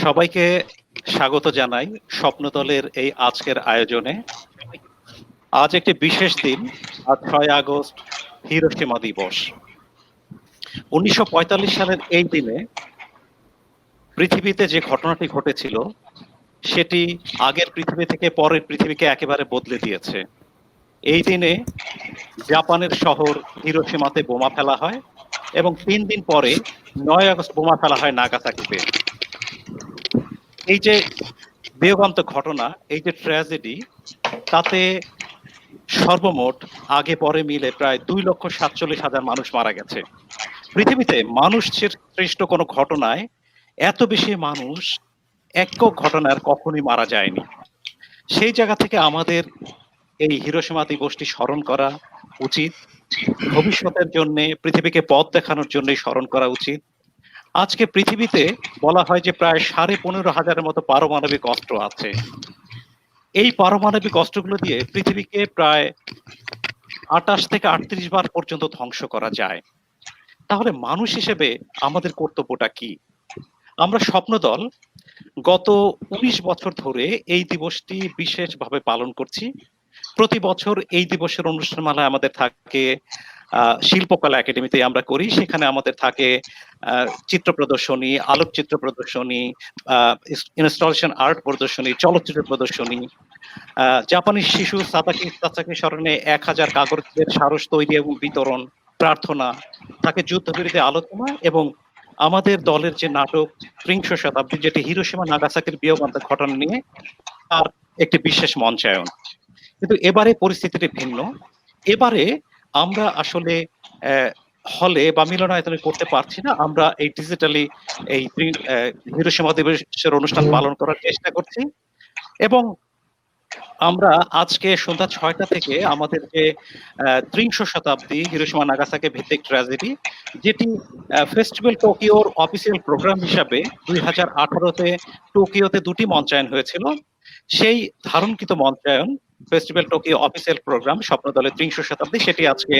সবাইকে স্বাগত জানাই স্বপ্নদলের এই আজকের আয়োজনে। আজ একটি বিশেষ দিন, আজ 6 আগস্ট হিরোশিমা দিবস। 1945 সালের এই দিনে পৃথিবীতে যে ঘটনাটি ঘটেছিল সেটি আগের পৃথিবী থেকে পরের পৃথিবীকে একেবারে বদলে দিয়েছে। এই দিনে জাপানের শহর হিরোশিমাতে বোমা ফেলা হয় এবং 3 দিন পরে 9 আগস্ট বোমা ফেলা হয় নাগাসাকিতে। এই যে বিয়োগান্ত ঘটনা, এই যে ট্র্যাজেডি, তাতে সর্বমোট আগে পরে মিলে প্রায় 2,47,000 মানুষ মারা গেছে। পৃথিবীতে মানুষ সৃষ্ট কোনো ঘটনায় এত বেশি মানুষ একক ঘটনার কখনোই মারা যায়নি। সেই জায়গা থেকে আমাদের এই হিরোশিমা দিবসটি স্মরণ করা উচিত। ভবিষ্যতের জন্য পৃথিবীকে পথ দেখানোর জন্যই স্মরণ করা উচিত। আজকে পৃথিবীতে বলা হয় যে প্রায় 15,500-এর মতো পারমাণবিক অস্ত্র আছে। এই পারমাণবিক অস্ত্রগুলো দিয়ে পৃথিবীকে প্রায় 28 থেকে 38 বার পর্যন্ত ধ্বংস করা যায়। তাহলে মানুষ হিসেবে আমাদের কর্তব্যটা কি? আমরা স্বপ্নদল গত 19 বছর ধরে এই দিবসটি বিশেষভাবে পালন করছি। প্রতি বছর এই দিবসের অনুষ্ঠানমালায় আমাদের থাকে শিল্পকলা একাডেমিতে আমরা করি, সেখানে আমাদের থাকে চিত্র প্রদর্শনী, আলোকচিত্র প্রদর্শনী, ইনস্টলেশন আর্ট প্রদর্শনী, চলচ্চিত্র প্রদর্শনী, জাপানি শিশু সাতাকি সাতাকি স্মরণে 1000 কাগজের সারস তৈরি এবং বিতরণ, প্রার্থনা, তাকে যুদ্ধবিরোধী আলোচনা এবং আমাদের দলের যে নাটক ত্রিংশ শতাব্দী, যেটি হিরোশিমা নাগাসাকির বিয়োগান্ত ঘটনা নিয়ে, তার একটি বিশেষ মঞ্চায়ন। কিন্তু এবারে পরিস্থিতিটি ভিন্ন। এবারে আমরা আসলে হলে বা মিলনায়তনে করতে পারছি না। আমরা এই ডিজিটালি এই হিরোশিমা দিবসের অনুষ্ঠান পালন করার চেষ্টা করছি এবং আমরা আজকে সন্ধ্যা 6টা থেকে আমাদের যে ত্রিংশ শতাব্দী হিরোশিমা নাগাসাকি ভিত্তিক ট্র্যাজেডি, যেটি ফেস্টিভ্যাল টোকিওর অফিসিয়াল প্রোগ্রাম হিসাবে 2018-তে টোকিওতে 2টি মঞ্চায়ন হয়েছিল। সেই ধারণকৃত মঞ্চায়ন ফেস্টিভ্যাল টোকিও অফিসিয়াল প্রোগ্রাম স্বপ্নদলের ত্রিংশ শতাব্দী, সেটি আজকে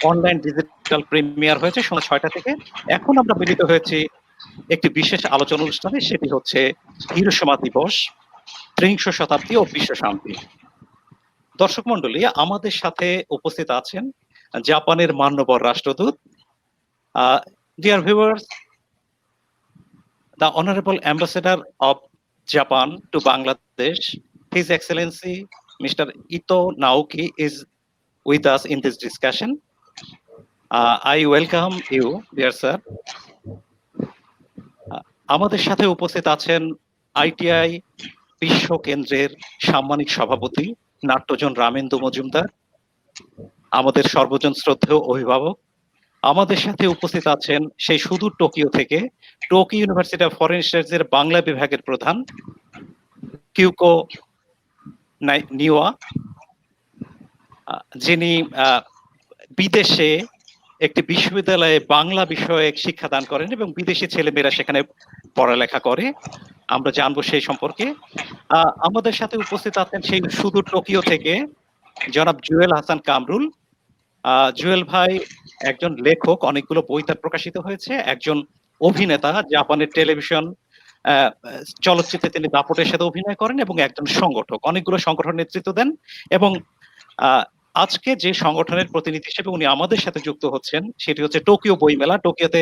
অনলাইন ডিজিটাল প্রিমিয়ার হয়েছে সন্ধ্যা 6টা থেকে। এখন আমরা মিলিত হয়েছি একটি বিশেষ আলোচনা অনুষ্ঠানে, সেটি হচ্ছে হিরোশিমা দিবস, ত্রিংশ শতাব্দী ও বিশ্ব শান্তি। দর্শক মন্ডলী, আমাদের সাথে উপস্থিত আছেন জাপানের মান্যবর রাষ্ট্রদূত, dear viewers, the Honorable Ambassador of Japan to Bangladesh, His Excellency Mr. Ito Naoki is with us in this discussion. I welcome you, dear sir. আমাদের সাথে উপস্থিত আছেন আইটিআই বিশ্ব কেন্দ্রের সাম্মানিক সভাপতি নাট্যজন রামেন্দু মজুমদার, আমাদের সর্বজন শ্রদ্ধেয় অভিভাবক। আমাদের সাথে উপস্থিত আছেন সেই সুদূর টোকিও থেকে Tokyo University of Foreign Studies এর বাংলা বিভাগের প্রধান কিউকো নিওয়া, যিনি বিদেশে একটি বিশ্ববিদ্যালয়ে বাংলা বিষয়ে শিক্ষাদান করেন এবং বিদেশি ছেলেমেয়েরা সেখানে পড়ালেখা করে। আমরা জানবো সেই সম্পর্কে। আমাদের সাথে উপস্থিত আছেন সেই সুদূর টোকিও থেকে জনাব জুয়েল হাসান কামরুল। জুয়েল ভাই একজন লেখক, অনেকগুলো বই তার প্রকাশিত হয়েছে, একজন অভিনেতা, জাপানের টেলিভিশন চলচ্চিত্রে তিনি দাপটের সাথে অভিনয় করেন এবং একজন সংগঠক, অনেকগুলো সংগঠন নেতৃত্ব দেন। এবং আজকে যে সংগঠনের প্রতিনিধি হিসেবে উনি আমাদের সাথে যুক্ত হচ্ছেন সেটি হচ্ছে টোকিও বই মেলা। টোকিওতে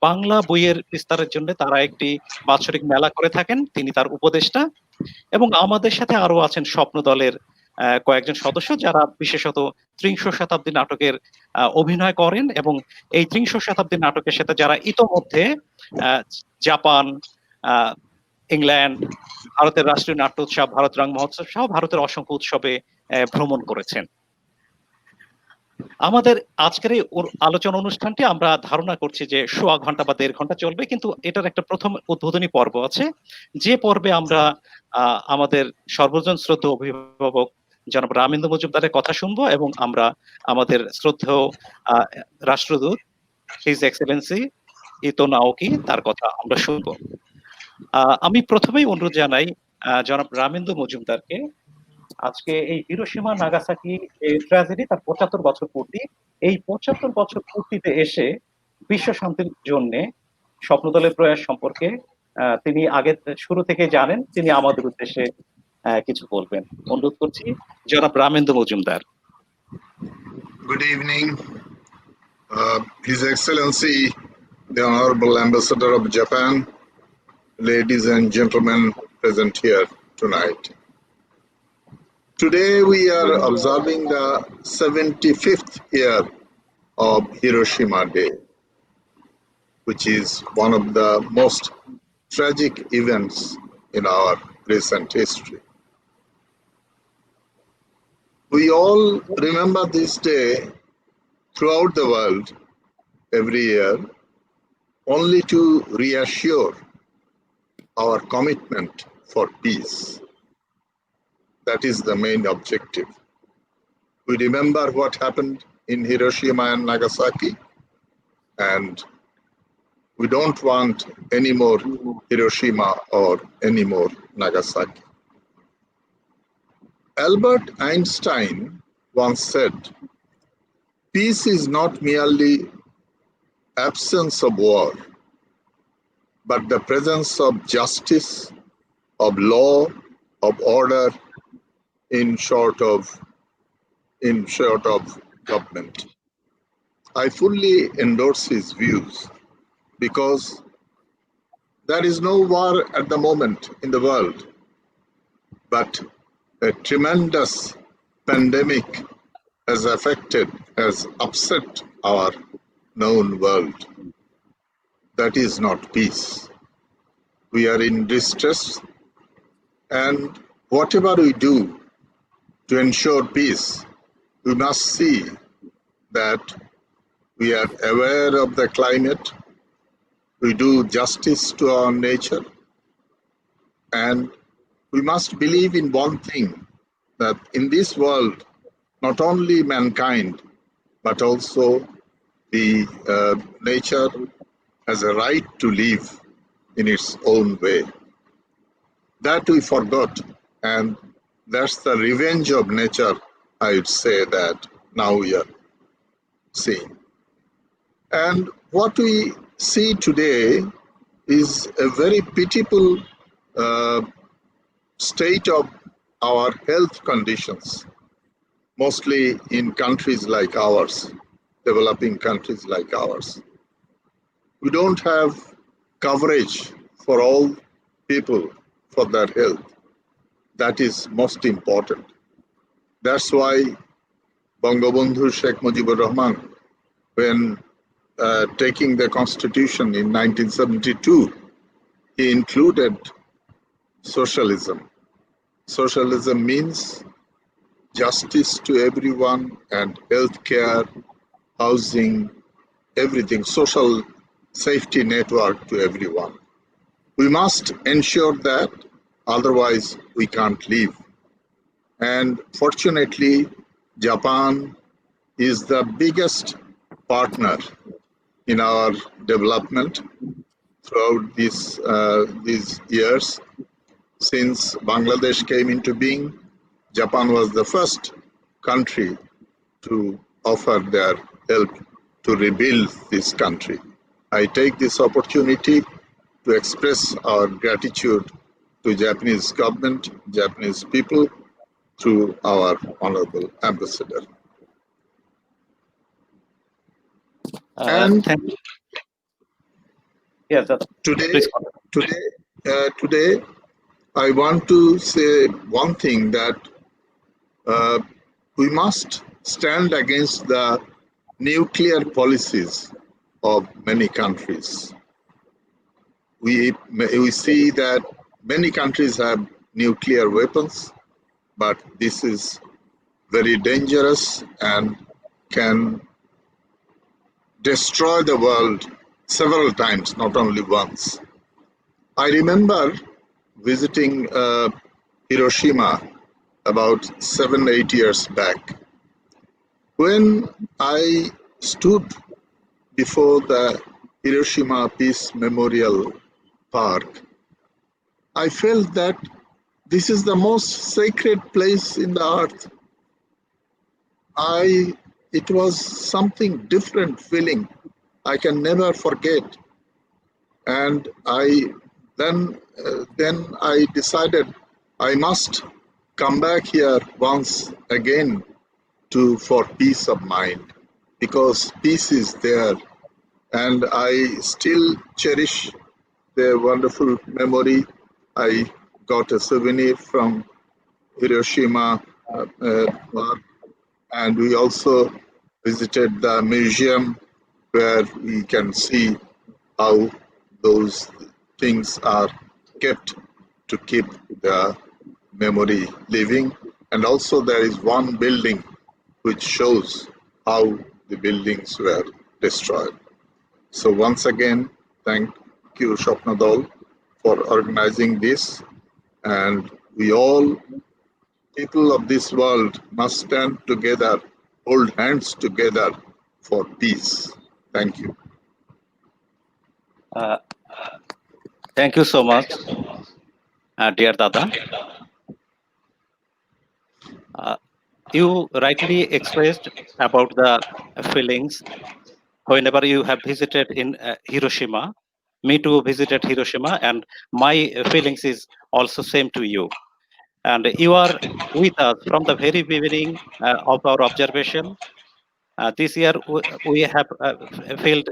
বাংলা বইয়ের বিস্তারের জন্য তারা একটি বাৎসরিক মেলা করে থাকেন, তিনি তার উপদেষ্টা। এবং আমাদের সাথে আরো আছেন স্বপ্ন দলের কয়েকজন সদস্য, যারা বিশেষত ত্রিংশ শতাব্দী নাটকের অভিনয় করেন এবং এই ত্রিংশ শতাব্দী নাটকের সাথে যারা ইতোমধ্যে জাপান, ইংল্যান্ড, ভারতের রাষ্ট্রীয় নাট্য উৎসব, ভারত রং মহোৎসব সহ ভারতের অসংখ্য উৎসবে ভ্রমণ করেছেন। আমাদের আজকের এই আলোচনা অনুষ্ঠানটি আমরা ধারণা করছি যে 1.5 ঘন্টা বা 1.5 ঘন্টা চলবে, কিন্তু এটার একটা প্রথম উদ্বোধনী পর্ব আছে, যে পর্বে আমরা আমাদের সর্বজন শ্রদ্ধেয় অভিভাবক জনাব রামেন্দু মজুমদারের কথা শুনবো এবং আমরা আমাদের শ্রদ্ধেয় রাষ্ট্রদূত হিজ এক্সেলেন্সি ইতো নাওকি তার কথা আমরা শুনবো। আমি প্রথমেই অনুরোধ জানাই জনাব রামেন্দু মজুমদারকে, আজকে এই হিরোশিমা নাগাসাকি ট্র্যাজেডি তার 75 বছর পূর্তি, এই 75 বছর পূর্তিতে এসে বিশ্ব শান্তির জন্য স্বপ্নদলের প্রয়াস সম্পর্কে তিনি আগে শুরু থেকে জানেন, তিনি আমাদের উদ্দেশ্যে কিছু বলবেন। অনুরোধ করছি জনাব Ramendra Majumdar. Good evening, His Excellency, the Honorable Ambassador of Japan, ladies and gentlemen present here tonight. Today we are observing the 75th year of Hiroshima Day, which is one of the most tragic events in our recent history. We all remember this day throughout the world every year, only to reassure our commitment for peace. That is the main objective. We remember what happened in Hiroshima and Nagasaki, and we don't want any more Hiroshima or any more Nagasaki. Albert Einstein once said, "Peace is not merely absence of war, but the presence of justice, of law, of order, in short of government." I fully endorse his views because there is no war at the moment in the world, but a tremendous pandemic has upset our known world. That is not peace. We are in distress, and whatever we do to ensure peace, we must see that we are aware of the climate, we do justice to our nature, and we must believe in one thing, that in this world, not only mankind, but also the nature has a right to live in its own way. That we forgot, and that's the revenge of nature, I would say, that now we are seeing. And what we see today is a very pitiful state of our health conditions, mostly in countries like ours, developing countries like ours. We don't have coverage for all people for their health. That is most important. That's why Bangabandhu Sheikh Mujibur Rahman, when taking the constitution in 1972, he included socialism. Socialism means justice to everyone and health care, housing, everything, social safety network to everyone. We must ensure that, otherwise we can't live. And fortunately, Japan is the biggest partner in our development throughout these years. Since Bangladesh came into being, Japan was the first country to offer their help to rebuild this country. I take this opportunity to express our gratitude to Japanese government, Japanese people, through our Honorable Ambassador. And today, I want to say one thing, that we must stand against the nuclear policies of many countries. We see that many countries have nuclear weapons, but this is very dangerous and can destroy the world several times, not only once. I remember visiting Hiroshima about 7-8 years back. When I stood before the Hiroshima Peace Memorial Park, I felt that this is the most sacred place in the earth. It was something different feeling I can never forget. And I then I decided I must come back here once again for peace of mind, because peace is there, and I still cherish the wonderful memory. I got a souvenir from Hiroshima, and we also visited the museum where we can see how those things are kept to keep the memory living. And also there is one building which shows how the buildings were destroyed. So once again, thank you, Shopnadol, for organizing this. And we all, people of this world, must stand together, hold hands together for peace. Thank you. Thank you so much, dear Dada. You rightly expressed about the feelings whenever you have visited in Hiroshima. Me too visited Hiroshima, and my feelings is also same to you. And you are with us from the very beginning of our observation. This year we have filled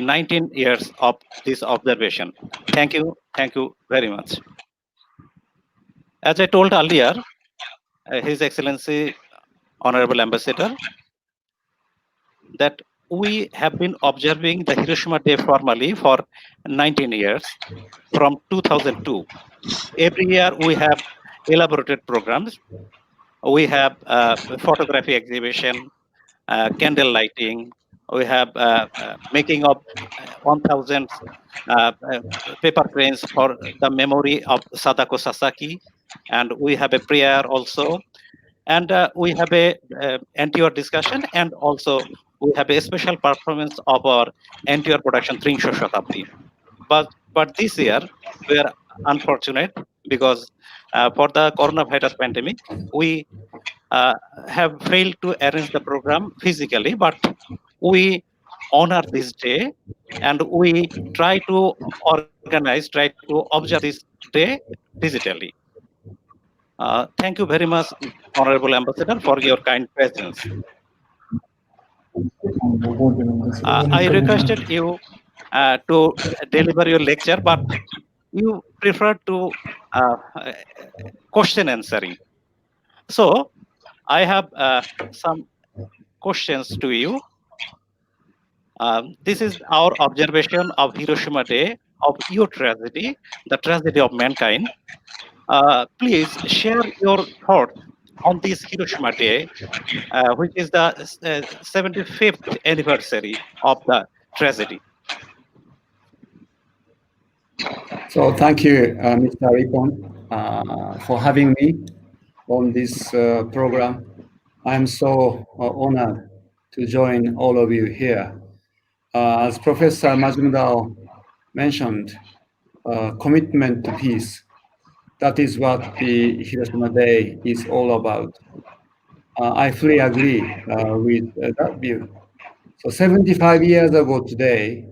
19 years of this observation. Thank you very much. As I told earlier, His Excellency Honorable Ambassador, that we have been observing the Hiroshima Day formally for 19 years from 2002. Every year we have elaborated programs. We have photography exhibition, candle lighting. We have making of 1,000 paper cranes for the memory of Sadako Sasaki, and we have a prayer also, and we have a NTR discussion, and also we have a special performance of our NTR production Trinsho Shatabdi. But this year we are unfortunate because for the coronavirus pandemic we have failed to arrange the program physically, but we honor this day and we try to organize, try to observe this day digitally. Thank you very much, Honorable Ambassador, for your kind presence. I requested you to deliver your lecture, but you prefer to question answering. So I have some questions to you. This is our observation of Hiroshima Day, of your tragedy, the tragedy of mankind. Please share your thoughts on this Hiroshima Day, which is the 75th anniversary of the tragedy. So thank you, Mr. Ripon, for having me on this program. I'm so honored to join all of you here. As Professor Majumdar mentioned, commitment to peace. That is what the Hiroshima Day is all about. I fully agree with that view. So 75 years ago today,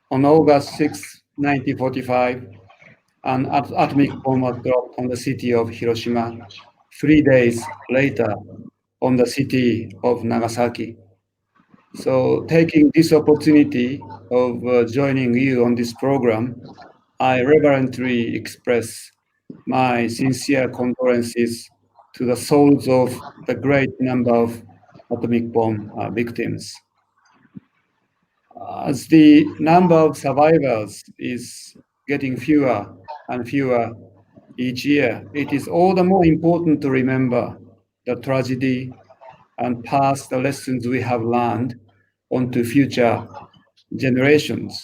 on August 6, 1945, an atomic bomb was dropped on the city of Hiroshima. 3 days later, on the city of Nagasaki. So taking this opportunity of joining you on this program, I reverently express my sincere condolences to the souls of the great number of atomic bomb victims. As the number of survivors is getting fewer and fewer each year, it is all the more important to remember the tragedy and pass the lessons we have learned onto future generations.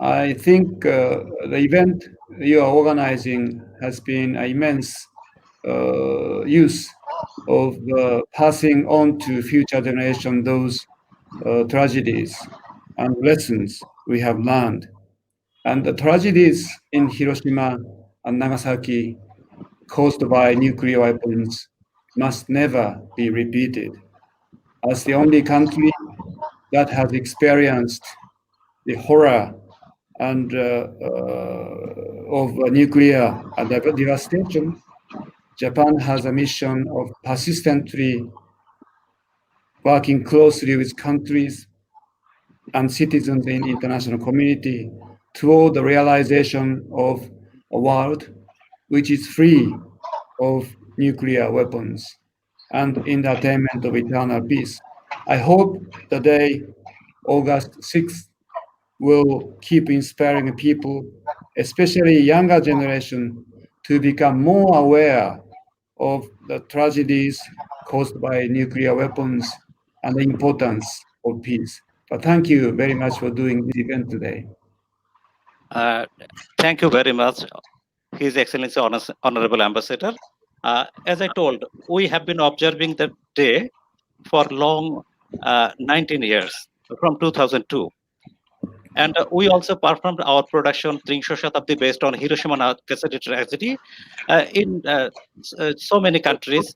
I think the event you are organizing has been an immense use of passing on to future generation those tragedies and lessons we have learned. And the tragedies in Hiroshima and Nagasaki caused by nuclear weapons must never be repeated. As the only country that has experienced the horror and of nuclear devastation, Japan has a mission of persistently working closely with countries and citizens in international community toward the realization of a world which is free of nuclear weapons and in the attainment of eternal peace. I hope the day August 6th will keep inspiring people, especially younger generation, to become more aware of the tragedies caused by nuclear weapons and the importance of peace. But thank you very much for doing this event today. Thank you very much, His Excellency Honorable Ambassador. As I told, we have been observing the day for long 19 years, from 2002. And we also performed our production Trinsho Shatabdi based on Hiroshima and Nagasaki tragedy in so many countries.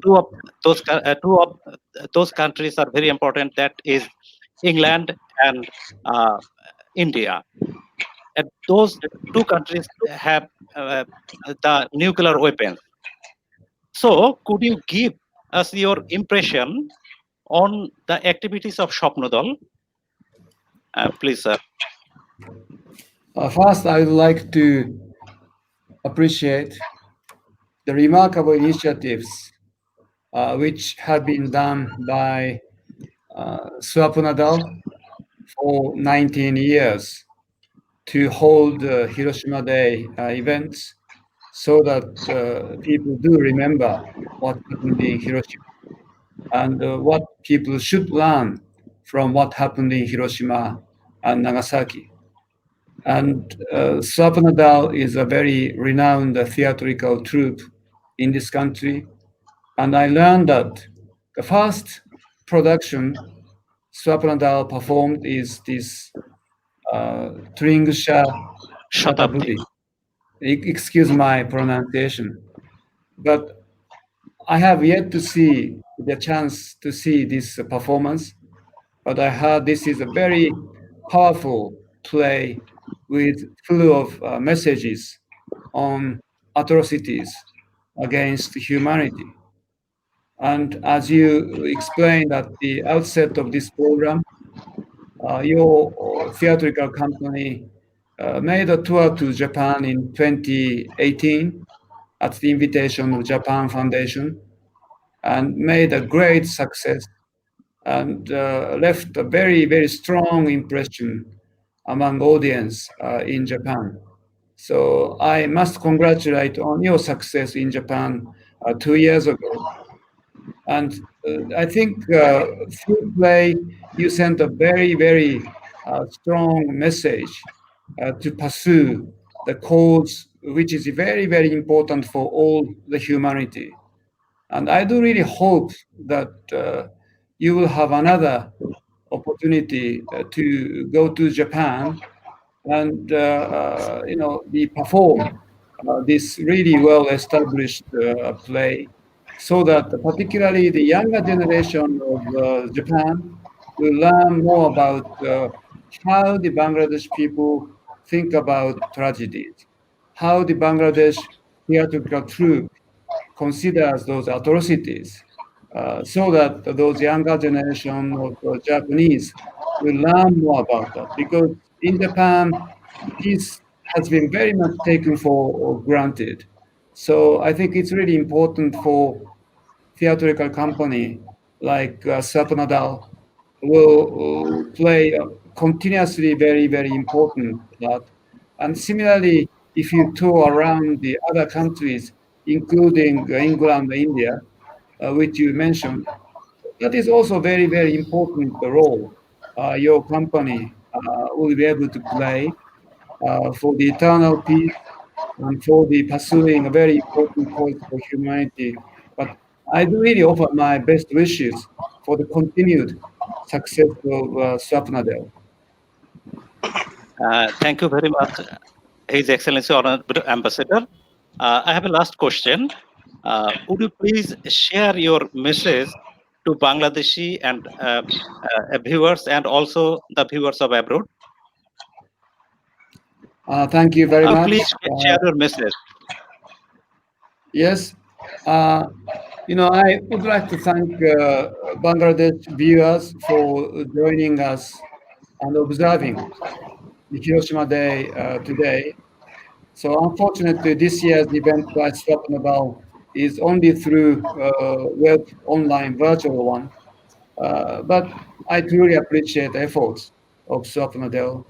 Two of those countries are very important. That is England and India. And those two countries have the nuclear weapons. So, could you give us your impression on the activities of Shopnodal? Please, sir. First, I would like to appreciate the remarkable initiatives which have been done by Swapanadal for 19 years to hold Hiroshima Day events so that people do remember what happened in Hiroshima and what people should learn from what happened in Hiroshima and Nagasaki. And Swapanadal is a very renowned theatrical troupe in this country. And I learned that the first production Swapanadal performed is this Trinsho Shatabdi. Excuse my pronunciation. But I have yet to see the chance to see this performance. But I heard this is a very powerful play with full of messages on atrocities against humanity. And as you explained at the outset of this program, your theatrical company made a tour to Japan in 2018 at the invitation of Japan Foundation and made a great success and left a very, very strong impression among audience in Japan. So I must congratulate on your success in Japan 2 years ago. And I think through play, you sent a very, very strong message to pursue the cause, which is very, very important for all the humanity. And I do really hope that you will have another opportunity to go to Japan and perform this really well-established play, so that particularly the younger generation of Japan will learn more about how the Bangladesh people think about tragedies, how the Bangladesh theatrical troupe considers those atrocities, so that those younger generation of Japanese will learn more about that. Because in Japan, peace has been very much taken for granted. So I think it's really important for theatrical company like Swapanadal will play a continuously very, very important part. And similarly, if you tour around the other countries, including England, India, which you mentioned, that is also very, very important role your company will be able to play for the eternal peace and for the pursuing a very important cause for humanity. But I do really offer my best wishes for the continued success of Swapanadal. Thank you very much, His Excellency Honorable Ambassador. I have a last question. Would you please share your message to Bangladeshi and viewers and also the viewers of abroad? Thank you very much. Please share your message. Yes, I would like to thank Bangladesh viewers for joining us and observing the Hiroshima Day today. So unfortunately, this year's event by Swapnabal is only through web online virtual one. But I truly appreciate the efforts of Swapnadel.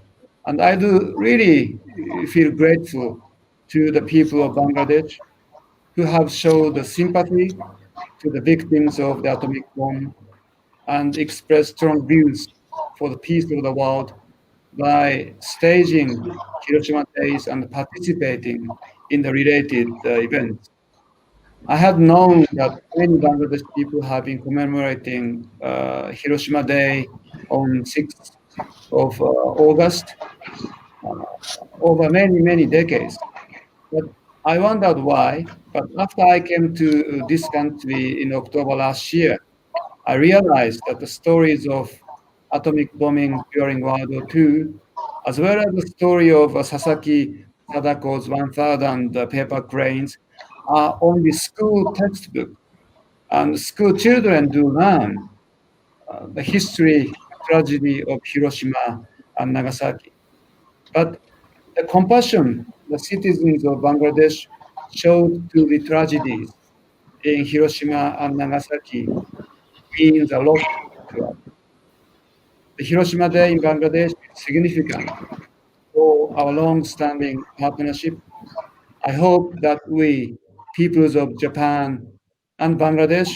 And I do really feel grateful to the people of Bangladesh who have shown the sympathy to the victims of the atomic bomb and expressed strong views for the peace of the world by staging Hiroshima Days and participating in the related events. I have known that many Bangladesh people have been commemorating Hiroshima Day on 6th of August over many, many decades. But I wondered why. But after I came to this country in October last year, I realized that the stories of atomic bombing during World War II, as well as the story of Sasaki Sadako's 1,000 paper cranes, are on the school textbook. And school children do learn the history, tragedy of Hiroshima and Nagasaki. But the compassion the citizens of Bangladesh showed to the tragedies in Hiroshima and Nagasaki means a lot to us. The Hiroshima Day in Bangladesh is significant for our long-standing partnership. I hope that we, peoples of Japan and Bangladesh,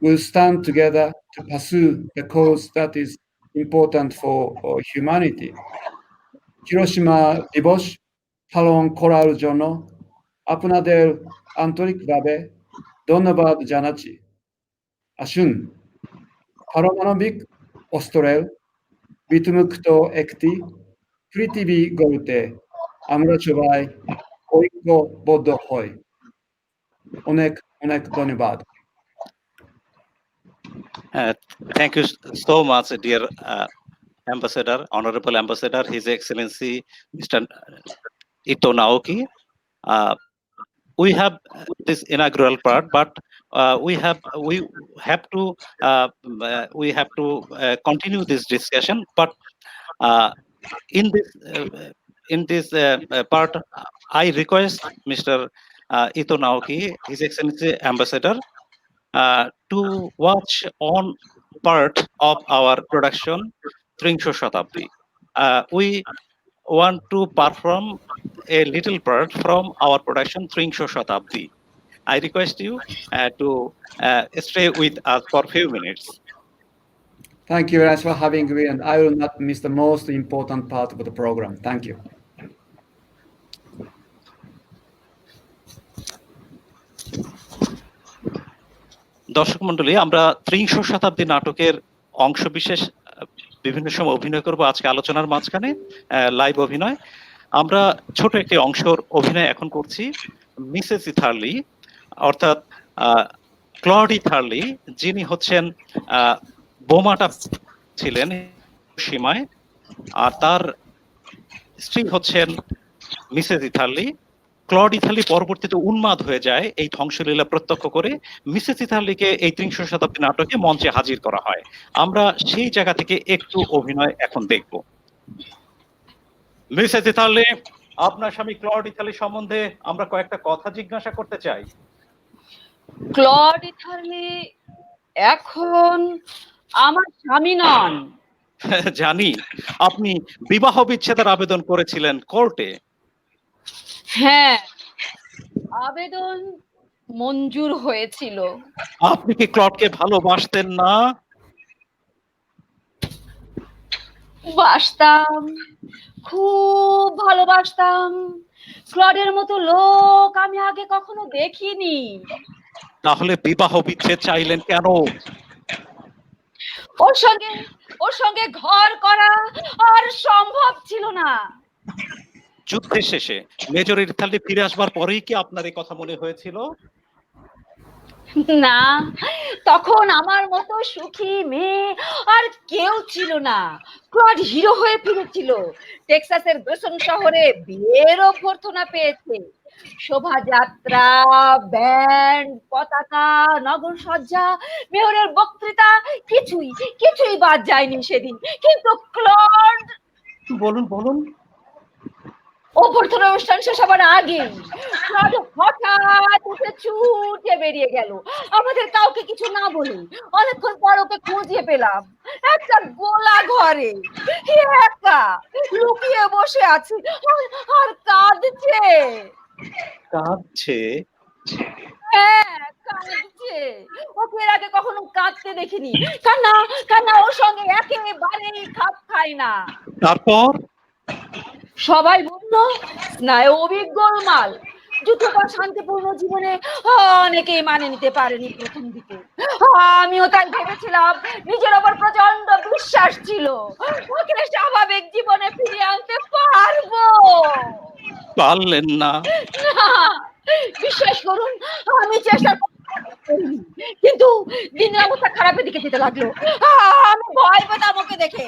will stand together to pursue the cause that is important for humanity. Hiroshima দিবস পালন করার জন্য আপনাদের আন্তরিকভাবে ধন্যবাদ জানাচ্ছি। আসুন, পারমাণবিক অস্ত্রের বিমুক্ত একটি পৃথিবী গড়তে আমরা সবাই ঐক্যবদ্ধ হই। অনেক অনেক ধন্যবাদ। Thank you so much, dear Ambassador, Honorable Ambassador, His Excellency Mr. Ito Naoki. We have this inaugural part, but we have to continue this discussion. But in this part, I request Mr. Ito Naoki, His Excellency Ambassador, to watch on part of our production Tringsho Shatabdi. We want to perform a little part from our production Tringsho Shatabdi. I request you to stay with us for a few minutes. Thank you very much for having me, and I will not miss the most important part of the program. Thank you. দর্শক মন্ডলী, আমরা ত্রিংশ শতাব্দী নাটকের অংশবিশেষ বিভিন্ন সময় অভিনয় করব আজকে আলোচনার মাঝখানে, লাইভ অভিনয়। আমরা ছোট একটি অংশের অভিনয় এখন করছি। মিসেস ইথারলি অর্থাৎ ক্লড ইথারলি, যিনি হচ্ছেন বোমাটা ছিলেন সীমায়, আর তার স্ত্রী হচ্ছেন মিসেস ইথারলি। ক্লড ইথারলি পরবর্তীতে উন্মাদ হয়ে যায় এই ধ্বংসলীলা প্রত্যক্ষ করে। মিসেস ইথারলিকে এই ত্রিংশ শতাব্দী নাটকে মঞ্চে হাজির করা হয়। আমরা সেই জায়গা থেকে একটু অভিনয় এখন দেখব। মিসেস ইথারলি, আপনার স্বামী ক্লড ইথারলি সম্বন্ধে আমরা কয়েকটা কথা জিজ্ঞাসা করতে চাই। ক্লড ইথারলি এখন আমার স্বামী নন। জানি, আপনি বিবাহ বিচ্ছেদের আবেদন করেছিলেন কোর্টে। হ্যাঁ, আবেদন মঞ্জুর হয়েছিল। আপনি কি ক্লডকে ভালোবাসতেন না? বাসতাম, খুব ভালোবাসতাম। ক্লডের মতো লোক আমি আগে কখনো দেখিনি। তাহলে বিবাহ বিচ্ছেদ চাইলেন কেন? ওর সঙ্গে ঘর করা আর সম্ভব ছিল না। যুদ্ধের শেষে মেজর ইথারলি ফিরে আসবার পরেই কি আপনার এই কথা মনে হয়েছিল? না, তখন আমার মতো সুখী মেয়ে আর কেউ ছিল না। ক্লড হিরো হয়ে ফিরেছিল। টেক্সাসের গ্রেসন শহরে বিয়ের অভ্যর্থনা পেয়েছে। শোভাযাত্রা, ব্যান্ড, পতাকা, নগর সজ্জা, মেয়রের বক্তৃতা, কিছুই কিছুই বাদ যায়নি সেদিন। কিন্তু ক্লড বলুন বলুন। অভ্যর্থনা অনুষ্ঠান শেষ হবার আগে ক্লড হঠাৎ উঠে ছুটে বেরিয়ে গেল, আমাদের কাউকে কিছু না বলে। অনেকক্ষণ পর ওকে খুঁজে পেলাম একটা গোলা ঘরে, একা লুকিয়ে বসে আছে আর কাঁদছে। কাঁদছে? হ্যাঁ, কাঁদছে। ওকে এর আগে কখনো কাঁদতে দেখিনি। কান্না কান্না ওর সঙ্গে একেবারেই খাপ খায় না। তারপর? সবাই বলল স্নায়বিক গোলমাল। যুদ্ধপর শান্তিপূর্ণ জীবনে অনেকেই মানে নিতে পারেনি প্রথম দিকে। আমিও তাই ভেবেছিলাম, নিজের ওপর প্রচন্ড বিশ্বাস ছিল, ওকে স্বাভাবিক জীবনে ফিরিয়ে আনতে পারবো। পারলেন না? না, বিশ্বাস করুন, আমি চেষ্টা করিনি। কিন্তু দিনের অবস্থা খারাপের দিকে যেতে লাগলো। আমি ভয় পেতাম ওকে দেখে।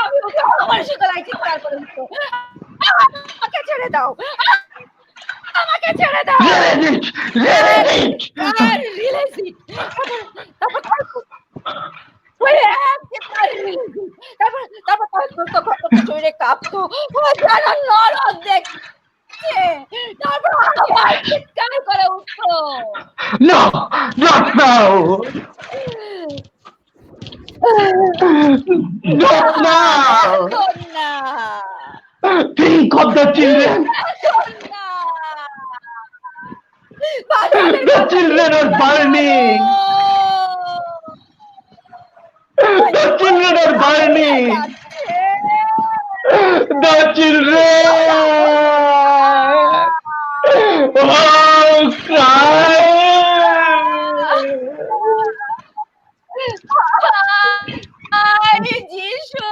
আমি ওকে অমানুষিক গলায় চিৎকার করে উঠল, আমাকে ছেড়ে দাও, আমাকে ছেড়ে দাও। আর রিলিজ ইট। তারপর ওই এক চিৎকার রিলিজ ইট। তারপর শরীরে কাঁপতো, যেন নরক দেখছে। তারপর আবার চিৎকার করে উঠলো। No, not now! Not now! এখন না, Think of the children! এখন না। The children are burning! The children are burning! The children! Oh, cry! যিশু!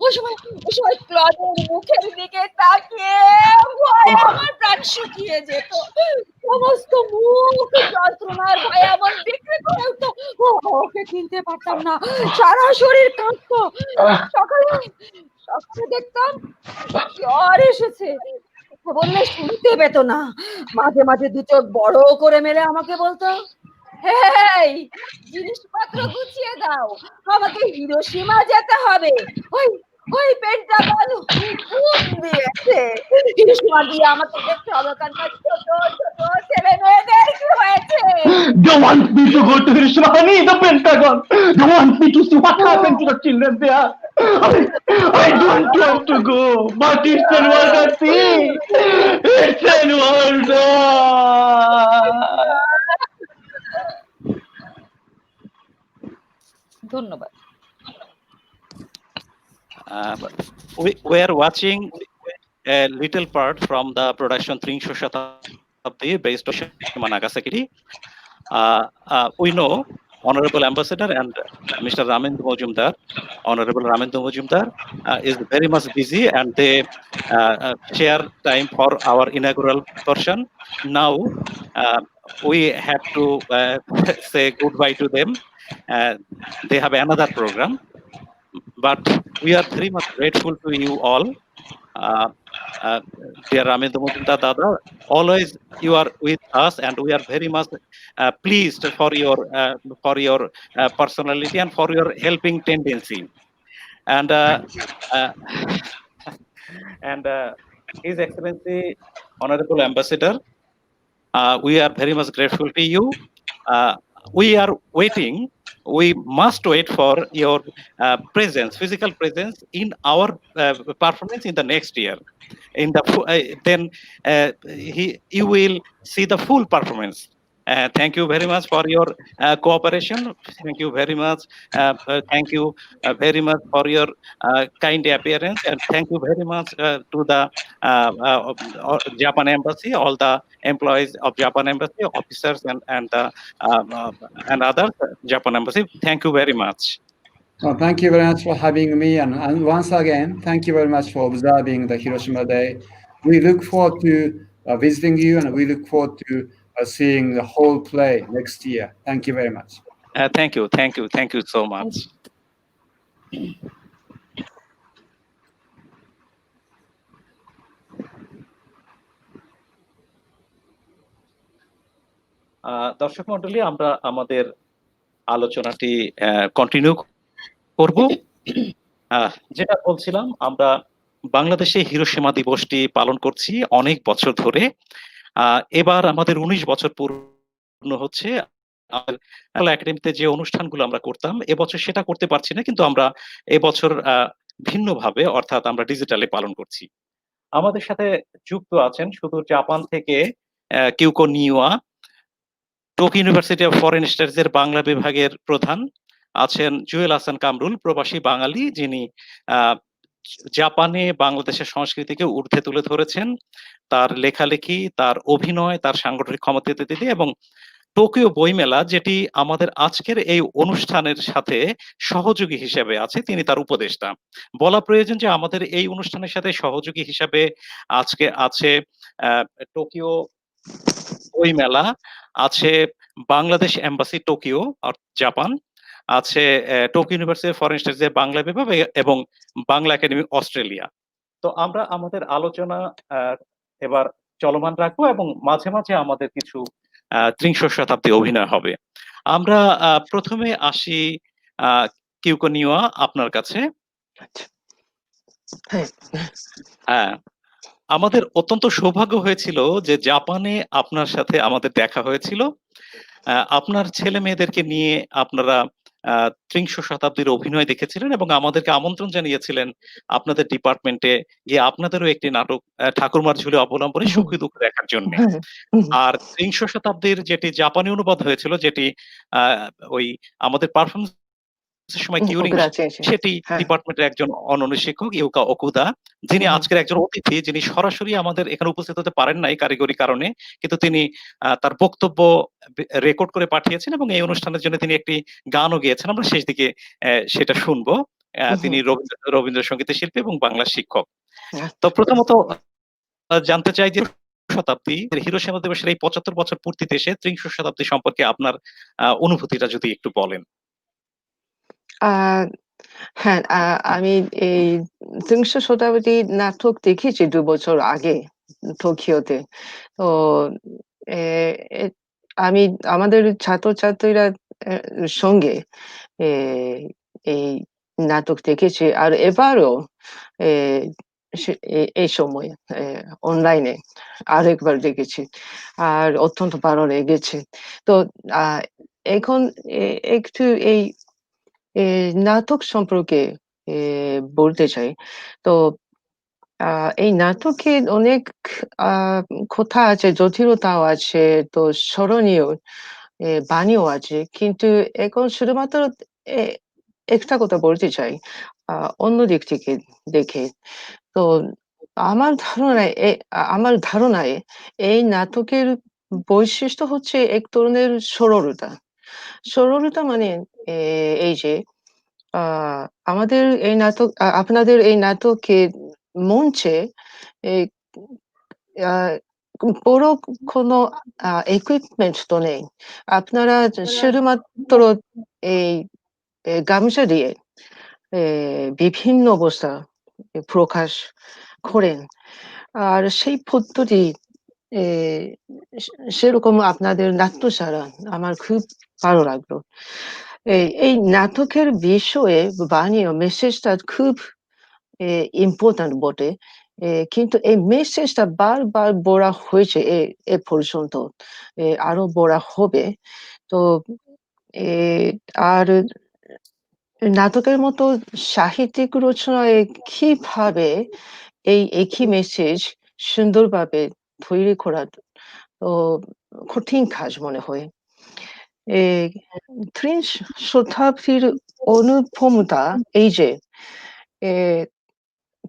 ওই সময় ক্লদের মুখের দিকে তাকিয়ে ভয়ে আমার প্রাণ শুকিয়ে যেত। সমস্ত মুখ যন্ত্রণার ভয়ে এমন বিকৃত হয়ে উঠতো, ওকে চিনতে পারতাম না। সারা শরীর কাঁপতো। সকালে সকালে দেখতাম জ্বর এসেছে। বললে শুনতে পেত না। মাঝে মাঝে দু চোখ বড় করে মেলে আমাকে বলতো, হেই, জিনিসপত্র গুছিয়ে দাও, আমাকে হিরোশিমা যেতে হবে। ওই ওই পেন্টাগন হুকুম দিয়েছে। হিরোশিমা গিয়ে আমাকে দেখতে হবে, ওখানকার ছোট ছোট ছেলে মেয়েদের কি হয়েছে। Don't want me to go to Hiroshima, honey, the Pentagon! Don't want me to see what happened to the children there! I don't want to go, but it's an order, see! It's an order! ধন্যবাদ। We are watching a little part from the production Trinsho Shatabdi based on Hiroshima Nagasaki. We know Honorable Ambassador and Mr. Ramendra Majumdar, Honorable Ramendra Majumdar is very much busy, and they share time for our inaugural portion. Now we have to say goodbye to them. They have another program, but we are very much grateful to you all. Dear Ramendra Majumdar Dada, always you are with us, and we are very much pleased for your personality and for your helping tendency. And His Excellency Honorable Ambassador, we are very much grateful to you. We are waiting. We must wait for your presence, physical presence in our performance in the next year. In the then you will see the full performance. Thank you very much for your cooperation. Thank you very much. Thank you very much for your kind appearance, and thank you very much to the Japan Embassy, all the employees of Japan Embassy, officers and others Japan Embassy. Thank you very much. Well, thank you very much for having me. And once again, thank you very much for observing the Hiroshima Day. We look forward to visiting you, and we look forward to seeing the whole play next year. Thank you very much. Thank you so much. দর্শক মন্ডলী, আমরা আমাদের আলোচনাটি continue করব। যেটা বলছিলাম, আমরা বাংলাদেশে হিরোশিমা দিবসটি পালন করছি অনেক বছর ধরে। এবার আমাদের 19 বছর পূর্ণ হচ্ছে। একাডেমিতে যে অনুষ্ঠানগুলো আমরা করতাম, এবছর সেটা করতে পারছি না, কিন্তু আমরা এবছর ভিন্নভাবে, অর্থাৎ আমরা ডিজিটালে পালন করছি। আমাদের সাথে যুক্ত আছেন সুদূর জাপান থেকে Kyoko Niwa, Tokyo University of Foreign Studies এর বাংলা বিভাগের প্রধান আছেন জুয়েল হাসান কামরুল, প্রবাসী বাঙালি, যিনি জাপানে বাংলাদেশের সংস্কৃতিকে ঊর্ধ্বে তুলে ধরেছেন তার লেখালেখি, তার অভিনয়, তার সাংগঠনিক ক্ষমতা ইত্যাদি, এবং টোকিও বইমেলা, যেটি আমাদের আজকের এই অনুষ্ঠানের সাথে সহযোগী হিসেবে আছে, তিনি তার উপদেষ্টা। বলা প্রয়োজন যে আমাদের এই অনুষ্ঠানের সাথে সহযোগী হিসাবে আজকে আছে টোকিও বইমেলা, আছে বাংলাদেশ এম্বাসি টোকিও জাপান, আছে টোকিও ইউনিভার্সিটি ফরেন স্টাডিজ এর বাংলা বিভাগ এবং বাংলা একাডেমি অস্ট্রেলিয়া। তো আমরা আমাদের আলোচনা এবার চলমান রাখবো এবং মাঝে মাঝে আমাদের কিছু ত্রিংশ শতাব্দী অভিনয় হবে। আমরা প্রথমে আসি কিউকো নিওয়া, আপনার কাছে। হ্যাঁ, আমাদের অত্যন্ত সৌভাগ্য হয়েছিল যে জাপানে আপনার সাথে আমাদের দেখা হয়েছিল। আপনার ছেলে মেয়েদেরকে নিয়ে আপনারা ত্রিংশ শতাব্দীর অভিনয় দেখেছিলেন এবং আমাদেরকে আমন্ত্রণ জানিয়েছিলেন আপনাদের ডিপার্টমেন্টে গিয়ে আপনাদেরও একটি নাটক ঠাকুরমার ঝুলি অবলম্বনে সুখী দুঃখ দেখার জন্য। আর ত্রিংশ শতাব্দীর যেটি জাপানি অনুবাদ হয়েছিল, যেটি ওই আমাদের পারফরমেন্স সময় কিউরিং, সেটি ডিপার্টমেন্টের একজন অনন্য শিক্ষক ইউকা ওকুদা, যিনি আজকের একজন অতিথি, যিনি সরাসরি আমাদের এখানে উপস্থিত হতে পারেন নাই কারিগরি কারণে, কিন্তু তিনি তার বক্তব্য রেকর্ড করে পাঠিয়েছেন এবং এই অনুষ্ঠানের জন্য তিনি একটি গানও গেয়েছেন। আমরা শেষ দিকে সেটা শুনবো। তিনি রবীন্দ্রসঙ্গীতের শিল্পী এবং বাংলা শিক্ষক। তো প্রথমত জানতে চাই যে শতাব্দী হিরোশিমা দিবসের এই 75 বছর পূর্তিতে এসে ত্রিংশ শতাব্দী সম্পর্কে আপনার অনুভূতিটা যদি একটু বলেন। হ্যাঁ, আমি এই ত্রিংশ শতাব্দী নাটক দেখেছি 2 বছর আগে টোকিওতে। তো আমি আমাদের ছাত্রছাত্রীরা সঙ্গে এই নাটক দেখেছি। আর এবারও এই সময় অনলাইনে আরেকবার দেখেছি। আর অত্যন্ত ভালো লেগেছে। তো এখন একটু এই নাটক সম্পর্কে বলতে চাই। তো এই নাটকে অনেক কথা আছে, জটিলতাও আছে, তো স্মরণীয় বাণীও আছে। কিন্তু এখন শুধুমাত্র একটা কথা বলতে চাই অন্য দিক থেকে দেখে। তো আমার ধারণায় এই নাটকের বৈশিষ্ট্য হচ্ছে এক ধরনের সরলতা। সরলতা মানে এই যে আমাদের এই নাটক আপনাদের এই নাটকের মঞ্চে এই আ বড় কোনো equipment তো নেই। আপনারা শুধুমাত্র এই গামছা দিয়ে বিভিন্ন অবস্থা প্রকাশ করেন। আর সেই পদ্ধতি এ সেরকম আপনাদের নাট্যশালা আমার খুব ভালো লাগলো। এই নাটকের বিষয়ে বাণী ও মেসেজটা খুব ইম্পোর্টেন্ট বটে। কিন্তু এই মেসেজটা বারবার বলা হয়েছে এ পর্যন্ত। আরো বলা হবে। তো আর নাটকের মতো সাহিত্যিক রচনায় কিভাবে এই একই মেসেজ সুন্দরভাবে তৈরি করা তো কঠিন কাজ মনে হয়। ত্রিশ শতাব্দীর অনুপমতা এই যে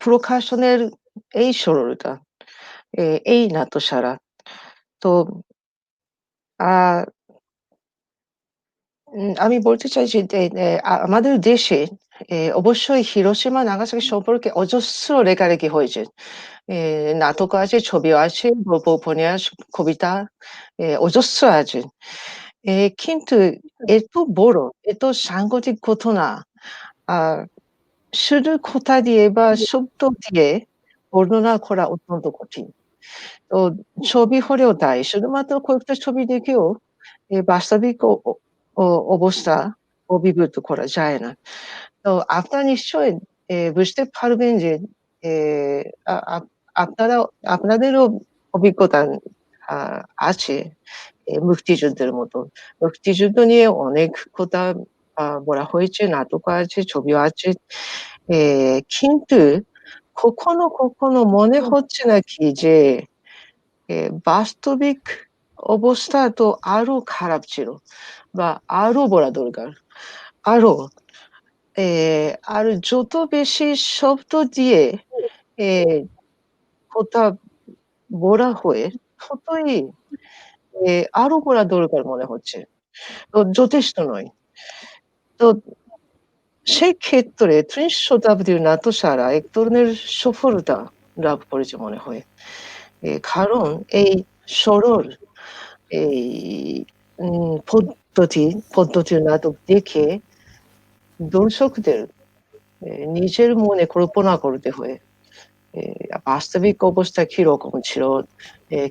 প্রকাশনের এই সরলতা, এই নাট্যশালা। তো আমি বলতে চাইছি যে আমাদের দেশে অবশ্যই হিরোশিমা নাগাসাকি সম্পর্কে অজস্র লেখালেখি হয়েছে। নাটক আছে, ছবিও আছে, গল্প, উপন্যাস, কবিতা অজস্র আছে। কিন্তু এত বড়, এত সাংঘাতিক ঘটনা আ শুধু কথা দিয়ে বা শব্দ দিয়ে বর্ণনা করা অত্যন্ত কঠিন। তো ছবি হলেও তাই। শুধুমাত্র কয়েকটা ছবি দেখেও বাস্তবিক অ অ অবস্থা অভিভূত করা যায় না। তো আপনারা নিশ্চয়ই বুঝতে পারবেন যে এ আ আপ আপনারাও আপনাদেরও অভিজ্ঞতা আ আছে মুক্তিযুদ্ধের মতো। মুক্তিযুদ্ধ নিয়ে অনেক কথা বলা হয়েছে, নাটকও আছে, ছবিও আছে। এ কিন্তু কখনো, কখনো মনে হচ্ছে নাকি যে এ বাস্তবিক অবস্থা তো আরো খারাপ ছিল বা আরো বলা দরকার। আরো এ আর যত বেশি শব্দ দিয়ে এ কথা বলা হয়, ততই এ আরো বলা দরকার মনে হচ্ছে। তো যথেষ্ট নয়। তো সেই ক্ষেত্রে ত্রিশ শতাব্দীর নাট্যশালা এক ধরনের সফলতা লাভ করেছে মনে হয়। কারণ এই সরল এই পদ্ধতির নাটক দেখে দর্শকদের নিজের মনে কল্পনা করতে হয়। এ বাস্তবিক অবস্থা কিরকম ছিল,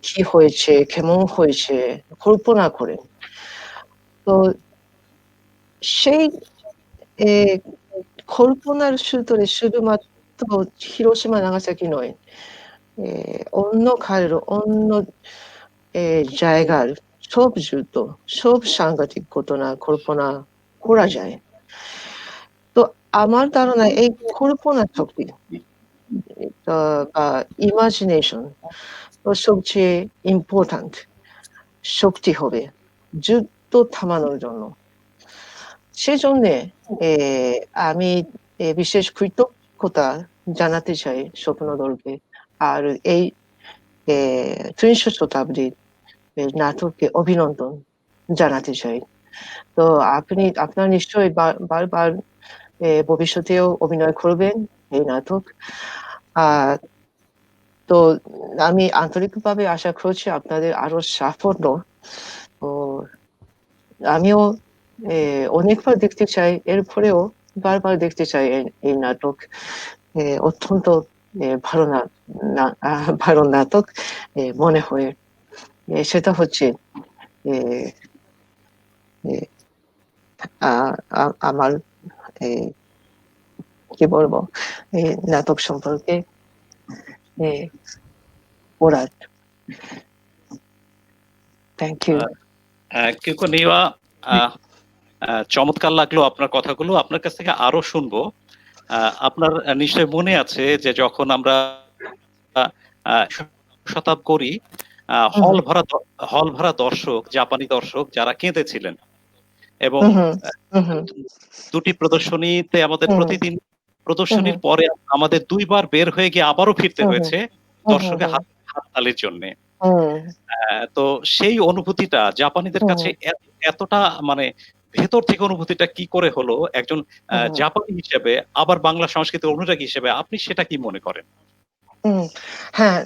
কি হয়েছে, কেমন হয়েছে কল্পনা করেন। তো সেই এ কল্পনার সুতরে শুধুমাত্র হিরোশিমা নাগাসাকি নয়, এ অন্য কারো অন্য এ জায়গার সব যুদ্ধ, সব সাংঘাতিক ঘটনা কল্পনা করা যায়। তো আমার ধারণা এই কল্পনা শক্তি বা ইমাজিনেশন সবচেয়ে ইম্পোর্টেন্ট শক্তি হবে যুদ্ধ থামানোর জন্য। সেজন্যে এ আমি বিশেষ কৃতজ্ঞতা জানাতে চাই স্বপ্নদলকে। আর এই এ ত্রিশ শতাব্দীর নাটককে অভিনন্দন জানাতে চাই। তো আপনারা নিশ্চয়ই বারবার ভবিষ্যতেও অভিনয় করবেন এই নাটক। আ তো আমি আন্তরিকভাবে আশা করছি আপনাদের আরো সাফল্য। তো আমিও অনেকবার দেখতে চাই। এরপরেও বারবার দেখতে চাই এই নাটক। অত্যন্ত ভালো ভালো নাটক মনে হয়। সেটা হচ্ছে এ এ আ আ আমার এ কি বলবো? এই নাটক সম্পর্কে এ পড়ার। Thank you. কিউকো নিওয়া, চমৎকার লাগলো আপনার কথাগুলো। আপনার কাছ থেকে আরো শুনবো। আপনার নিশ্চয় মনে আছে যে যখন আমরা শতাব করি, হল ভরা দর্শক, জাপানি দর্শক যারা কেঁদেছিলেন এবং হুম, হুম, হুম, হুম, দুটি প্রদর্শনীতে আমাদের হুম, প্রতিদিন হুম, প্রদর্শনীর পরে আমাদের দুইবার বের হয়ে গিয়ে আবারও ফিরতে হুম, হয়েছে হুম, হুম, দর্শকের হাততালির জন্যে। হুম, তো সেই অনুভূতিটা জাপানিদের কাছে এতটা মানে ভেতর থেকে অনুভূতিটা কি করে হলো একজন হুম, জাপানি হিসেবে, আবার বাংলা সংস্কৃতির অনুরাগী হিসেবে আপনি সেটা কি মনে করেন? হুম। হ্যাঁ,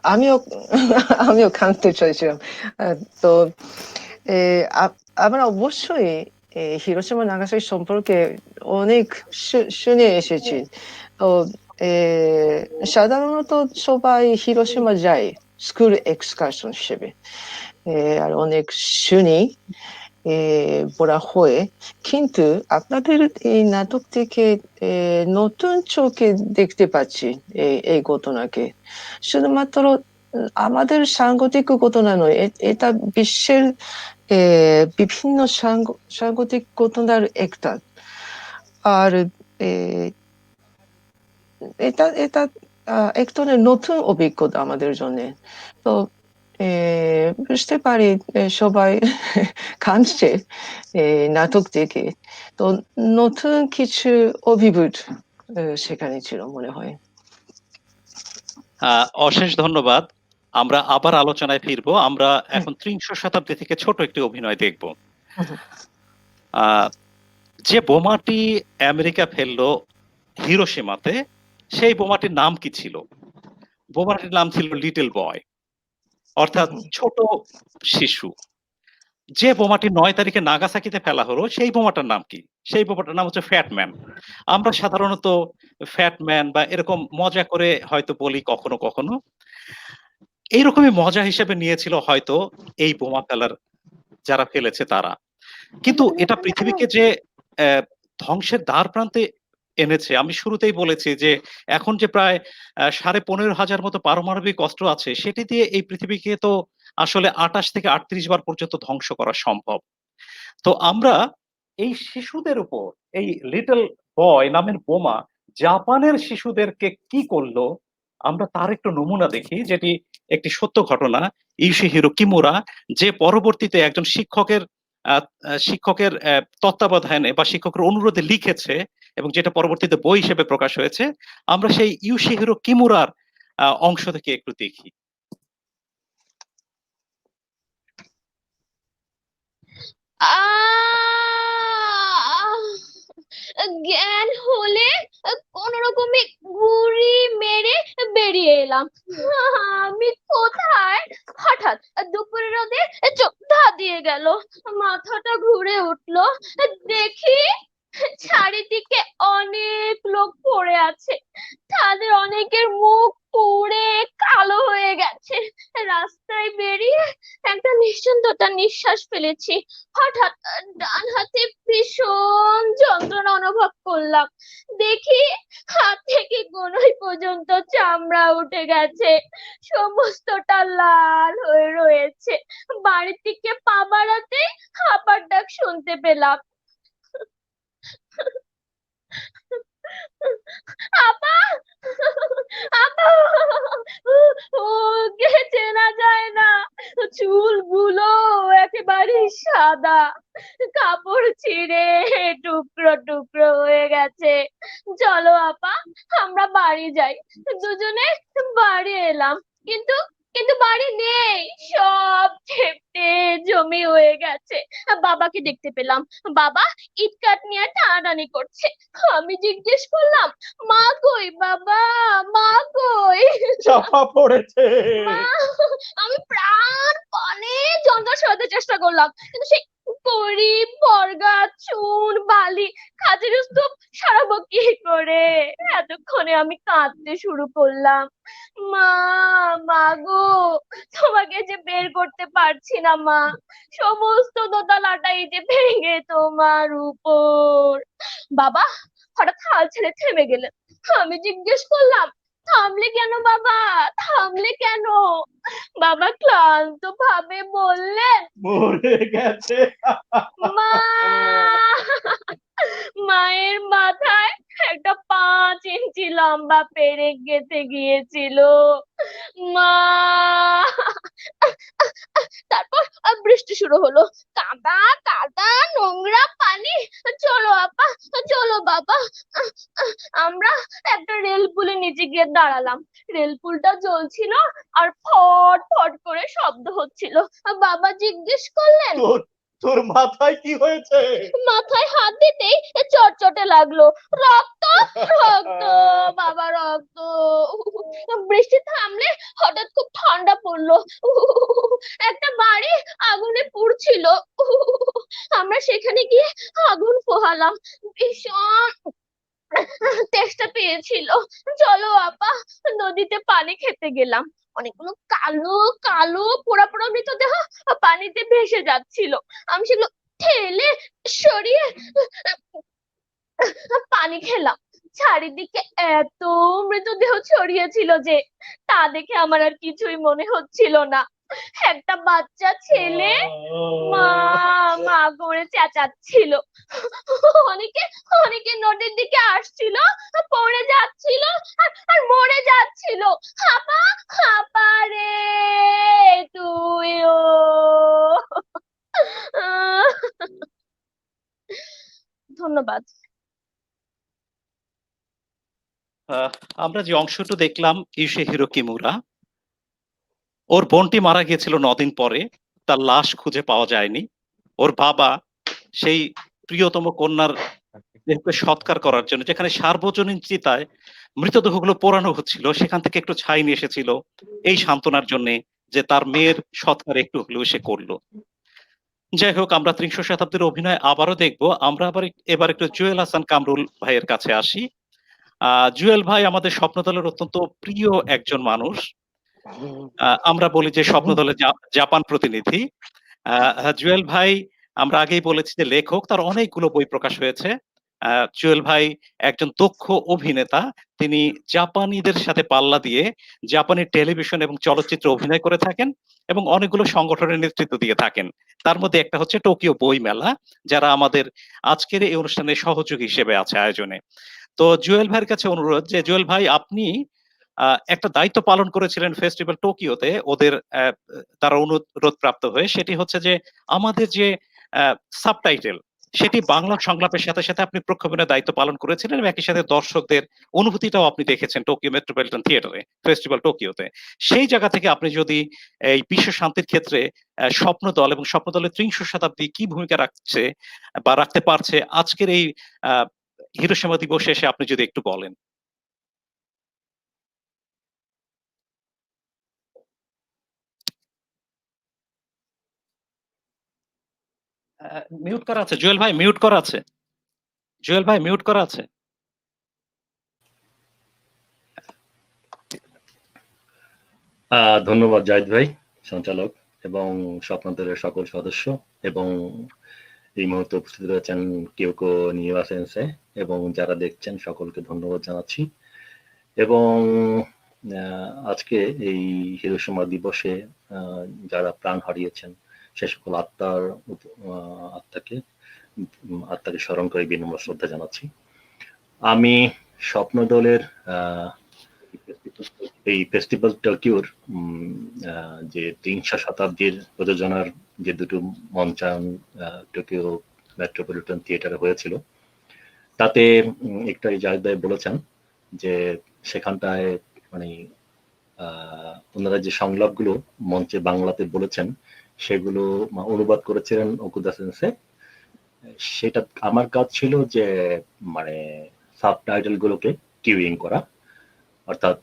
আমিও আমিও কাঁদতে চাইছিলাম। তো এ আপ আমরা অবশ্যই হিরোশিমা নাগাসাকি সম্পর্কে অনেক শুনে এসেছি। তো এ সাধারণত সবাই হিরোশিমা যায় স্কুল এক্সকারশন হিসেবে। আর অনেক শুনি এ বলা হয়। কিন্তু আপনাদের এই নাটক থেকে নতুন চোখে দেখতে পাচ্ছি এই ঘটনাকে। শুধুমাত্র আমাদের সাংগতিক ঘটনা নয়, এটা বিশ্বের এ বিভিন্ন সাংগতিক ঘটনার একটা। আর এ এটা এক ধরনের নতুন অভিজ্ঞতা আমাদের জন্যে। তো এ বুঝতে পারি সবাই কাঁদছে নাটক দেখে। তো নতুন কিছু অভিভূত সেখানে ছিল মনে হয়। অশেষ ধন্যবাদ। আমরা আবার আলোচনায় ফিরবো। আমরা এখন ত্রিংশ শতাব্দী থেকে ছোট একটি অভিনয় দেখব। হুম, হুম। আহ, যে বোমাটি আমেরিকা ফেললো হিরোশিমাতে, সেই বোমাটির নাম কি ছিল? বোমাটির নাম ছিল লিটল বয়, অর্থাৎ ছোট শিশু। যে বোমাটি 9 তারিখে নাগাসাকিতে ফেলা হলো, সেই বোমাটার নাম কি? সেই বোমাটার নাম হচ্ছে ফ্যাটম্যান। আমরা সাধারণত ফ্যাটম্যান বা এরকম মজা করে হয়তো বলি কখনো কখনো। এইরকমই মজা হিসেবে নিয়েছিল হয়তো এই বোমা ফেলার যারা ফেলেছে তারা। কিন্তু এটা পৃথিবীকে যে ধ্বংসের দ্বার প্রান্তে এনেছে, আমি শুরুতেই বলেছি যে এখন যে প্রায় 15,500 মতো পারমাণবিক অস্ত্র আছে, সেটি দিয়ে এই পৃথিবীকে তো আসলে 28 থেকে 38 বার পর্যন্ত ধ্বংস করা সম্ভব। তো আমরা এই শিশুদের উপর এই লিটল বয় নামের বোমা জাপানের শিশুদেরকে কি করলো, আমরা তার একটু নমুনা দেখি, যেটি একটি সত্য ঘটনা। ইউশিহিরো কিমুরা, যে পরবর্তীতে একজন শিক্ষকের তত্ত্বাবধানে বা শিক্ষকের অনুরোধে লিখেছে এবং যেটা পরবর্তীতে বই হিসেবে প্রকাশ হয়েছে, আমরা সেই ইউশিহিরো কিমুরার অংশ থেকে একটু দেখি। জ্ঞান হলে কোন রকমে গুড়ি মেরে বেরিয়ে এলাম। আমি কোথায়? হঠাৎ দুপুরের রোদে চোখ ধাঁধিয়ে গেল, মাথাটা ঘুরে উঠলো, দেখি চারিদিকে অনেক লোক পড়ে আছে, তাদের অনেকের মুখ পুড়ে কালো হয়ে গেছে। রাস্তায় বেরিয়ে একটা নিশ্চিন্ততার নিঃশ্বাস ফেলেছি। হঠাৎ ডান হাতে ভীষণ যন্ত্রণা অনুভব করলাম। দেখি হাত থেকে গোড়ায় পর্যন্ত চামড়া উঠে গেছে, সমস্তটা লাল হয়ে রয়েছে। বাড়ির দিকে পা বাড়াতে হাঁপার ডাক শুনতে পেলাম। আপা, আপা, ওকে চেনা যায় না, চুলগুলো একেবারে সাদা, কাপড় ছিঁড়ে টুকরো টুকরো হয়ে গেছে। চলো আপা, আমরা বাড়ি যাই। দুজনে বাড়ি এলাম, কিন্তু কিন্তু বাড়ি নেই, সব থেপটে জমি হয়ে গেছে। বাবাকে দেখতে পেলাম, বাবা ইট কাঠ নিয়ে টানাটানি করছে। আমি জিজ্ঞেস করলাম, মা কই বাবা, মা কই? চাপা পড়েছে। মা, আমি প্রাণপণে যন্ত্র সরাতে চেষ্টা করলাম, কিন্তু সেই কড়ি বর্গা চুন বালি কাজের স্তূপ সারাবো কি করে? এতক্ষণে আমি কাঁদতে শুরু করলাম। মা, মা গো, তোমাকে যে বের করতে পারছি না মা, সমস্ত দোতলাটা ইটে ভেঙে তোমার উপর। বাবা হঠাৎ হাল ছেড়ে থেমে গেলেন। আমি জিজ্ঞেস করলাম, থামলে কেন বাবা, থামলে কেন? বাবা ক্লান্ত ভাবে বললেন, মরে গেছে। মা, মায়ের মাথায় একটা 5 ইঞ্চি লম্বা পেরেক গেঁথে গিয়েছিল। মা, তারপর বৃষ্টি শুরু হলো, কাদা কাদা নোংরা পানি। চলো আপা, চলো বাবা। আমরা একটা রেল পুলের নিচে গিয়ে দাঁড়ালাম। রেল পুলটা জ্বলছিল আর ফট ফট করে শব্দ হচ্ছিল। বাবা জিজ্ঞেস করলেন, তোর মাথায় কি হয়েছে? মাথায় হাত দিতেই চটচটে লাগলো, রক্ত, রক্ত, বাবা রক্ত। বৃষ্টি থামলে হঠাৎ খুব ঠান্ডা পড়লো, একটা বাড়ি আগুনে পুড়ছিল। আমরা সেখানে গিয়ে আগুন পোহালাম, ভীষণ তেষ্টা পেয়েছিল। চলো আপা, নদীতে পানি খেতে গেলাম। অনেকগুলো কালো কালো পোড়া পোড়া মৃতদেহ পানিতে ভেসে যাচ্ছিল। আমি সেগুলো ঠেলে সরিয়ে পানি খেলাম। চারিদিকে এত মৃতদেহ ছড়িয়েছিল যে তা দেখে আমার আর কিছুই মনে হচ্ছিল না। একটা বাচ্চা ছেলে মা মা করে চেঁচাচ্ছিল। অনেকে অনেকে নদীর দিকে আসছিল, পড়ে যাচ্ছিল আর মরে যাচ্ছিল। হাপা, হাপা রে তুইও। ধন্যবাদ। আমরা যে অংশটা দেখলাম ইউশিহিরো কিমুরা, ওর বোনটি মারা গিয়েছিল 9 দিন পরে, তার লাশ খুঁজে পাওয়া যায়নি। ওর বাবা সেই প্রিয়তম কন্যার দেহকে সৎকার করার জন্য, যেখানে সার্বজনীন চিতায় মৃতদেহগুলো পোড়ানো হচ্ছিল, সেখান থেকে একটু ছাই নিয়ে এসেছিল এই সান্ত্বনার জন্য যে তার মেয়ের সৎকার একটু হলেও সে করলো। যাই হোক, আমরা ত্রিংশ শতাব্দীর অভিনয় আবারও দেখবো। আমরা এবার একটু জুয়েল হাসান কামরুল ভাইয়ের কাছে আসি। জুয়েল ভাই আমাদের স্বপ্নদলের অত্যন্ত প্রিয় একজন মানুষ। আমরা বলি যে স্বপ্নদলের জাপান প্রতিনিধি। জুয়েল ভাই, আমরা আগেই বলেছি যে লেখক, তার অনেকগুলো বই প্রকাশ হয়েছে। জুয়েল ভাই একজন দক্ষ অভিনেতা। তিনি জাপানিদের সাথে পাল্লা দিয়ে জাপানি টেলিভিশন এবং চলচ্চিত্রে অভিনয় করে থাকেন এবং অনেকগুলো সংগঠনের নেতৃত্ব দিয়ে থাকেন। তার মধ্যে একটা হচ্ছে টোকিও বই মেলা, যারা আমাদের আজকের এই অনুষ্ঠানের সহযোগী হিসেবে আছে আয়োজনে। তো জুয়েল ভাইয়ের কাছে অনুরোধ যে জুয়েল ভাই, আপনি একটা দায়িত্ব পালন করেছিলেন ফেস্টিভ্যাল টোকিওতে ওদের তারা অনুরোধ প্রাপ্ত হয়ে। সেটি হচ্ছে যে আমাদের যে সাবটাইটেল, সেটি বাংলা সংলাপের সাথে সাথে আপনি প্রক্ষেপণের দায়িত্ব পালন করেছিলেন এবং একই সাথে দর্শকদের অনুভূতিটাও আপনি দেখেছেন টোকিও মেট্রোপলিটন থিয়েটারে, ফেস্টিভ্যাল টোকিওতে। সেই জায়গা থেকে আপনি যদি এই বিশ্ব শান্তির ক্ষেত্রে স্বপ্নদল এবং স্বপ্নদলের ত্রিংশ শতাব্দী কি ভূমিকা রাখছে বা রাখতে পারছে আজকের এই হিরোশিমা দিবসে এসে আপনি যদি একটু বলেন। মিউট করা আছে জুয়েল ভাই, মিউট করা আছে। জুয়েল ভাই, মিউট করা আছে। ধন্যবাদ জাহিদ ভাই, সঞ্চালক এবং স্বপ্নদলের সকল সদস্য এবং এই মুহূর্তে উপস্থিত রয়েছেন কিয়োকো নিওয়া সেন্সে এবং যারা দেখছেন সকলকে ধন্যবাদ জানাচ্ছি। এবং আজকে এই হিরোশিমা দিবসে যারা প্রাণ হারিয়েছেন সে সকল আত্মাকে স্মরণ করে বিনম্র শ্রদ্ধা জানাচ্ছি। আমি স্বপ্নদলের এই ফেস্টিভ্যাল টোকিওর যে 300 শতাব্দীর প্রযোজনার যে দুটো মঞ্চায়ন টোকিও মেট্রোপলিটন থিয়েটারে হয়েছিল, তাতে একটা জাহিদ ভাই বলেছেন যে সেখানটায় মানে ওনারা যে সংলাপগুলো মঞ্চে বাংলাতে বলেছেন সেগুলো অনুবাদ করেছিলেন ওকুদা সেন্সে। সেটা আমার কাজ ছিল যে মানে সাবটাইটেল গুলোকে কিউইং করা, অর্থাৎ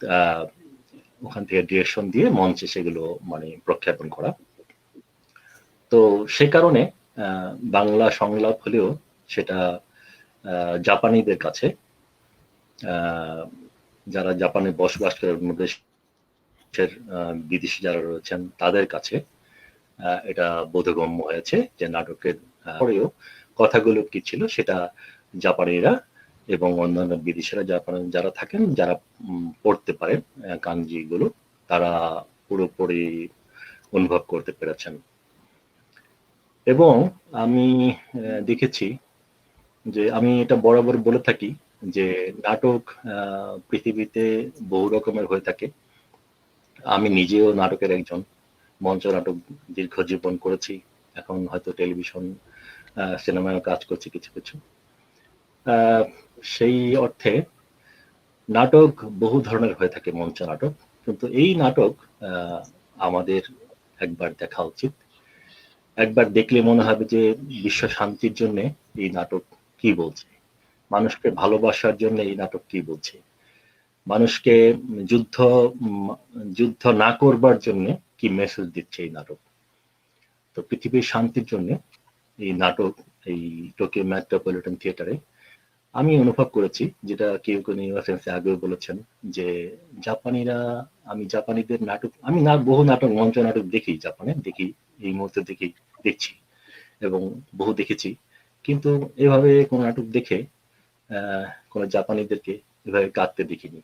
ওখান থেকে ডিরেকশন দিয়ে মঞ্চে সেগুলো মানে প্রক্ষেপণ করা। তো সে কারণে বাংলা সংলাপ হলেও সেটা জাপানিদের কাছে, যারা জাপানে বসবাস করে দেশের বিদেশি যারা রয়েছেন তাদের কাছে এটা বোধগম্য হয়েছে যে নাটকের পরেও কথাগুলো কি ছিল সেটা জাপানিরা এবং অন্যান্য বিদেশিরা জাপানে যারা থাকেন, যারা পড়তে পারেন কাঞ্জি গুলো, তারা পুরোপুরি অনুভব করতে পেরেছেন। এবং আমি দেখেছি যে আমি এটা বরাবর বলে থাকি যে নাটক পৃথিবীতে বহু রকমের হয়ে থাকে। আমি নিজেও নাটকের একজন, মঞ্চ নাটক দীর্ঘ জীবন করেছি, এখন হয়তো টেলিভিশন সিনেমায় কাজ করছি কিছু কিছু। সেই অর্থে নাটক বহু ধরনের হয়ে থাকে, মঞ্চ নাটক। কিন্তু এই নাটক আমাদের একবার দেখা উচিত। একবার দেখলে মনে হবে যে বিশ্ব শান্তির জন্য এই নাটক কি বলছে, মানুষকে ভালোবাসার জন্য এই নাটক কি বলছে, মানুষকে যুদ্ধ না করবার জন্য কি মেসেজ দিচ্ছে এই নাটক। তো পৃথিবীর শান্তির জন্য এই নাটক এই টোকিও মেট্রোপলিটন থিয়েটারে আমি অনুভব করেছি, যেটা কিয়োকো নিওয়া সেন্সে আগেও বলেছেন যে আমি জাপানিদের নাটক, আমি বহু নাটক, মঞ্চ নাটক দেখি, জাপানে দেখি, এই মুহূর্তে দেখছি এবং বহু দেখেছি, কিন্তু এভাবে কোন নাটক দেখে কোন জাপানিদেরকে এভাবে কাঁদতে দেখিনি।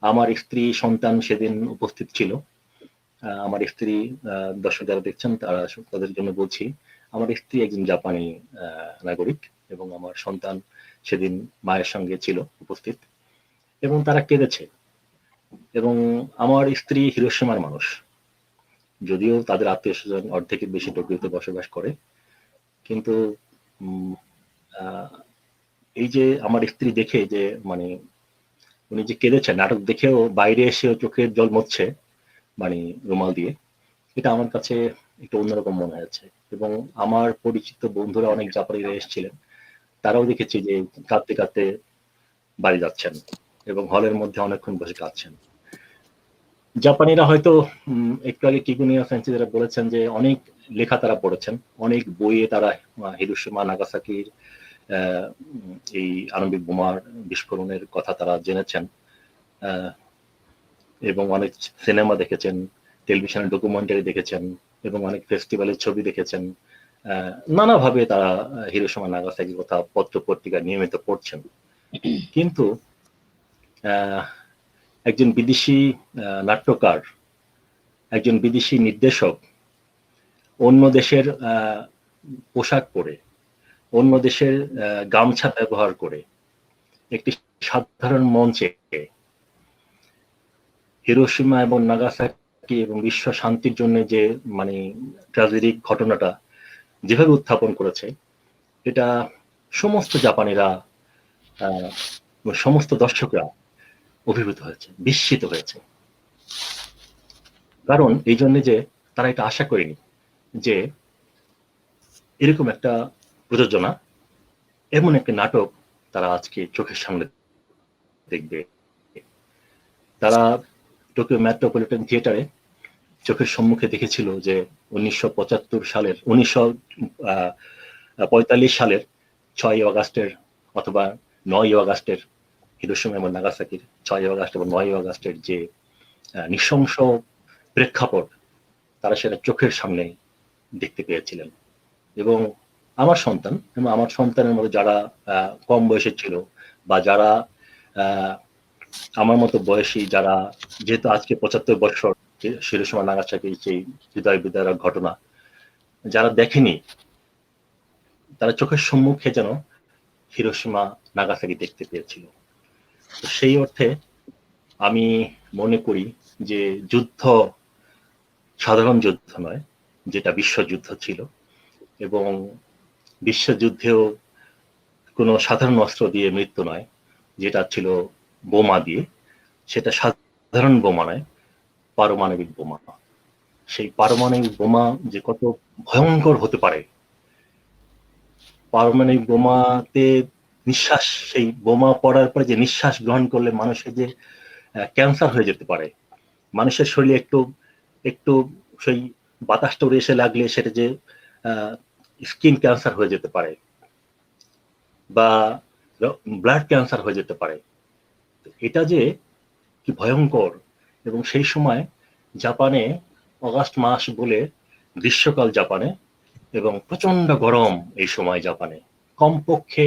আমার স্ত্রী সন্তান সেদিন উপস্থিত ছিল। আমার স্ত্রী, দর্শক যারা দেখছেন তাদের জন্য বলছি, আমার স্ত্রী একজন জাপানি নাগরিক এবং আমার সন্তান সেদিন মায়ের সঙ্গে ছিল উপস্থিত এবং তারা কেঁদেছে। এবং আমার স্ত্রী হিরোশিমার মানুষ, যদিও তাদের আত্মীয় স্বজন অর্ধেকের বেশি টোকিওতে বসবাস করে, কিন্তু এই যে আমার স্ত্রী দেখে যে মানে উনি যে কেঁদেছে, নাটক দেখেও বাইরে এসেও চোখের জল মুছছে মানে রুমাল দিয়ে, এটা আমার কাছে একটু অন্যরকম মনে হয়েছে। এবং আমার পরিচিত বন্ধুরা অনেক জাপানিরা এসেছিলেন, তারাও দেখেছি যে কাঁদতে কাঁদতে বাড়ি যাচ্ছেন এবং হলের মধ্যে অনেকক্ষণ বসে কাঁদছেন। জাপানিরা হয়তো একটু আগে কিকুনিয়া ফ্যান্সি যারা বলেছেন যে অনেক লেখা তারা পড়েছেন, অনেক বইয়ে তারা হিরোশিমা নাগাসাকির এই আণবিক বোমার বিস্ফোরণের কথা তারা জেনেছেন এবং অনেক সিনেমা দেখেছেন, টেলিভিশনের ডকুমেন্টারি দেখেছেন এবং অনেক ফেস্টিভ্যালের ছবি দেখেছেন। নানাভাবে তারা হিরোশিমা নাগাসাকির কথা পত্র পত্রিকা নিয়মিত পড়ছেন। কিন্তু একজন বিদেশি নাট্যকার, একজন বিদেশি নির্দেশক অন্য দেশের পোশাক পরে, অন্য দেশের গামছা ব্যবহার করে একটি সাধারণ মঞ্চে হিরোশিমা এবং নাগাসাকি এবং বিশ্ব শান্তির জন্য যে মানে ট্র্যাজেডিক ঘটনাটা যেভাবে উত্থাপন করেছে, এটা সমস্ত জাপানিরা, সমস্ত দর্শকরা অভিভূত হয়েছে, বিস্মিত হয়েছে। কারণ এই জন্য যে তারা এটা আশা করেনি যে এরকম একটা প্রযোজনা, এমন একটা নাটক তারা আজকে চোখের সামনে দেখবে। তারা টোকিও মেট্রোপলিটন থিয়েটারে চোখের সম্মুখে দেখেছিল যে 1945 সালের 1945 সালের 6ই আগস্টের অথবা 9ই আগস্টের হিরোশিমা এবং নাগাসাকির 6ই আগস্ট এবং 9ই আগস্টের যে নৃশংস প্রেক্ষাপট, তারা সেটা চোখের সামনে দেখতে পেয়েছিলেন। এবং আমার সন্তান এবং আমার সন্তানের মধ্যে যারা কম বয়সের ছিল বা যারা আমার মতো বয়সী, যারা যেহেতু আজকে 75 বছর হিরোশিমা নাগাসাকির সেই হৃদয় বিদারক ঘটনা যারা দেখেনি, তারা চোখের সম্মুখে যেন হিরোশিমা নাগাসাকি দেখতে পেয়েছিল। তো সেই অর্থে আমি মনে করি যে যুদ্ধ সাধারণ যুদ্ধ নয়, যেটা বিশ্বযুদ্ধ ছিল, এবং বিশ্বযুদ্ধেও কোনো সাধারণ অস্ত্র দিয়ে মৃত্যু নয়, যেটা ছিল বোমা দিয়ে, সেটা সাধারণ বোমা নয়, পারমাণবিক বোমা। সেই পারমাণবিক বোমা যে কত ভয়ঙ্কর হতে পারে, পারমাণবিক বোমাতে নিঃশ্বাস, সেই বোমা পড়ার পরে যে নিঃশ্বাস গ্রহণ করলে মানুষের যে ক্যান্সার হয়ে যেতে পারে, মানুষের শরীরে একটু একটু সেই বাতাসটা উড়ে এসে লাগলে সেটা যে স্কিন ক্যান্সার হয়ে যেতে পারে বা ব্লাড ক্যান্সার হয়ে যেতে পারে। এটা যে কি ভয়ঙ্কর। এবং সেই সময় জাপানে অগাস্ট মাস বলে গ্রীষ্মকাল জাপানে, এবং প্রচন্ড গরম এই সময় জাপানে, কমপক্ষে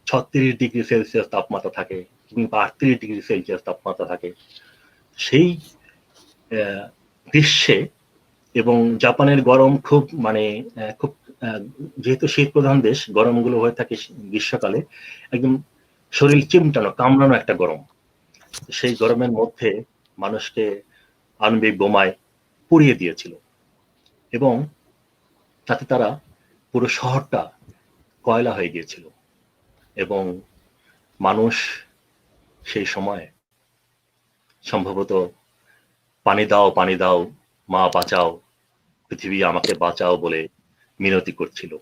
36 ডিগ্রি সেলসিয়াস তাপমাত্রা থাকে কিংবা 38 ডিগ্রি সেলসিয়াস তাপমাত্রা থাকে সেই গ্রীষ্মে। এবং জাপানের গরম খুব মানে খুব, যেহেতু শীত প্রধান দেশ, গরমগুলো হয়ে থাকে গ্রীষ্মকালে একদম শরীর চিমটানো, কামড়ানো একটা গরম। সেই গরমের মধ্যে মানুষকে আণবিক বোমায় পুড়িয়ে দিয়েছিল এবং তাতে তারা পুরো শহরটা কয়লা হয়ে গিয়েছিল। এবং মানুষ সেই সময় সম্ভবত পানি দাও, পানি দাও, মা বাঁচাও, পৃথিবী আমাকে বাঁচাও বলে মিনতি করছিল।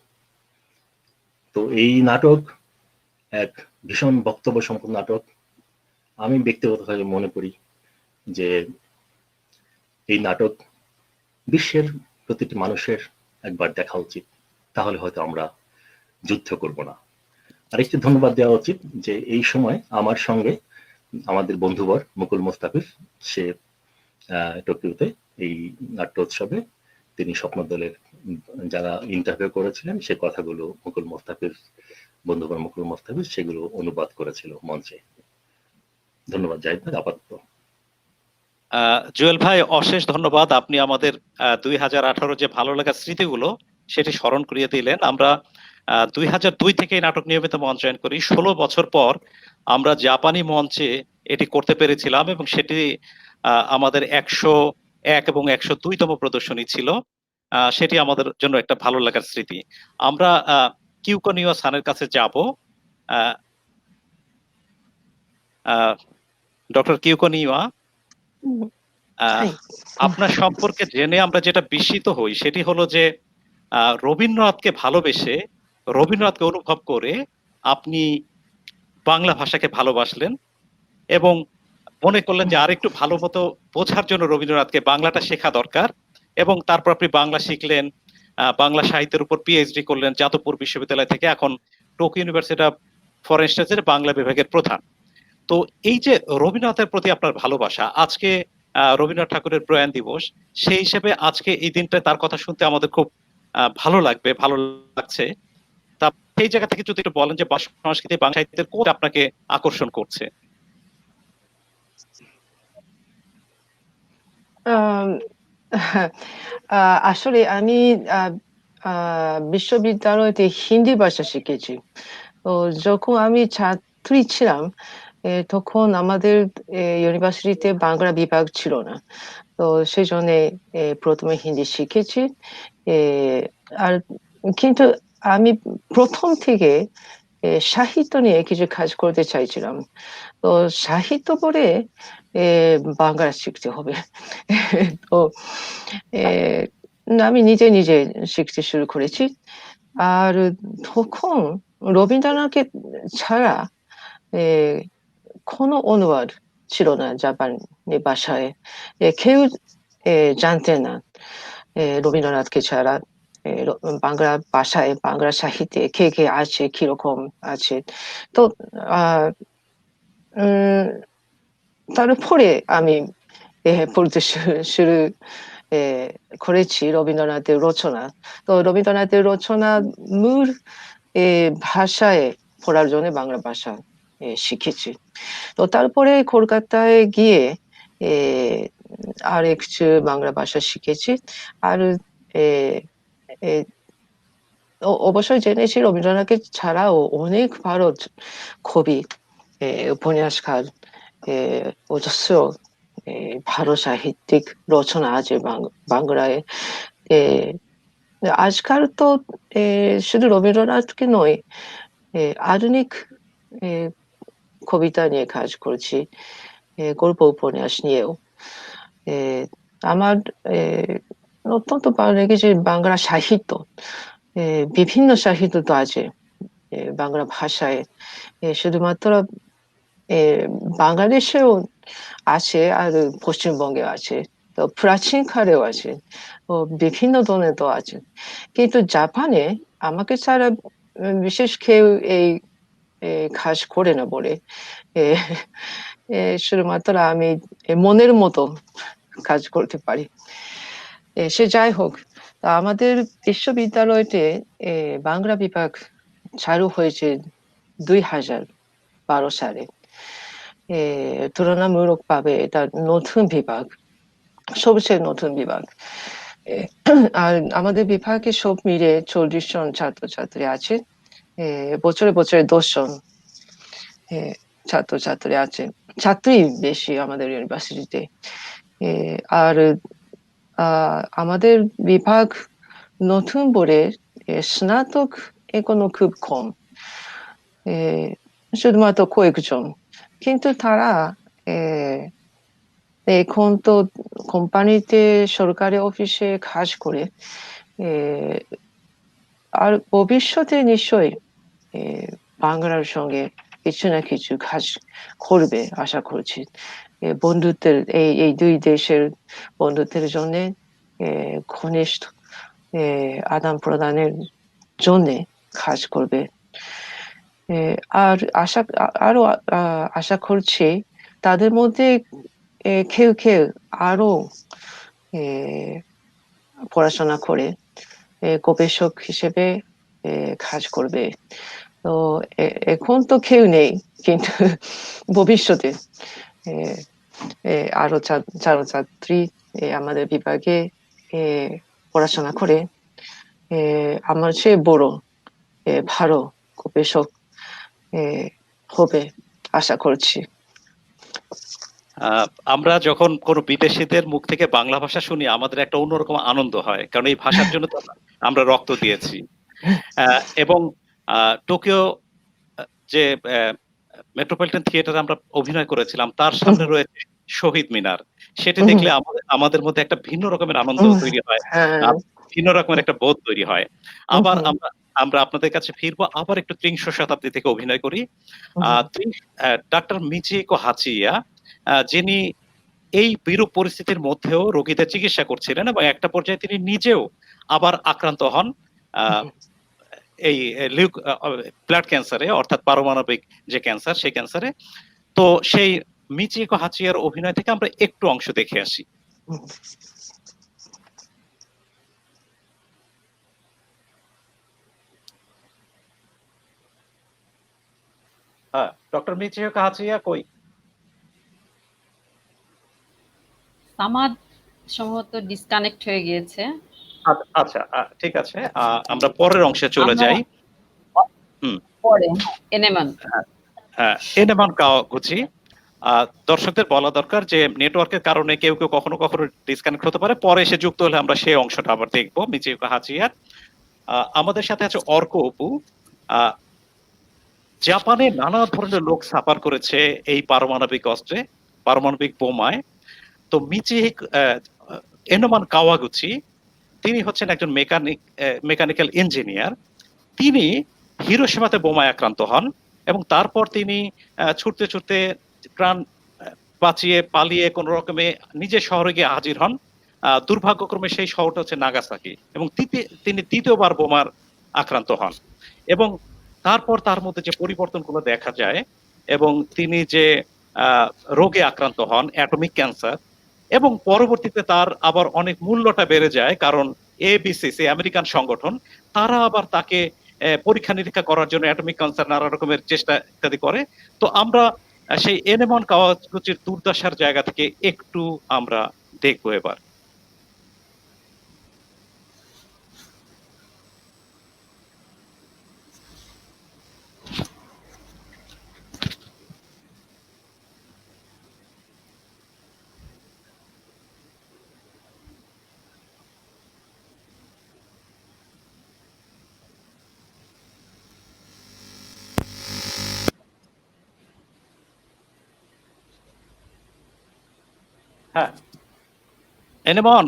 তো এই নাটক এক ভীষণ বক্তব্য সম্পন্ন নাটক। আমি ব্যক্তিগতভাবে মনে করি যে এই নাটক বিশ্বের প্রতিটি মানুষের একবার দেখা উচিত, তাহলে হয়তো আমরা যুদ্ধ করব না। আরেকটি ধন্যবাদ দেওয়া উচিত যে এই সময় আমার সঙ্গে আমাদের বন্ধুবর মুকুল মোস্তাফিজ, সে টোকিওতে এই নাট্যোৎসবে তিনি স্বপ্নদলের যারা ইন্টারভিউ করেছিলেন সে কথাগুলো মুকুল মোস্তাফিজ, বন্ধুবর মুকুল মোস্তাফিজ সেগুলো অনুবাদ করেছিল মঞ্চে। ধন্যবাদ জাহিদ ভাই। আপাতত জুয়েল ভাই, অশেষ ধন্যবাদ। আপনি আমাদের 2018 যে ভালো লাগার স্মৃতিগুলো সেটি স্মরণ করিয়ে দিলেন। আমরা 2002 থেকে এই নাটক নিয়মিত মঞ্চায়ন করি। 16 বছর পর আমরা জাপানি মঞ্চে এটি করতে পেরেছিলাম এবং সেটি আমাদের 101 এবং 102তম প্রদর্শনী ছিল। সেটি আমাদের জন্য একটা ভালো লাগার স্মৃতি। আমরা কিউকো নিও সানের কাছে যাব। ডক্টর কিউকো নিওয়া, আপনার সম্পর্কে জেনে আমরা যেটা বিস্মিত হই সেটি হলো যে রবীন্দ্রনাথকে ভালোবেসে, রবীন্দ্রনাথকে অনুভব করে আপনি বাংলা ভাষাকে ভালোবাসলেন এবং মনে করলেন যে আরেকটু ভালো মতো বোঝার জন্য রবীন্দ্রনাথকে বাংলাটা শেখা দরকার, এবং তারপর আপনি বাংলা শিখলেন, বাংলা সাহিত্যের উপর পিএইচডি করলেন যাদবপুর বিশ্ববিদ্যালয় থেকে, এখন টোকিও ইউনিভার্সিটি ফরেন স্টাডিজের বাংলা বিভাগের প্রধান। তো এই যে রবীন্দ্রনাথের প্রতি আপনার ভালোবাসা, আজকে রবীন্দ্রনাথ ঠাকুরের প্রয়াণ দিবস, সেই হিসেবে আজকে এই দিনটা তার কথা শুনতে আমাদের খুব ভালো লাগছে। তা সেই জায়গা থেকে যদি একটু বলেন যে সংস্কৃতি বাংলা সাহিত্যের কোন আপনাকে আকর্ষণ করছে? আম আসলে আমি বিশ্ববিদ্যালয়তে হিন্দি ভাষা শিখেছি। তো যখন আমি ছাত্রী ছিলাম, তখন আমাদের ইউনিভার্সিটিতে বাংলা বিভাগ ছিল না। তো সেজন্যে প্রথমে হিন্দি শিখেছি। এ আর কিন্তু আমি প্রথম থেকে সাহিত্য নিয়ে কিছু কাজ করতে চাইছিলাম। তো সাহিত্য পড়ে এ বাংলা শিখতে হবে। তো এ আমি নিজে শিখতে শুরু করেছি। আর তখন রবীন্দ্রনাথকে ছাড়া এ কোনো অনুবাদ ছিল না জাপানি ভাষায়। কেউ জানতেন না রবীন্দ্রনাথকে ছাড়া বাংলা ভাষায়, বাংলা সাহিত্যে কে আছে, কিরকম আছে। তো আ উম তারপরে আমি পড়তে শুরু এ করেছি রবীন্দ্রনাথের রচনা। তো রবীন্দ্রনাথের রচনা মূল ভাষায় পড়ার জন্য বাংলা ভাষা শিখেছি। তো তারপরে কলকাতায় গিয়ে এ আরেকটু বাংলা ভাষা শিখেছি। আর এ এ অবশ্যই জেনেছি রবীন্দ্রনাথকে ছাড়াও অনেক ভারত কবি, উপন্যাসকার, এ অজস্র ভালো সাহিত্যিক রচনা আছে বাংলায়। এ আজকাল তো শুধু রবীন্দ্রনাথকে নয়, আধুনিক এ কবিতা নিয়ে কাজ করছি, গল্প উপন্যাস নিয়েও। এ আমার এ অত্যন্ত ভালো লেগেছে বাংলা সাহিত্য। বিভিন্ন সাহিত্য তো আছে বাংলা ভাষায়। শুধুমাত্র এ বাংলাদেশেও আছে আর পশ্চিমবঙ্গে আছে। তো প্রাচীনকালেও আছে। ও বিভিন্ন ধরনের তো আছে। কিন্তু জাপানে আমাকে ছাড়া বিশেষ কেউ এই কাজ করে না বলে। এ এ শুধুমাত্র আমি মনের মতো কাজ করতে পারি। সে যাই হোক, তা আমাদের বিশ্ববিদ্যালয়তে বাংলা বিভাগ চালু হয়েছে ২০১২ সালে। তুলনামূলকভাবে এটা নতুন বিভাগ, সবচেয়ে নতুন বিভাগ। এ আর আমাদের বিভাগে সব মিলিয়ে ৪০ জন ছাত্রছাত্রী আছে। বছরে ১০ জন ছাত্রছাত্রী আছে। ছাত্রী বেশি আমাদের ইউনিভার্সিটিতে। এ আর আমাদের বিভাগ নতুন বলে স্নাতক এখনো খুব কম। শুধুমাত্র কয়েকজন। কিন্তু তারা এ এখন তো কোম্পানিতে, সরকারি অফিসে কাজ করে। এ আর ভবিষ্যতে নিশ্চয়ই এ বাংলার সঙ্গে কিছু না কিছু কাজ করবে আশা করছি। বন্ধুত্বের এই ২ দেশের বন্ধুত্বের জন্যে ঘনিষ্ঠ আদান-প্রদানের জন্যে কাজ করবে। এ আর আরো আশা করছি তাদের মধ্যে কেউ আরো এ পড়াশোনা করে গবেষক হিসেবে কাজ করবে। তো এখন তো কেউ নেই, কিন্তু ভবিষ্যতে এ এ আরো ছাত্রছাত্রী আমাদের বিভাগে পড়াশোনা করে আমার চেয়ে বড় ভালো গবেষক হবে আশা করছি। আমরা যখন কোনো বিদেশিদের মুখ থেকে বাংলা ভাষা শুনি আমাদের একটা অন্যরকম আনন্দ হয়, কারণ এই ভাষার জন্য তো আমরা রক্ত দিয়েছি। এবং টোকিও যে মেট্রোপলিটন থিয়েটারে আমরা অভিনয় করেছিলাম, তার সামনে রয়েছে শহীদ মিনার। সেটি দেখলে আমাদের মধ্যে একটা ভিন্ন রকমের আনন্দ তৈরি হয়, হ্যাঁ। ভিন্ন রকমের একটা বোধ তৈরি হয়। আবার আমরা আমরা আপনাদের কাছে ফিরবো, আবার একটু ত্রিংশ শতাব্দী থেকে অভিনয় করি। ডক্টর মিচিকো হাচিয়া, যিনি এই বিরূপ পরিস্থিতির মধ্যেও রোগীদের চিকিৎসা করছিলেন এবং একটা পর্যায়ে তিনি নিজেও আবার আক্রান্ত হন এই ব্লাড ক্যান্সারে, অর্থাৎ পারমাণবিক যে ক্যান্সার, সেই ক্যান্সারে। তো সেই মিচিকো হাচিয়ার অভিনয় থেকে আমরা একটু অংশ দেখে আসি। হ্যাঁ, ডক্টর মিচিকো হাচিয়া কই? সামাদ সম্ভবত ডিসকানেক্ট হয়ে গিয়েছে। আচ্ছা, ঠিক আছে, আমরা পরের অংশে চলে যাই। পরে এনেমান। হ্যাঁ, এনেমান কাওয়াগুচি। দর্শকদের বলা দরকার যে নেটওয়ার্কের কারণে কেউ কেউ কখনো কখনো ডিসকানেক্ট হতে পারে, পরে এসে যুক্ত হলে আমরা সেই অংশটা আবার দেখবো। মিচিকো হাচিয়ার আমাদের সাথে আছে অর্ক অপু। জাপানে নানা ধরনের লোক সাফার করেছে এই পারমাণবিক অস্ত্রে, পারমাণবিক বোমায়। তো এনোমান কাওয়াগুচি, তিনি হচ্ছেন একজন মেকানিক্যাল ইঞ্জিনিয়ার। তিনি হিরোশিমাতে বোমায় আক্রান্ত হন এবং তারপর তিনি ছুটতে ছুটতে প্রাণ বাঁচিয়ে পালিয়ে কোন রকমে নিজের শহরে গিয়ে হাজির হন। দুর্ভাগ্যক্রমে সেই শহরটা হচ্ছে নাগাসাকি, এবং তিনি তৃতীয়বার বোমার আক্রান্ত হন। এবং তারপর তার মধ্যে যে পরিবর্তনগুলো দেখা যায় এবং তিনি যে রোগে আক্রান্ত হন, অ্যাটমিক ক্যান্সার, এবং পরবর্তীতে তার আবার অনেক মূল্যটা বেড়ে যায়, কারণ এবিসিসি আমেরিকান সংগঠন তারা আবার তাকে পরীক্ষা নিরীক্ষা করার জন্য অ্যাটমিক ক্যান্সার নানা রকমের চেষ্টা ইত্যাদি করে। তো আমরা সেই এনেমন কাওয়াগুচির দুর্দশার জায়গা থেকে একটু আমরা দেখবো এবার। হ্যাঁ, এনেমন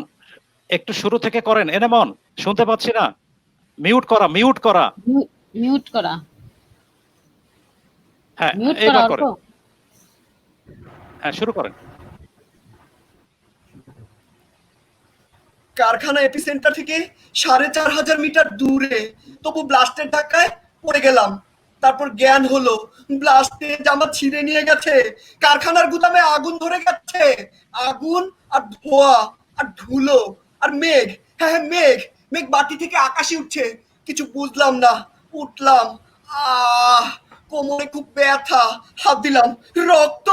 একটু শুরু থেকে করেন। এনেমন, শুনতে পাচ্ছি না, মিউট করা। মিউট করা। হ্যাঁ, মিউট এবার করা। করেন। হ্যাঁ, শুরু করেন। কারখানা এপিসেন্টার থেকে 4500 মিটার দূরে, তবু ব্লাস্টের ধাক্কায় পড়ে গেলাম। তারপর জ্ঞান হলো, ব্লাস্টে জামা ছিঁড়ে নিয়ে গেছে, কারখানার গুদামে আগুন ধরে গেছে। আগুন আর ধোঁয়া আর ধুলো আর মেঘ। হ্যাঁ, মেঘ মেঘ বাটি থেকে আকাশে উঠছে। কিছু বুঝলাম না। উঠলাম, কোমরে খুব ব্যথা। হাত দিলাম, রক্ত।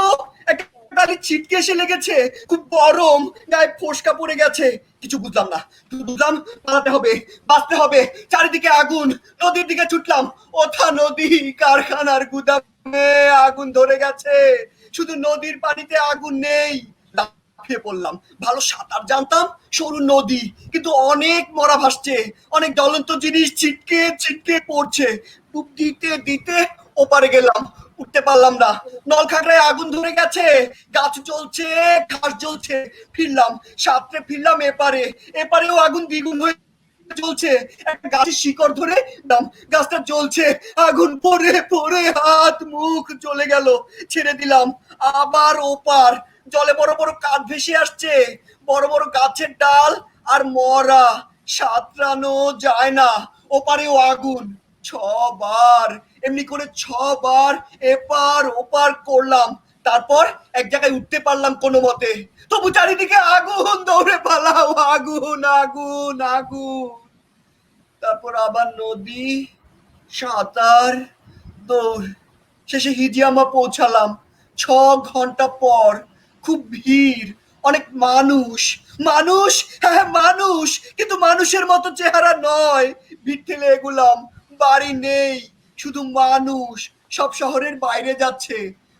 গাড়ি ছিটকে এসে লেগেছে, খুব গরম, গায়ে ফোসকা পড়ে গেছে। কিছু বুঝলাম না, বুঝলাম পালাতে হবে, বাঁচতে হবে। চারিদিকে আগুন, নদীর দিকে ছুটলাম। ওঠা নদী, কারখানার গুদামে আগুন ধরে গেছে, শুধু নদীর পানিতে আগুন নেই। লাফিয়ে পড়লাম। ভালো সাঁতার জানতাম, সরু নদী, কিন্তু অনেক মরা ভাসছে, অনেক জ্বলন্ত জিনিস ছিটকে ছিটকে পড়ছে। ডুব দিতে দিতে ওপারে গেলাম, উঠতে পারলাম না। নলখাগড়ায় আগুন ধরে গেছে, গাছ জ্বলছে, ঘাস জ্বলছে। ফিরলাম, সাঁতরে ফিরলাম এপারে। এপারেও আগুন দ্বিগুণ হয়ে জ্বলছে। একটা গাছের শিকড় ধরে দাম, গাছটা জ্বলছে, আগুন পড়ে পড়ে হাত মুখ জ্বলে গেল। ছেড়ে দিলাম, আবার ওপার। জলে বড় বড় কাঠ ভেসে আসছে, বড় বড় গাছের ডাল আর মরা, সাঁতরানো যায় না। ওপারেও আগুন। 6 বার, এমনি করে 6 বার এপার ওপার করলাম। তারপর এক জায়গায় উঠতে পারলাম কোনো মতে, তবু চারিদিকে আগুন। দৌড়ে পালাও, আগুন আগুন আগুন। তারপর আবার নদী, সাঁতার, দৌড়। শেষে হিজিয়ামা পৌঁছালাম 6 ঘন্টা পর। খুব ভিড়, অনেক মানুষ। মানুষ, হ্যাঁ মানুষ, কিন্তু মানুষের মতো চেহারা নয়। ভিড় ঠেলে এগুলাম, বাড়ি নেই, শুধু মানুষ। সব শহরের বাইরে যাচ্ছে।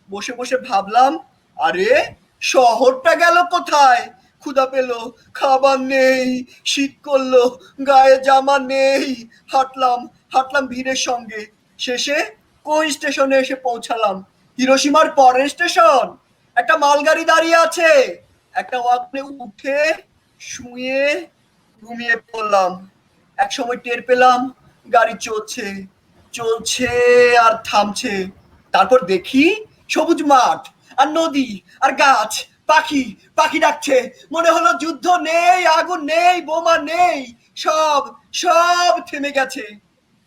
বসে বসে ভাবলাম, আরে শহরটা গেল কোথায়? ক্ষুধা পেল, খাবার নেই, শীত করলো, গায়ে জামা নেই। হাঁটলাম হাঁটলাম ভিড়ের সঙ্গে। শেষে কোন স্টেশনে এসে পৌঁছালাম? হিরোশিমার পরের স্টেশন। একটা মালগাড়ি দাঁড়িয়ে আছে। একটা ওয়াগনে উঠে শুয়ে ঘুমিয়ে পড়লাম। এক সময় টের পেলাম গাড়ি চলছে চলছে আর থামছে, তারপর দেখি সবুজ মাঠ আর নদী আর গাছ, পাখি পাখি ডাকছে, মনে হলো যুদ্ধ নেই, আগুন নেই, বোমা নেই, সব সব থেমে গেছে।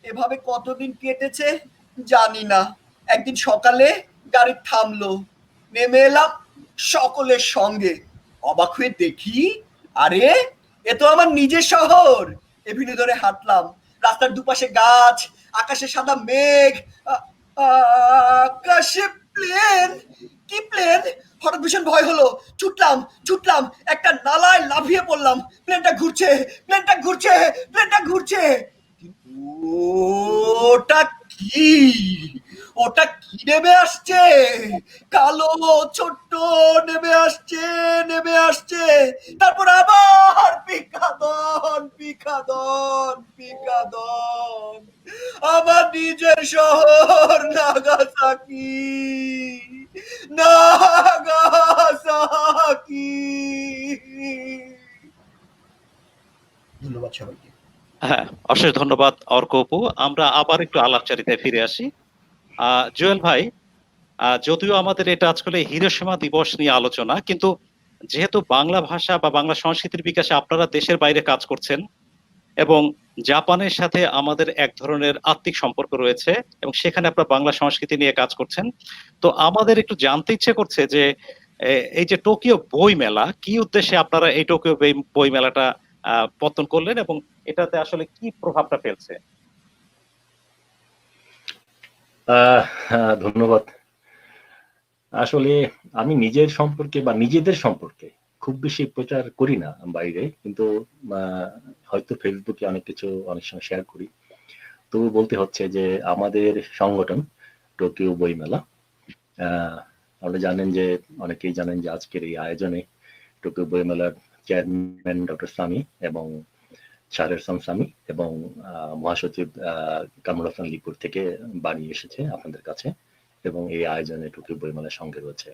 এভাবে কতদিন কেটেছে জানি না। একদিন সকালে গাড়ি থামলো, নেমে এলাম সকলের সঙ্গে। অবাক হয়ে দেখি, আরে এ তো আমার নিজের শহর। এভিনিউ ধরে হাঁটলাম, রাস্তার দুপাশে গাছ, আকাশে সাদা মেঘ, আকাশে প্লেন। কি প্লেন! হঠাৎ ভীষণ ভয় হলো, ছুটলাম ছুটলাম, একটা নালায় লাফিয়ে পড়লাম। প্লেনটা ঘুরছে, প্লেনটা ঘুরছে, প্লেনটা ঘুরছে। ওটা কি? ওটা কি নেমে আসছে? কালো ছোট্ট নেমে আসছে, নেমে আসছে, তারপর আবার পিকাদন পিকাদন পিকাদন। আমার নিজের শহর নাগাসাকি, নাগাসাকি। ধন্যবাদ সবাইকে। হ্যাঁ, অশেষ ধন্যবাদ অর্ক অপু। আমরা আবার একটু আলাপচারিতায় ফিরে আসি। জুয়েল ভাই, যদিও আমাদের এটা আজকে হিরোশিমা দিবস নিয়ে আলোচনা, কিন্তু যেহেতু বাংলা ভাষা বা বাংলা সংস্কৃতির বিকাশে আপনারা দেশের বাইরে কাজ করছেন এবং জাপানের সাথে আমাদের এক ধরনের আত্মিক সম্পর্ক রয়েছে এবং সেখানে আপনারা বাংলা সংস্কৃতি নিয়ে কাজ করছেন, তো আমাদের একটু জানতে ইচ্ছে করছে যে এই যে টোকিও বই মেলা, কি উদ্দেশ্যে আপনারা এই টোকিও বই মেলাটা পত্তন করলেন এবং এটাতে আসলে কি প্রভাবটা ফেলছে? ধন্যবাদ। আসলে আমি নিজের সম্পর্কে বা নিজেদের সম্পর্কে খুব বেশি প্রচার করি না বাইরে, কিন্তু হয়তো ফেসবুকে অনেক কিছু অনেক সময় শেয়ার করি। তো বলতে হচ্ছে যে আমাদের সংগঠন টোকিও বই মেলা, আপনারা জানেন যে, অনেকেই জানেন যে আজকের এই আয়োজনে টোকিও বই মেলার চেয়ারম্যান ডক্টর সামি এবং শাহরেরসাম সামি এবং মহাসচিব কামরুল হাসান লিপুর থেকে বাড়ি এসেছে আপনাদের কাছে এবং এই আয়োজনে টোকিও বইমেলার সঙ্গে রয়েছে।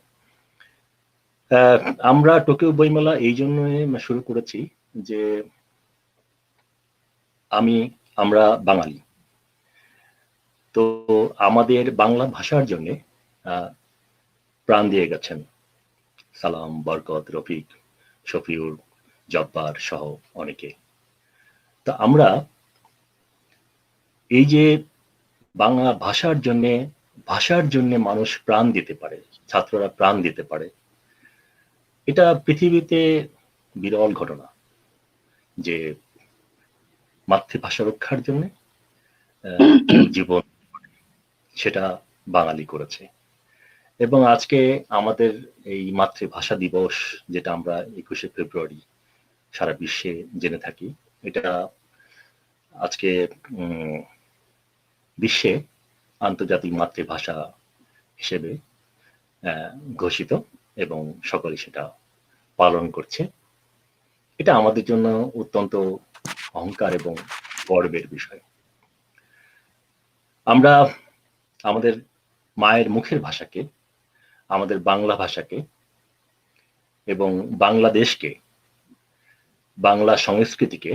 আমরা টোকিও বইমেলা এই জন্য শুরু করেছি যে আমরা বাঙালি, তো আমাদের বাংলা ভাষার জন্য প্রাণ দিয়ে গেছেন সালাম, বরকত, রফিক, শফিউর, জব্বার সহ অনেকে। তো আমরা এই যে বাংলা ভাষার জন্য মানুষ প্রাণ দিতে পারে, ছাত্ররা প্রাণ দিতে পারে, এটা পৃথিবীতে বিরল ঘটনা যে মাতৃভাষা রক্ষার জন্য জীবন সেটা বাঙালি করেছে। এবং আজকে আমাদের এই মাতৃভাষা দিবস, যেটা আমরা 21শে ফেব্রুয়ারি সারা বিশ্বে জেনে থাকি, এটা আজকে বিশ্বে আন্তর্জাতিক মাতৃভাষা হিসেবে ঘোষিত এবং সকলে সেটা পালন করছে। এটা আমাদের জন্য অত্যন্ত অহংকার এবং গর্বের বিষয়। আমরা আমাদের মায়ের মুখের ভাষাকে, আমাদের বাংলা ভাষাকে এবং বাংলাদেশকে, বাংলা সংস্কৃতিকে,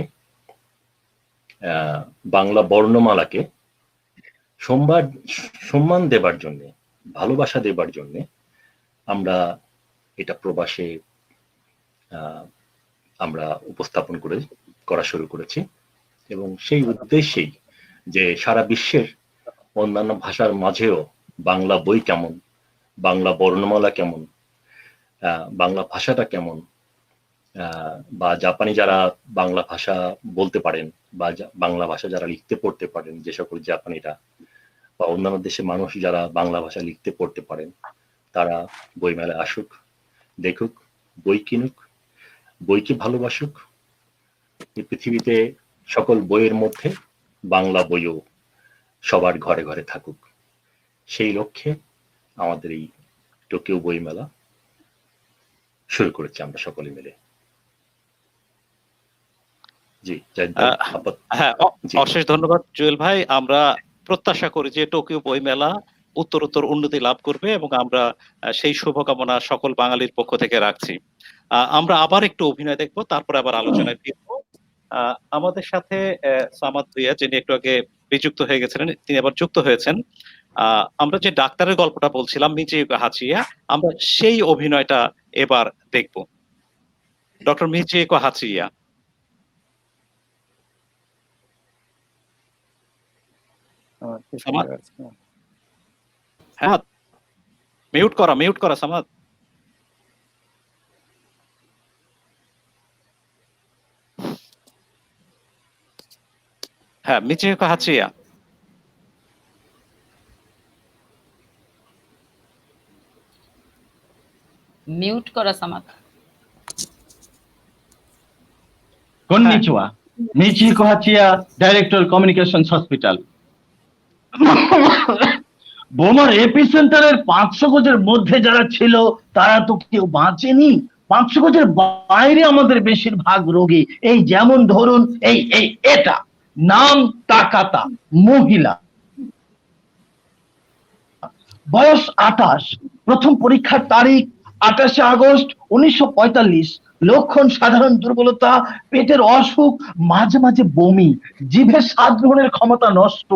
বাংলা বর্ণমালাকে সম্মান দেবার জন্য, ভালোবাসা দেবার জন্য আমরা এটা প্রবাসে আমরা উপস্থাপন করা শুরু করেছি এবং সেই উদ্দেশ্যেই যে সারা বিশ্বের অন্যান্য ভাষার মাঝেও বাংলা বই কেমন, বাংলা বর্ণমালা কেমন, বাংলা ভাষাটা কেমন, বা জাপানি যারা বাংলা ভাষা বলতে পারেন বা বাংলা ভাষা যারা লিখতে পড়তে পারেন, যে সকল জাপানিরা বা অন্যান্য দেশের মানুষ যারা বাংলা ভাষা লিখতে পড়তে পারেন, তারা বইমেলায় আসুক, দেখুক, বই কিনুক, বইকে ভালোবাসুক। এই পৃথিবীতে সকল বইয়ের মধ্যে বাংলা বইও সবার ঘরে ঘরে থাকুক, সেই লক্ষ্যে আমাদের এই টোকিও বই মেলা শুরু করেছি আমরা সকলে মিলে। জি, হ্যাঁ, অশেষ ধন্যবাদ জুয়েল ভাই। আমরা প্রত্যাশা করি যে টোকিও বই মেলা উত্তরোত্তর উন্নতি লাভ করবে এবং আমরা সেই শুভকামনা সকল বাঙালির পক্ষ থেকে রাখছি। আমরা আবার একটু অভিনয় দেখবো, তারপরে আবার আলোচনায় ফিরবো। আমাদের সাথে সামাদ ভুইয়া, যিনি একটু আগে বিযুক্ত হয়ে গেছিলেন, তিনি আবার যুক্ত হয়েছেন। আমরা যে ডাক্তারের গল্পটা বলছিলাম মিচিকো হাচিয়া, আমরা সেই অভিনয়টা এবার দেখব। Doctor Michiko হাচিয়া। সামাদ, হ্যাঁ মিউট করা সামাদ। হ্যাঁ, মিচিকো হাচিয়া। মিউট করা সামাদ। কন্নিচিওয়া, Michiko Hachiya, director communications hospital. বোমার এপিসেন্টারের 500 গজের মধ্যে যারা ছিল তারা তো কেউ বাঁচেনি। 500 গজের বাইরে আমাদের বেশিরভাগ রোগী, এই যেমন ধরুন এটা নাম তাকাতা, মহিলা, বয়স 28, প্রথম পরীক্ষার তারিখ 28 আগস্ট 1945। লক্ষণ সাধারণ দুর্বলতা, পেটের অসুখ, মাঝে মাঝে বমি, জিভের স্বাদ গ্রহণের ক্ষমতা নষ্ট,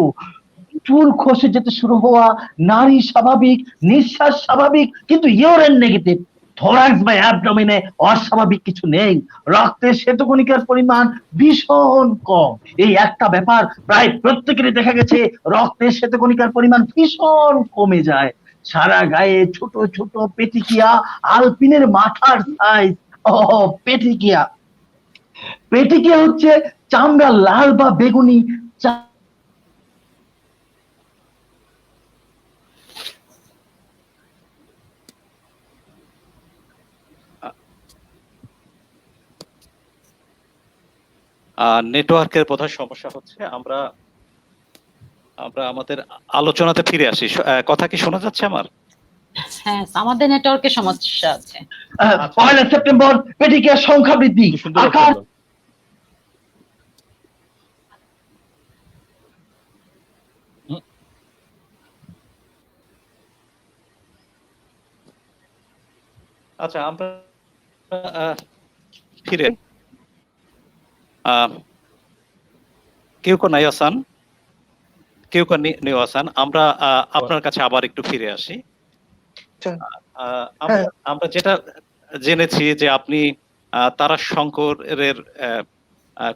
চুল খসে যেতে শুরু হওয়া, নারী স্বাভাবিক, নিঃশ্বাস স্বাভাবিক কিন্তু ইউরিন নেগেটিভ, থোরাক্স বা অ্যাবডোমেনে অস্বাভাবিক কিছু নেই, রক্তের শ্বেতকণিকার পরিমাণ ভীষণ কম। এই একটা ব্যাপার প্রায় প্রত্যেকেরই দেখা গেছে, রক্তের শ্বেতকণিকার পরিমাণ ভীষণ কমে যায়। সারা গায়ে ছোট ছোট পেটিকিয়া, আলপিনের মাথার সাইজ। পেটিকিয়া, পেটিকিয়া হচ্ছে চামড়া লাল বা বেগুনি, নেটওয়ার্কের বোধহয় সমস্যা হচ্ছে। আমরা আমাদের আলোচনাতে ফিরে আসি। কথা কি শোনা যাচ্ছে আমার? হ্যাঁ, আমাদের নেটওয়ার্কের সমস্যা আছে। 1 সেপ্টেম্বর পেটিকিয়ার সংখ্যা বৃদ্ধি, আকার আচ্ছা, আমরা ফিরে কেউ নাই আসান, কেউ নেই আসান, আমরা আপনার কাছে আবার একটু ফিরে আসি। আমরা যেটা জেনেছি যে আপনি তারাশঙ্করের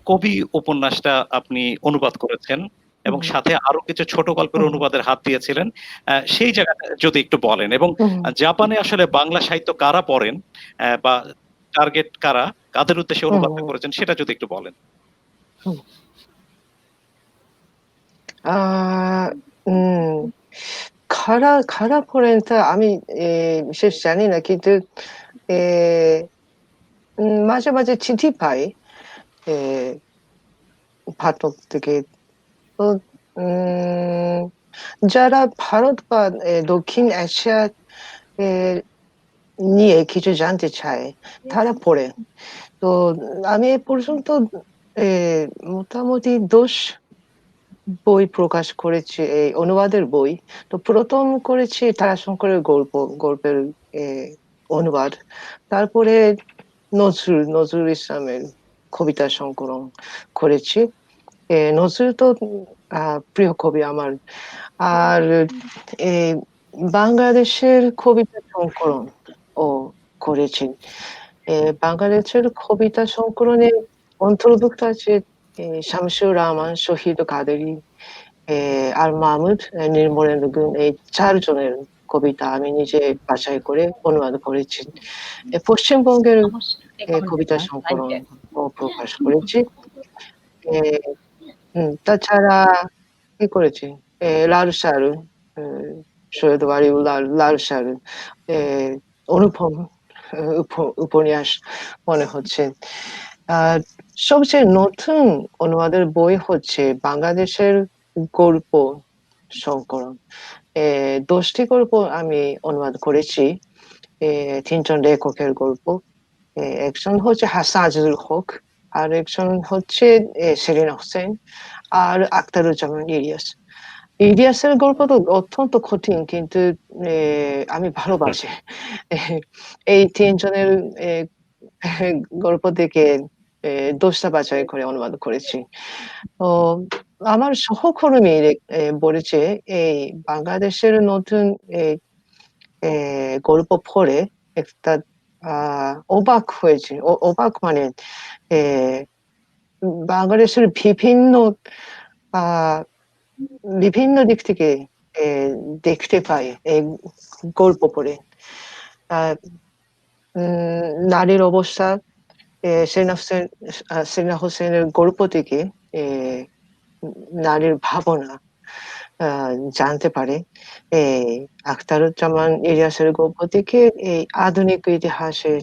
কবি উপন্যাসটা আপনি অনুবাদ করেছেন এবং সাথে আরো কিছু ছোট গল্পের অনুবাদের হাত দিয়েছিলেন। সেই জায়গাটা যদি একটু বলেন, এবং জাপানে আসলে বাংলা সাহিত্য কারা পড়েন বা টার্গেট কারা, কাদের উদ্দেশ্যে অনুবাদটা করেছেন সেটা যদি একটু বলেন। কারা পড়েন তা আমি বিশেষ জানি না, কিন্তু মাঝে মাঝে চিঠি পাই পাঠক থেকে। তো যারা ভারত বা দক্ষিণ এশিয়া নিয়ে কিছু জানতে চায় তারা পড়ে। তো আমি এ পর্যন্ত মোটামুটি 10 বই প্রকাশ করেছি, এই অনুবাদের বই। তো প্রথম করেছি তারাশঙ্করের গল্পের অনুবাদ, তারপরে নজরুল ইসলামের কবিতা সংকলন করেছি। নজরুল তো প্রিয় কবি আমার। আর বাংলাদেশের কবিতা সংকলন ও করেছি। বাংলাদেশের কবিতা সংকলনে অন্তর্ভুক্ত আছে শামসুর রহমান, শহীদ কাদেরী, আর মাহমুদ, নির্মলেন্দু গুণ, এই 4 জনের কবিতা আমি নিজে বাছাই করে অনুবাদ করেছি। পশ্চিমবঙ্গের কবিতা সংকলন ও প্রকাশ করেছি। তাছাড়া কি করেছি, লালু সারু, সৈয়দ ওয়ালিউল্লাহ লালু সারু, অনুপম উপন্যাস মনে হচ্ছে। আর সবচেয়ে নতুন অনুবাদের বই হচ্ছে বাংলাদেশের গল্প সংকলন। 10টি গল্প আমি অনুবাদ করেছি। 3 জন লেখকের গল্প। একজন হচ্ছে হাসান আজিজুল হক, আর একজন হচ্ছে সেলিনা হোসেন, আর আখতারুজ্জামান ইলিয়াস। ইলিয়াসের গল্প তো অত্যন্ত কঠিন, কিন্তু আমি ভালোবাসি। এই 3 জনের গল্প থেকে 10টা বাছাই করে অনুবাদ করেছি। তো আমার সহকর্মী বলেছে এই বাংলাদেশের নতুন গল্প পড়ে একটা অবাক হয়েছে। অবাক মানে বাংলাদেশের বিভিন্ন দিক থেকে দেখতে পাই এই গল্প পড়ে। নারীর অবস্থা সেনা হোসেনের গল্প থেকে নারীর ভাবনা জানতে পারে। আখতারুজ্জামান ইলিয়াসের গল্প থেকে এই আধুনিক ইতিহাসে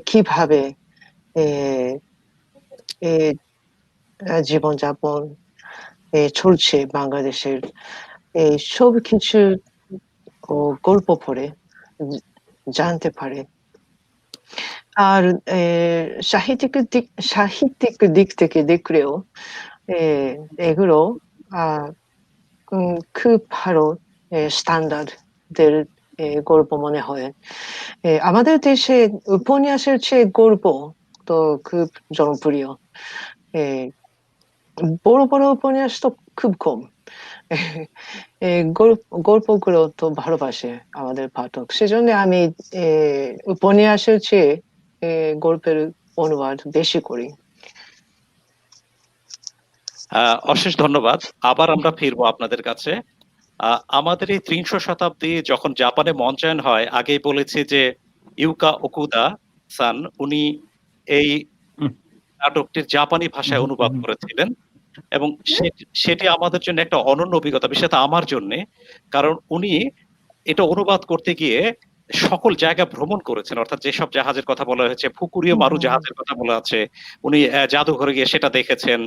কিভাবে জীবনযাপন চলছে বাংলাদেশের, এই সব কিছু গল্প পড়ে জানতে পারে। আর সাহিত্যিক দিক থেকে দেখলেও এগুলো খুব ভালো স্ট্যান্ডার্ডের গল্প মনে হয়। আমাদের দেশে উপন্যাসের চেয়ে গল্প তো খুব জনপ্রিয়। বড় বড় উপন্যাস তো খুব কম। গল্পগুলো তো ভালোবাসে আমাদের পাঠক, সেজন্য আমি উপন্যাসের চেয়ে গল্পের অনুবাদ বেশি করি। অশেষ ধন্যবাদ। আবার আমরা ফিরবো আপনাদের কাছে। আমাদের এই ৩০ শতাব্দী যখন জাপানে মঞ্চায়ন হয়, আগেই বলেছি যে ইউকা ওকুদা সান উনি এই নাটকটির জাপানি ভাষায় অনুবাদ করেছিলেন এবং সেটি আমাদের জন্য একটা অনন্য অভিজ্ঞতা, বিশেষত আমার জন্য, কারণ উনি এটা অনুবাদ করতে গিয়ে সকল জায়গা ভ্রমণ করেছেন। অর্থাৎ যেসব জাহাজের কথা বলা হয়েছে, ফুকুরিও মারু জাহাজের কথা বলা আছে, উনি জাদুঘরে গিয়ে সেটা দেখেছেন।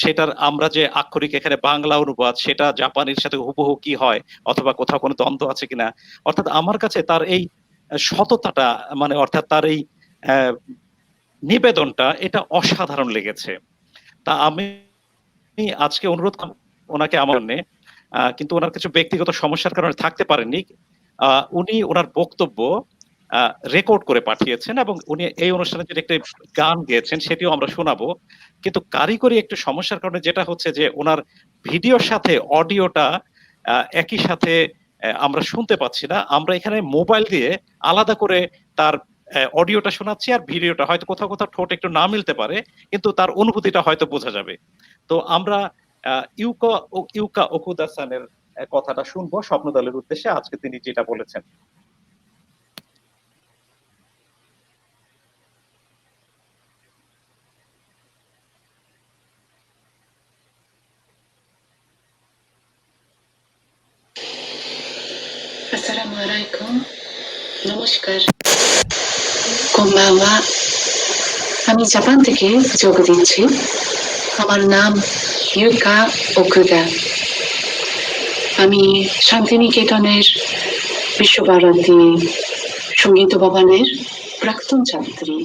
সেটার আমরা যে আক্ষরিক এখানে বাংলা অনুবাদ, সেটা জাপানির সাথে হুবহু কি হয়, অথবা কোথাও কোনো দ্বন্দ্ব আছে কিনা। অর্থাৎ আমার কাছে তার এই সততাটা, মানে অর্থাৎ তার এই নিবেদনটা, এটা অসাধারণ লেগেছে। তা আমি আজকে অনুরোধ ওনাকে আমার জন্য, কিন্তু ওনার কিছু ব্যক্তিগত সমস্যার কারণে থাকতে পারেননি। উনি ওনার বক্তব্য রেকর্ড করে পাঠিয়েছেন এবং উনি এই অনুষ্ঠানে যে একটি গান গেয়েছেন সেটিও আমরা শোনাবো। কিন্তু কারিগরি একটু সমস্যার কারণে যেটা হচ্ছে যে ওনার ভিডিওর সাথে অডিওটা একই সাথে আমরা শুনতে পাচ্ছি না। আমরা এখানে মোবাইল দিয়ে আলাদা করে তার অডিওটা শোনাচ্ছি, আর ভিডিওটা হয়তো কোথাও কোথাও ঠোঁট একটু না মিলতে পারে, কিন্তু তার অনুভূতিটা হয়তো বোঝা যাবে। তো আমরা ইউকা ওকুদা সানের কথাটা শুনবো স্বপ্নদলের উদ্দেশ্যে, আজকে তিনি যেটা বলেছেন। আসসালামু আলাইকুম, নমস্কার, কম্বাওয়া। আমি জাপান থেকে যোগ দিচ্ছি। আমার নাম ইউকা ওকুদা। আমি শান্তিনিকেতনের বিশ্বভারতী সঙ্গীত ভবনের প্রাক্তন ছাত্রী।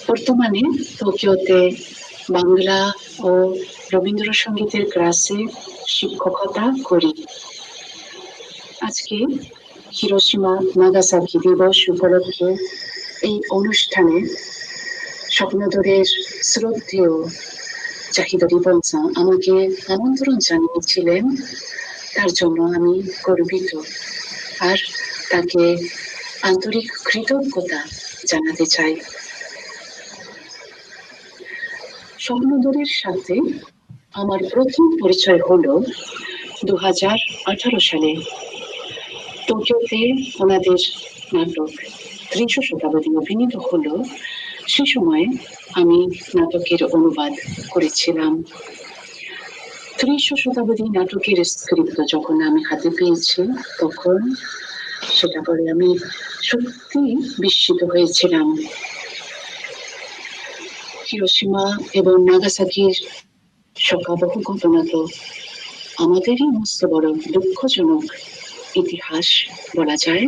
বর্তমানে টোকিওতে বাংলা ও রবীন্দ্রসঙ্গীতের ক্লাসে শিক্ষকতা করি। আজকে হিরোশিমা নাগাসাকি দিবস উপলক্ষে এই অনুষ্ঠানে স্বপ্নদলের শ্রদ্ধেয় জাহিদ রিপন-সান আমাকে আমন্ত্রণ জানিয়েছিলেন, তার জন্য আমি গর্বিত। আর তাকে আন্তরিক কৃতজ্ঞতা জানাতে চাই। স্বপ্নদলের সাথে আমার প্রথম পরিচয় হলো 2018 সালে টোকিওতে। ওনাদের নাটক ৩০ শতাব্দী অভিনীত হলো। সে সময় আমি নাটকের অনুবাদ করেছিলাম। ৩০ শতাব্দী নাটকের স্ক্রিপ্ট যখন আমি হাতে পেয়েছি, তখন সেটা পরে আমি সত্যি বিস্মিত হয়েছিলাম। হিরোশিমা এবং নাগাসাকির শোকাবহ ঘটনা তো আমাদেরই মস্ত বড় দুঃখজনক ইতিহাস বলা যায়।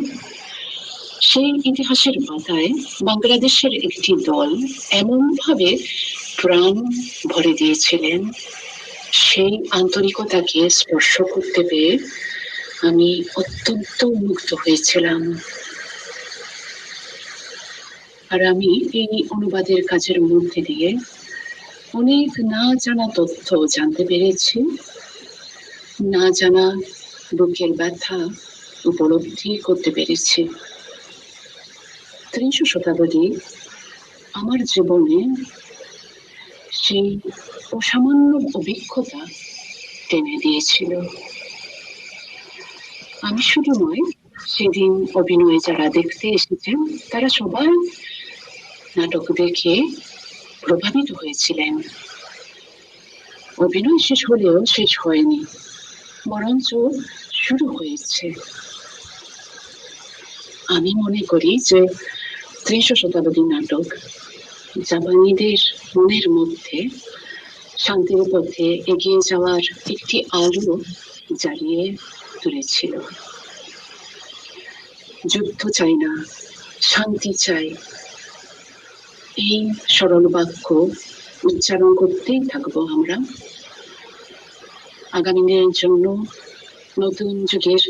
সেই ইতিহাসের পাতায় বাংলাদেশের একটি দল এমনভাবে প্রাণ ভরে দিয়েছিলেন, সেই আন্তরিকতাকে স্পর্শ করতে পেরে আমি অত্যন্ত মুগ্ধ হয়েছিলাম। আর আমি এই অনুবাদের কাজের মধ্যে দিয়ে অনেক না জানা তথ্য জানতে পেরেছি, না জানা বুকের ব্যথা উপলব্ধি করতে পেরেছি। ত্রিশ শতাব্দী আমার জীবনে সেই অসামান্য অভিজ্ঞতা টেনে দিয়েছিল। আমি শুধু নয়, সেদিন অভিনয়ে যারা দেখতে এসেছেন তারা সবাই নাটক দেখে প্রভাবিত হয়েছিলেন। অভিনয় শেষ হলেও শেষ হয়নি, বরঞ্চ শুরু হয়েছে। আমি মনে করি যে ত্রিশ শতাব্দী নাটক জাপানিদের মনের মধ্যে শান্তির পথে এগিয়ে যাওয়ার একটি আলো জ্বালিয়ে তুলেছিল। যুদ্ধ চাই না, শান্তি চাই, এই সরল বাক্য উচ্চারণ করতেই থাকবো আমরা। আগামী দিনের জন্য, নতুন যুগের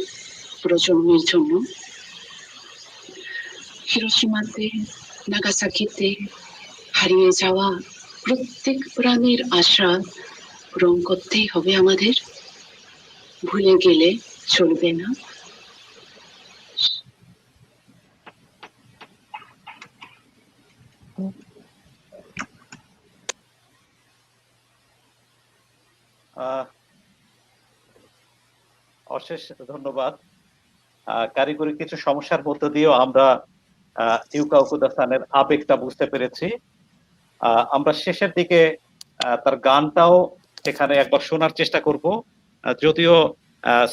প্রজন্মের জন্য হিরোশিমাতে, নাগাসাকিতে হারিয়ে যাওয়া প্রত্যেক প্রাণের আশা পূরণ করতেই হবে আমাদের। ভুলে গেলে চলবে না। অশেষ ধন্যবাদ। কারিগরি কিছু সমস্যার মধ্য দিয়েও আমরা ইউকা ওকুদা-সানের আবেগটা বুঝতে পেরেছি। আমরা শেষের দিকে তার গানটাও এখানে একবার শোনার চেষ্টা করব, যদিও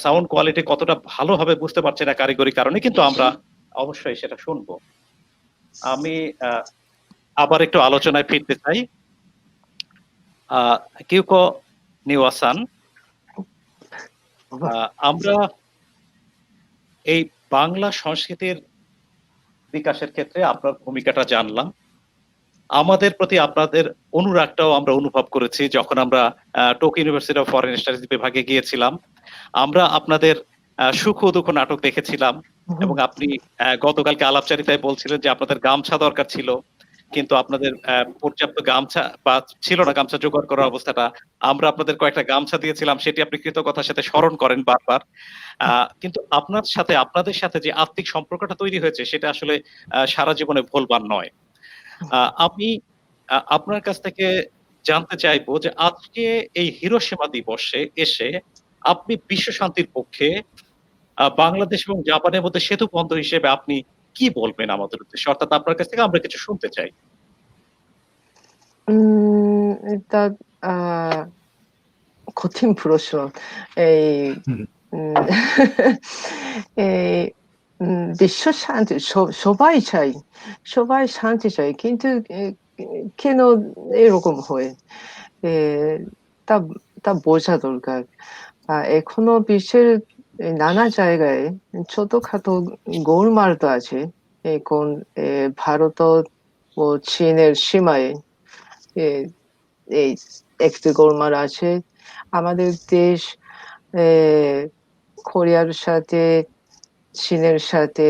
সাউন্ড কোয়ালিটি কতটা ভালোভাবে বুঝতে পারছি না কারিগরি কারণে, কিন্তু আমরা অবশ্যই সেটা শুনবো। আমি আবার একটু আলোচনায় ফিরতে চাই। কিউকো নিওয়া-সান, আমরা এই বাংলা সংস্কৃতির বিকাশের ক্ষেত্রে আপনার ভূমিকাটা জানলাম। আমাদের প্রতি আপনাদের অনুরাগটাও আমরা অনুভব করেছি যখন আমরা Tokyo University of Foreign studies বিভাগে গিয়েছিলাম। আমরা আপনাদের সুখ ও দুঃখ নাটক দেখেছিলাম, এবং আপনি গতকালকে আলাপচারিতায় বলছিলেন যে আপনাদের গামছা দরকার ছিল, কিন্তু আপনাদের পর্যাপ্ত গামছা বা ছিল না গামছা জোগাড় করার অবস্থাটা। আমরা আপনাদের কয়েকটা গামছা দিয়েছিলাম, সেটি আপনি কৃতজ্ঞতার সাথে স্মরণ করেন বারবার। কিন্তু আপনাদের সাথে যে আত্মিক সম্পর্কটা তৈরি হয়েছে সেটা আসলে সারা জীবনে ভুলবার নয়। আমি আপনার কাছ থেকে জানতে চাইবো যে আজকে এই হিরোশিমা দিবসে এসে আপনি বিশ্ব শান্তির পক্ষে বাংলাদেশ এবং জাপানের মধ্যে সেতু বন্ধু হিসেবে আপনি কি বলবেন আমাদের উদ্দেশ্যে? অর্থাৎ আপনার কাছ থেকে আমরা কিছু শুনতে চাই। এটা কঠিন প্রশ্ন। এই উম, এই বিশ্ব শান্তি সবাই চাই, সবাই শান্তি চাই, কিন্তু কেন এরকম হয় তা তা বোঝা দরকার। এখনো বিশ্বের নানা জায়গায় ছোটখাটো গোলমাল তো আছে। এখন ভারত ও চীনের সীমায় এই একটি গোলমাল আছে। আমাদের দেশ কোরিয়ার সাথে, চীনের সাথে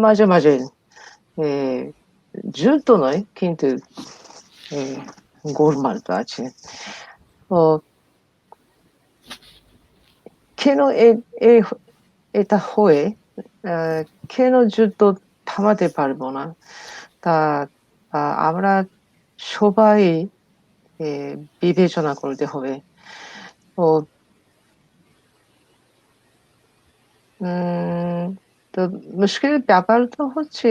মাঝে মাঝে যুদ্ধ নয়, কিন্তু গোলমাল তো আছে। তো কেন এটা হয়ে কেন যুদ্ধ থামাতে পারবো না, তা আমরা সবাই বিবেচনা করতে হবে। তো তো মুশকিলের ব্যাপারটা হচ্ছে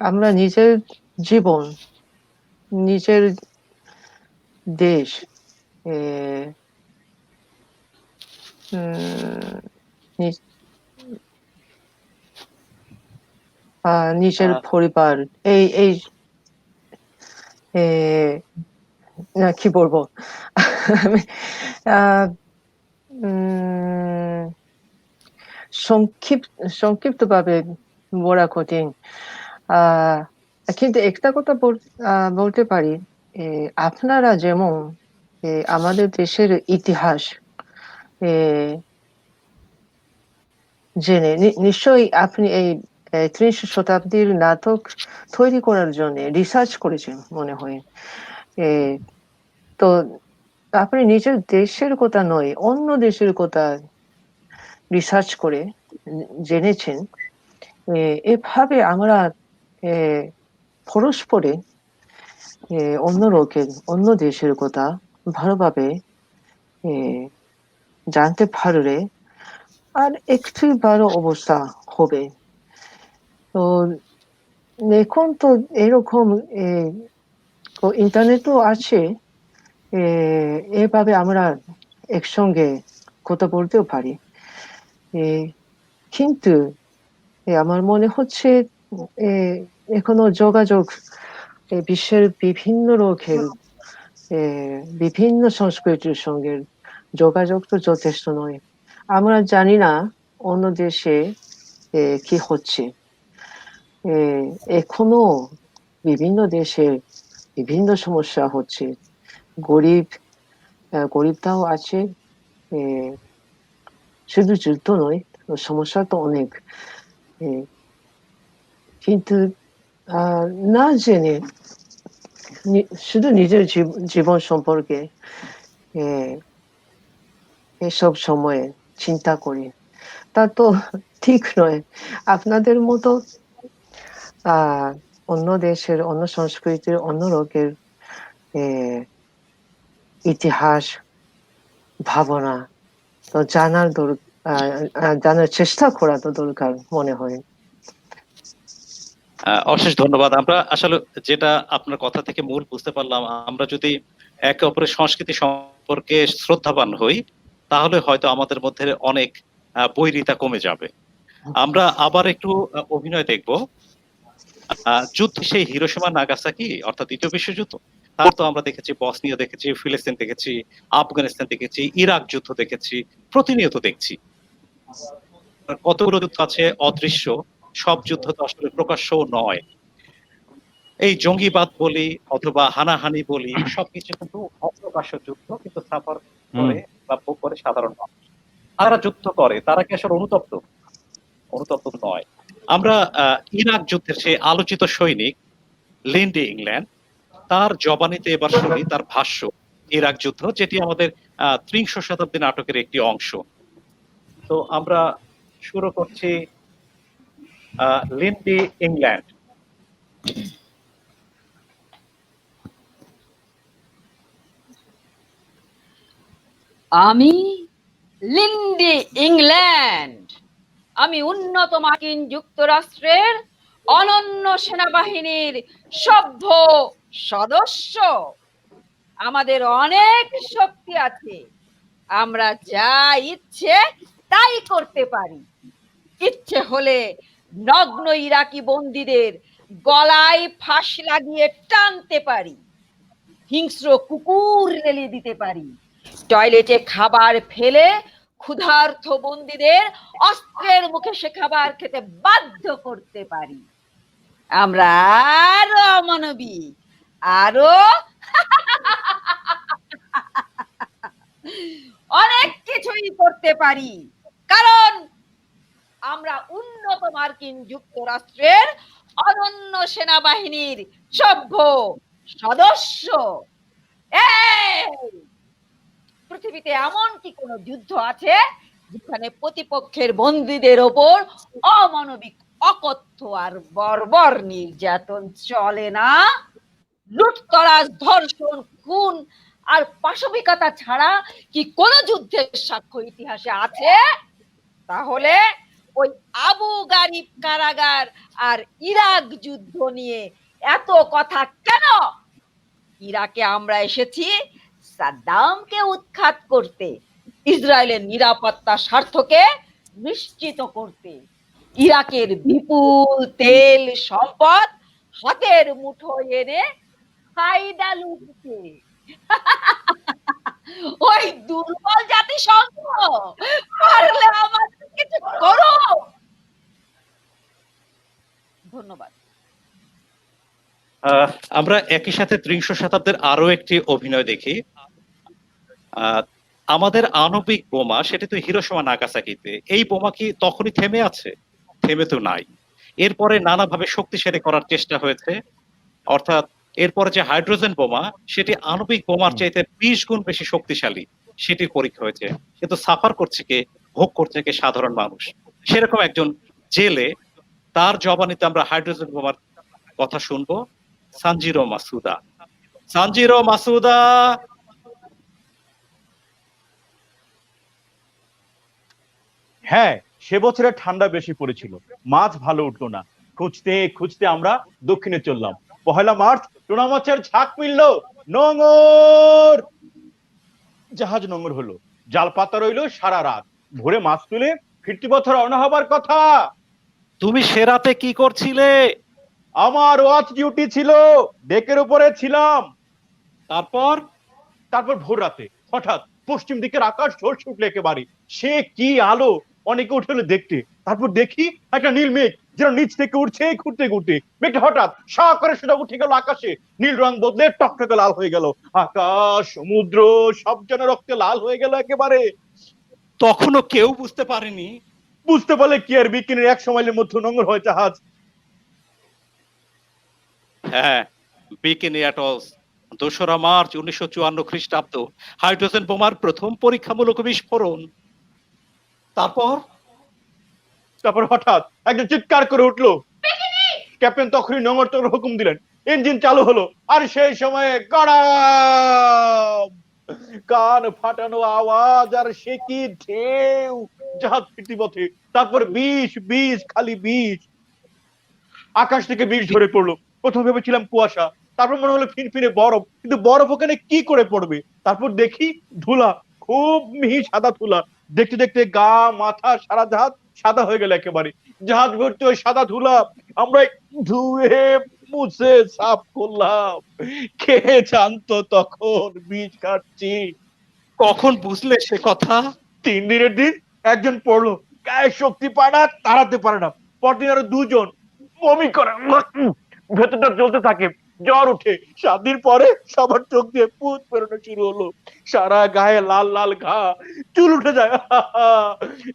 আমরা নিজের জীবন, নিজের দেশ, নিজের পরিবার, এই না কি বলবো, সংক্ষিপ্তভাবে বলা কঠিন। কিন্তু একটা কথা বলতে পারি, আপনারা যেমন আমাদের দেশের ইতিহাস জেনে নিশ্চয়ই আপনি এই ত্রিশ শতাব্দীর নাটক তৈরি করার জন্য রিসার্চ করেছেন মনে হয়। তো আপনি নিজের দেশের কথা নয়, অন্য দেশের কথা রিসার্চ করে জেনেছেন। এভাবে আমরা পরস্পরে অন্য লোকের, অন্য দেশের কথা ভালোভাবে জানতে পারলে আর একটু ভালো অবস্থা হবে। তো এখন তো এরকম ইন্টারনেটও আছে, এভাবে আমরা একসঙ্গে কথা বলতেও পারি। কিন্তু আমার মনে হচ্ছে এখনো যোগাযোগ বিশ্বের বিভিন্ন লোকের বিভিন্ন সংস্কৃতির সঙ্গে যোগাযোগ তো যথেষ্ট নয়। আমরা জানি না অন্য দেশে কি হচ্ছে। এখনো বিভিন্ন দেশে বিভিন্ন সমস্যা হচ্ছে। গরিবটাও আছে, শুধু যুদ্ধ নয়, সমস্যা তো অনেক। কিন্তু না জেনে শুধু নিজের জীবন সম্পর্কে এসব সময়ে চিন্তা করি, তা তো ঠিক নয়। আপনাদের মতো অন্য দেশের, অন্য সংস্কৃতির, অন্য লোকের ইতিহাস, ভাবনা তো জানার চেষ্টা করা তো দরকার মনে হয়। অশেষ ধন্যবাদ। আমরা আসলে যেটা আপনার কথা থেকে মূল বুঝতে পারলাম, আমরা যদি একে অপরের সংস্কৃতি সম্পর্কে শ্রদ্ধাবান হই, তাহলে হয়তো আমাদের মধ্যে অনেক বৈরিতা কমে যাবে। আমরা আবার একটু অভিনয় দেখব। যুদ্ধ সেই হিরোশিমা নাগাসাকি অর্থাৎ দ্বিতীয় বিশ্বযুদ্ধ, তারপর তো আমরা দেখেছি বসনিয়া দেখেছি, ফিলিস্তিন দেখেছি, আফগানিস্তান দেখেছি, ইরাক যুদ্ধ দেখেছি, প্রতিনিয়ত দেখছি। কতগুলো যুদ্ধ আছে অদৃশ্য, সব যুদ্ধ তো আসলে প্রকাশ্য নয়। এই জঙ্গিবাদ বলি অথবা হানাহানি বলি, সবকিছু কিন্তু অপ্রকাশ্য যুদ্ধ, কিন্তু সাফার করে বা ভোগ করে সাধারণ মানুষ। তারা যুদ্ধ করে, তারা কি আসলে অনুতপ্ত? অনুতপ্ত নয়। আমরা ইরাক যুদ্ধের সেই আলোচিত সৈনিক লিন্ডে ইংল্যান্ড, তার জবানিতে এবার শুনি তার ভাষ্য ইরাক যুদ্ধ, যেটি আমাদের ত্রিংশ শতাব্দী নাটকের একটি অংশ। তো আমরা শুরু করছি লিন্ডে ইংল্যান্ড। আমি লিন্ডে ইংল্যান্ড, আমি উন্নত মার্কিন যুক্তরাষ্ট্রের অনন্য সেনাবাহিনীর সভ্য সদস্য। আমাদের অনেক শক্তি আছে, আমরা যা ইচ্ছে তাই করতে পারি। ইচ্ছে হলে নগ্ন ইরাকি বন্দীদের গলায় ফাঁস লাগিয়ে টানতে পারি, হিংস্র কুকুর রেলিয়ে দিতে পারি, টয়লেটে খাবার ফেলে ক্ষুধার্ত বন্দীদের অস্ত্রের মুখে সে খাবার খেতে বাধ্য করতে পারি। আমরা আরো অমানবিক, আরো অনেক কিছুই করতে পারি, কারণ আমরা উন্নত মার্কিন যুক্তরাষ্ট্রের অনন্য সেনাবাহিনীর সভ্য সদস্য। পৃথিবীতে এমন কি কোনো যুদ্ধ আছে যেখানে প্রতিপক্ষের বন্দীদের ওপর অমানবিক, অকথ্য আর বর্বর নির্যাতন চলে না? লুটতরাজ, ধর্ষণ, খুন আর পাশবিকতা ছাড়া কি কোনো যুদ্ধের সাক্ষ্য ইতিহাসে আছে? তাহলে ওই আবু গারিব কারাগার আর ইরাক যুদ্ধ নিয়ে এত কথা কেন? ইরাকে আমরা এসেছি সাদ্দামকে উৎখাত করতে, ইসরায়েলের নিরাপত্তা স্বার্থকে নিশ্চিত করতে, ইরাকের বিপুল তেল সম্পদ হাতের মুঠোয় এনে ফায়দা লুটতে। ওই দুর্বল জাতিসংঘ পারলে আমাদের কিছু করো। ধন্যবাদ। আমরা একই সাথে ত্রিংশ শতাব্দীর আরো একটি অভিনয় দেখি। আমাদের আণবিক বোমা, সেটি তো হিরোশিমা নাগাসাকিতে। এই বোমা কি তখনই থেমে আছে? থেমে তো নাই। এরপরে নানাভাবে শক্তিশালী করার চেষ্টা হয়েছে, অর্থাৎ এরপরে যে হাইড্রোজেন বোমা সেটি আণবিক বোমার চাইতে 20 গুণ বেশি শক্তিশালী, সেটির পরীক্ষা হয়েছে। কিন্তু সাফার করছে কে, ভোগ করছে কে, সাধারণ মানুষ। সেরকম একজন জেলে, তার জবানিতে আমরা হাইড্রোজেন বোমার কথা শুনবো। সানজিরো মাসুদা। সানজিরো মাসুদা। হ্যাঁ, সে বছরে ঠান্ডা বেশি পড়েছিল, মাছ ভালো উঠলো না। খুঁজতে খুঁজতে আমরা দক্ষিণে চললাম। 1 মার্চ টোনা মাছের ঝাঁক মিলল। নোঙর, জাহাজ নোঙর হলো। জাল পাতা রইলো সারা রাত। ভোরে মাছ তুলে ফিরতি পথে রওনা হবার কথা। তুমি সে রাতে কি করছিলে? আমার ওয়াচ ডিউটি ছিল, ডেকের উপরে ছিলাম। তারপর তারপর ভোর রাতে হঠাৎ পশ্চিম দিকের আকাশ ঝলসে উঠলো একেবারে। সে কি আলো! অনেকে উঠে এলো দেখতে। তারপর দেখি একটা নীল মেঘ যেন নিচ থেকে উঠছে ঘুরতে ঘুরতে। মেঘটা হঠাৎ সা করে সোজা উঠে গেল আকাশে। নীল রং বদলে টকটকে লাল হয়ে গেল। আকাশ, সমুদ্র সব যেন রক্তে লাল হয়ে গেল একেবারে। তখনও কেউ বুঝতে পারেনি? বুঝতে পারলে কি আর, বিকিনির 100 মাইলের মধ্যে নোঙর হয় জাহাজ। হ্যাঁ, বিকিনি অ্যাটলস, 2রা মার্চ 1954 খ্রিস্টাব্দ, হাইড্রোজেন বোমার প্রথম পরীক্ষামূলক বিস্ফোরণ। তারপর হঠাৎ একজন চিৎকার করে উঠলো। ক্যাপ্টেন তখনই নোঙর তোলার হুকুম দিলেন। ইঞ্জিন চালু হলো, আর সেই সময়ে গড়াম, কান ফাটানো আওয়াজ, আর সে কি ঢেউ! জাহাজ ফিরতি পথে। তারপর বিষ বিষ, খালি বিষ। আকাশ থেকে বিষ ঝরে পড়লো। প্রথম ভেবেছিলাম কুয়াশা, তারপর মনে হলো ফিনফিনে বরফ, কিন্তু বরফ ওখানে কি করে পড়বে? তারপর দেখি ধুলা, খুব মিহি সাদা ধুলা। দেখতে দেখতে গা মাথা সারা জাহাজ সাদা হয়ে গেল একেবারে। জাহাজ ভর্তি ওই সাদা ধুলা। আমরা ধুয়ে মুছে সাফ করলাম। কে জানতো তখন বীজ কাটছি। কখন বুঝলে সে কথা? 3 দিনের দিন একজন পড়লো, গায়ে শক্তি পায় না, তাড়াতে পারে না। পরদিন আরো 2 জন বমি করে, ভেতরটা জ্বলতে থাকে, জ্বর উঠে। 7 দিন পরে সবার চোখ দিয়ে পুঁজ বেরোনো শুরু হলো। সারা গায়ে লাল লাল ঘা, চুল উঠে যায়,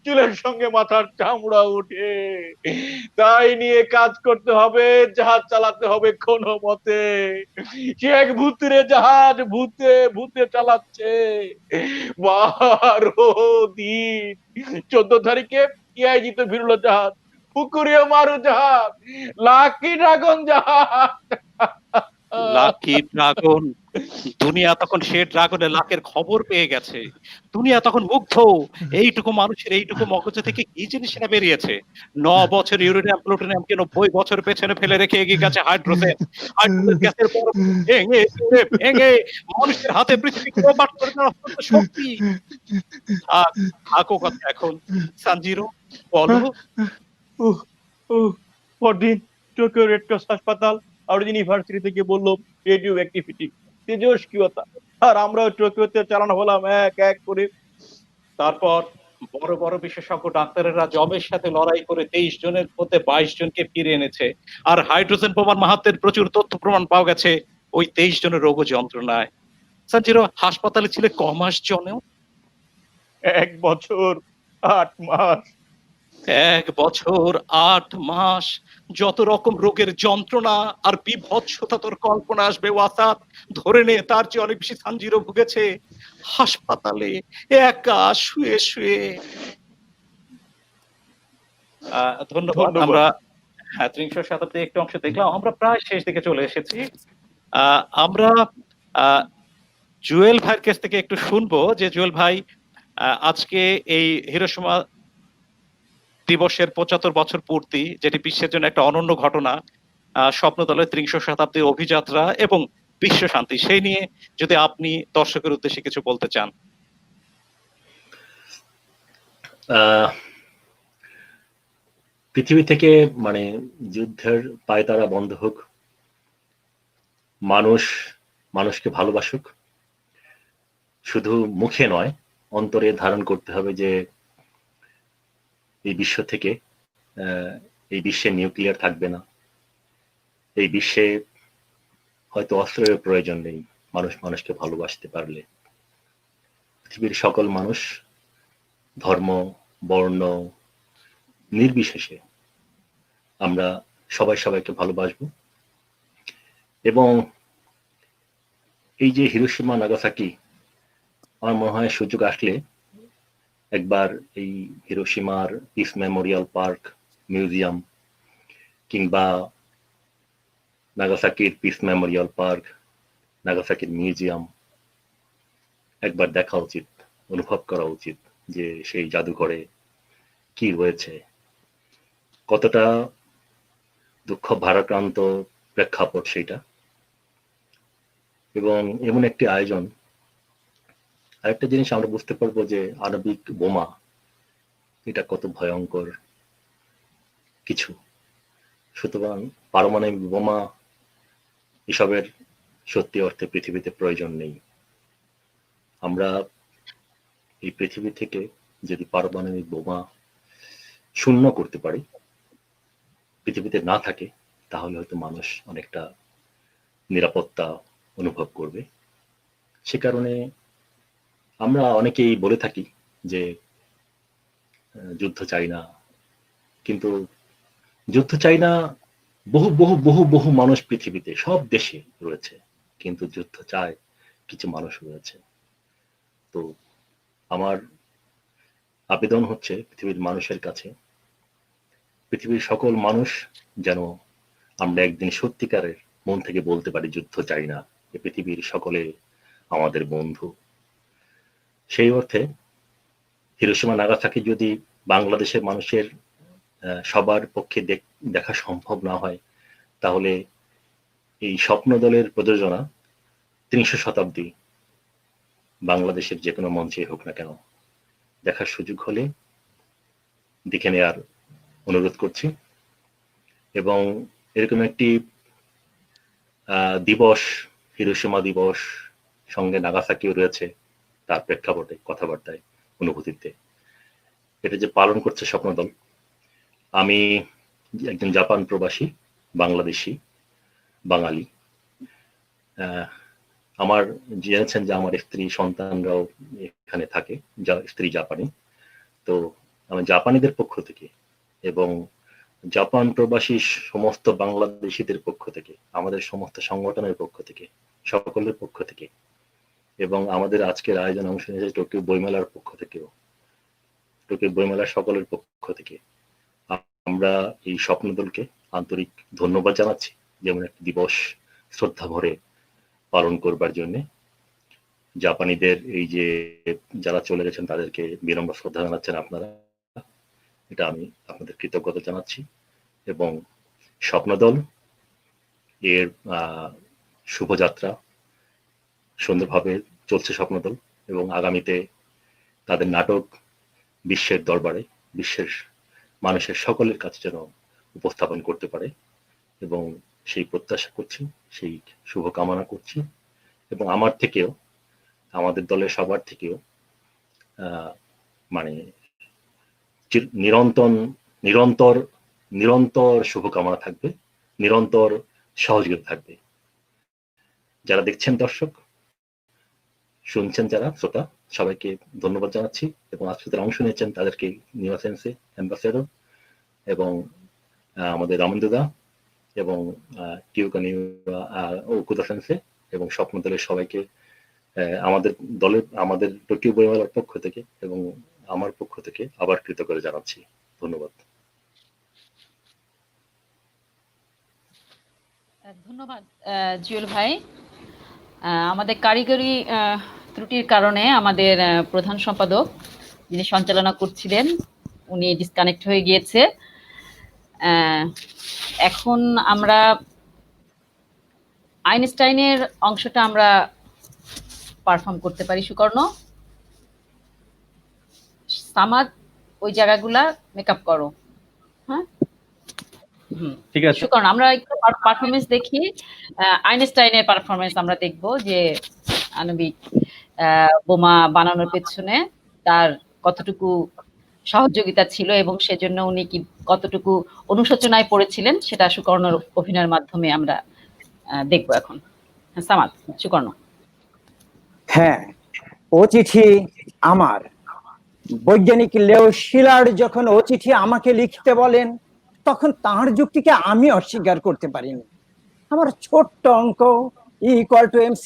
চুলের সঙ্গে মাথার চামড়া উঠে। তাই নিয়ে কাজ করতে হবে, জাহাজ চালাতে হবে কোনো মতে। সে এক ভূতের জাহাজ, ভূতে ভূতে চালাচ্ছে। 12 দিন। 14 তারিখে ইআইজি তে ভিড়লো জাহাজ। পুকুরিয়া মারু জাহাজ, লাকি ড্রাগন জাহাজ। Lucky dragon! দুনিয়া তখন সে ড্রাগনের লাকের খবর পেয়ে গেছে। দুনিয়া তখন মুগ্ধ। এইটুকু মানুষের এইটুকু মগজে থেকে কি জিনিসটা বেরিয়েছে? 9 বছর ইউরেনিয়াম প্লুটোনিয়ামকে 90 বছর পেছনে ফেলে রেখে এগিয়ে গেছে হাইড্রোজেন। হাইড্রোজেন গ্যাসের পর ভেঙে চুরে ভেঙে মানুষের হাতে পৃথিবীকে লোপাট করে দেওয়ার অত্যন্ত শক্তি। থাকো কথা এখন, সানজিরো, বলো। পরদিন টোকিও রেড ক্রস হাসপাতাল আর ইউনিভার্সিটি থেকে বললো রেডিও অ্যাক্টিভিটি, তেজস্ক্রিয়তা। আর আমরা টোকিওতে চালানো হলাম এক এক করে। তারপর বড় বড় বিশেষজ্ঞ ডাক্তারেরা জবের সাথে লড়াই করে 23 জনের মধ্যে 22 জনকে ফিরে এনেছে। আর হাইড্রোজেন বোমার মাহাত্মের প্রচুর তথ্য প্রমাণ পাওয়া গেছে ওই 23 জনের রোগ যন্ত্রণায়। সানজিরো, হাসপাতালে ছিল কমাস জনেও? 1 বছর 8 মাস। 1 বছর 8 মাস। যত রকম রোগের যন্ত্রণা আর বিভৎসতা তোর কল্পনা আসবে ওয়াসাদ, ধরে নে তার চেয়ে অনেক বেশি সানজিরো ভুগেছে হাসপাতালে একা শুয়ে শুয়ে। ধন্যবাদ। আমরা ত্রিংশ শতাব্দীর একটু অংশ দেখলাম, আমরা প্রায় শেষ দিকে চলে এসেছি। আমরা জুয়েল ভাইয়ের কাছ থেকে একটু শুনবো যে জুয়েল ভাই, আজকে এই হিরোশিমা দিবসের 75 বছর পূর্তি, যেটি বিশ্বের জন্য একটা অনন্য ঘটনা, স্বপ্নদলের ত্রিংশ শতাব্দীর অভিযাত্রা এবং বিশ্ব শান্তি, সেই নিয়ে যদি আপনি দর্শকের উদ্দেশ্যে কিছু বলতে চান। পৃথিবী থেকে মানে যুদ্ধের পায়তারা বন্ধ হোক, মানুষ মানুষকে ভালোবাসুক, শুধু মুখে নয় অন্তরে ধারণ করতে হবে যে এই বিশ্ব থেকে এই বিশ্বে নিউক্লিয়ার থাকবে না, এই বিশ্বে হয়তো অস্ত্রের প্রয়োজন নেই মানুষ মানুষকে ভালোবাসতে পারলে। পৃথিবীর সকল মানুষ ধর্ম বর্ণ নির্বিশেষে আমরা সবাই সবাইকে ভালোবাসবো এবং এই যে হিরোশিমা নাগাসাকি, আমার মনে হয় সুযোগ আসলে একবার এই হিরোশিমার পিস মেমোরিয়াল পার্ক মিউজিয়াম কিংবা নাগাসাকির পিস মেমোরিয়াল পার্ক, নাগাসাকির মিউজিয়াম একবার দেখা উচিত, অনুভব করা উচিত যে সেই জাদুঘরে কি রয়েছে, কতটা দুঃখ ভারাক্রান্ত প্রেক্ষাপট সেইটা। এবং এমন একটি আয়োজন, আরেকটা জিনিস আমরা বুঝতে পারবো যে আণবিক বোমা এটা কত ভয়ঙ্কর কিছু। সুতরাং পারমাণবিক বোমা এসবের সত্যি অর্থে পৃথিবীতে প্রয়োজন নেই। আমরা এই পৃথিবী থেকে যদি পারমাণবিক বোমা শূন্য করতে পারি, পৃথিবীতে না থাকে, তাহলে হয়তো মানুষ অনেকটা নিরাপত্তা অনুভব করবে। সে কারণে আমরা অনেকেই বলে থাকি যে যুদ্ধ চাই না, কিন্তু যুদ্ধ চাই না বহু বহু বহু বহু মানুষ পৃথিবীতে সব দেশে রয়েছে, কিন্তু যুদ্ধ চায় কিছু মানুষ রয়েছে। তো আমার আবেদন হচ্ছে পৃথিবীর মানুষের কাছে, পৃথিবীর সকল মানুষ যেন আমরা একদিন সত্যিকারের মন থেকে বলতে পারি যুদ্ধ চাই না, যে পৃথিবীর সকলে আমাদের বন্ধু। সেই অর্থে হিরোশিমা নাগাসাকি যদি বাংলাদেশের মানুষের সবার পক্ষে দেখা সম্ভব না হয়, তাহলে এই স্বপ্ন দলের প্রযোজনা ৩০ শতাব্দী বাংলাদেশের যে কোনো মঞ্চে হোক না কেন, দেখার সুযোগ হলে দেখে নেওয়ার অনুরোধ করছি। এবং এরকম একটি দিবস, হিরোশিমা দিবস সঙ্গে নাগাসাকিও রয়েছে তার প্রেক্ষাপটে, কথাবার্তায়, অনুভূতিতে, এটা যে পালন করছে স্বপ্নদল। আমি একজন জাপান প্রবাসী বাংলাদেশি বাঙালি। আমার জেনেছেন যে আমার স্ত্রী সন্তানরাও এখানে থাকে, স্ত্রী জাপানি। তো আমি জাপানিদের পক্ষ থেকে এবং জাপান প্রবাসী সমস্ত বাংলাদেশিদের পক্ষ থেকে, আমাদের সমস্ত সংগঠনের পক্ষ থেকে, সকলের পক্ষ থেকে, এবং আমাদের আজকের আয়োজন অংশ নিয়েছে টোকিও বইমেলার পক্ষ থেকেও, টোকিও বইমেলার সকলের পক্ষ থেকে আমরা এই স্বপ্নদলকে আন্তরিক ধন্যবাদ জানাচ্ছি, যেমন একটি দিবস শ্রদ্ধা ভরে পালন করবার জন্য। জাপানিদের এই যে যারা চলে গেছেন তাদেরকে বিনম্র শ্রদ্ধা জানাচ্ছেন আপনারা, এটা আমি আপনাদের কৃতজ্ঞতা জানাচ্ছি। এবং স্বপ্নদল এর শুভযাত্রা সুন্দরভাবে চলছে স্বপ্নদল, এবং আগামীতে তাদের নাটক বিশ্বের দরবারে, বিশ্বের মানুষের সকলের কাছে যেন উপস্থাপন করতে পারে, এবং সেই প্রত্যাশা করছি, সেই শুভকামনা করছি। এবং আমার থেকেও, আমাদের দলের সবার থেকেও মানে নিরন্তর শুভকামনা থাকবে, নিরন্তর সহযোগিতা থাকবে। যারা দেখছেন দর্শক, শুনছেন যারা শ্রোতা, সবাইকে ধন্যবাদ জানাচ্ছি। এবং আজকে অংশ নিয়েছেন তাদেরকে নিউসেন্সে অ্যাম্বাসেডর এবং আমাদের রামেন্দুদা এবং ওকুদা সেন্সে এবং স্বপ্ন দলের সবাইকে আমাদের টোকিও বইমেলার পক্ষ থেকে এবং আমার পক্ষ থেকে আবার কৃতজ্ঞতা জানাচ্ছি। ধন্যবাদ। ধন্যবাদ জুয়েল ভাই। আমাদের কারিগরি ত্রুটির কারণে আমাদের প্রধান সম্পাদক যিনি সঞ্চালনা করছিলেন উনি ডিসকানেক্ট হয়ে গিয়েছে। এখন আমরা আইনস্টাইনের অংশটা আমরা পারফর্ম করতে পারি। সুকর্ণ, সামাদ ওই জায়গাগুলা মেকআপ করো। হ্যাঁ, ঠিক আছে সুকর্ণ, আমরা একটু পারফরমেন্স দেখি। আইনস্টাইনের পারফরমেন্স আমরা দেখব যে আণবিক বোমা বানানোর পেছনে তার কতটুকু সহযোগিতা ছিল এবং সেজন্য উনি কি কতটুকু অনুশোচনায় পড়েছিলেন সেটা সুকর্ণর অভিনয়ের মাধ্যমে আমরা দেখব এখন। সামাদ, সুকর্ণ। হ্যাঁ, ও চিঠি আমার। বৈজ্ঞানিক লেও শিলার যখন ও চিঠি আমাকে লিখতে বলেন, তখন তার যুক্তিকে আমি অস্বীকার করতে পারিনি। আমার ছোট্ট অঙ্ক E=mc²,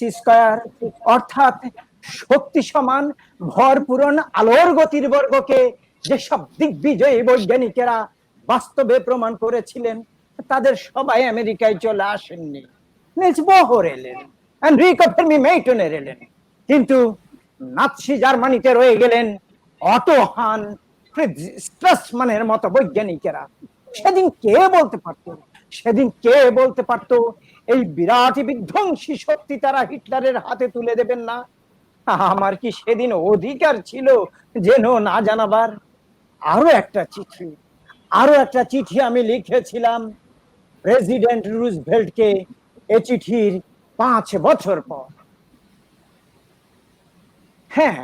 অর্থাৎ শক্তি সমান ভর পূরণ আলোর গতির বর্গকে যেসব দিগ্বিজয়ী বৈজ্ঞানিকেরা বাস্তবে প্রমাণ করেছিলেন তাদের সবাই আমেরিকায় চলে আসেননি। নিলস বোহর এলেন, এনরিকো ফের্মি মেইটনের এলেন, কিন্তু নাৎসি জার্মানিতে রয়ে গেলেন অটো হান, ফ্রিটজ স্ট্রাসমানের মতো বৈজ্ঞানিকেরা। সেদিন কে বলতে পারতো এই বিরাট বিধ্বংসী শক্তি তারা হিটলারের হাতে তুলে দেবেন না? আমার কি সেদিন অধিকার ছিল যেন না জানাবার? আরো একটা চিঠি আমি লিখেছিলাম প্রেসিডেন্ট রুজভেল্টকে, এ চিঠির 5 বছর পর। হ্যাঁ,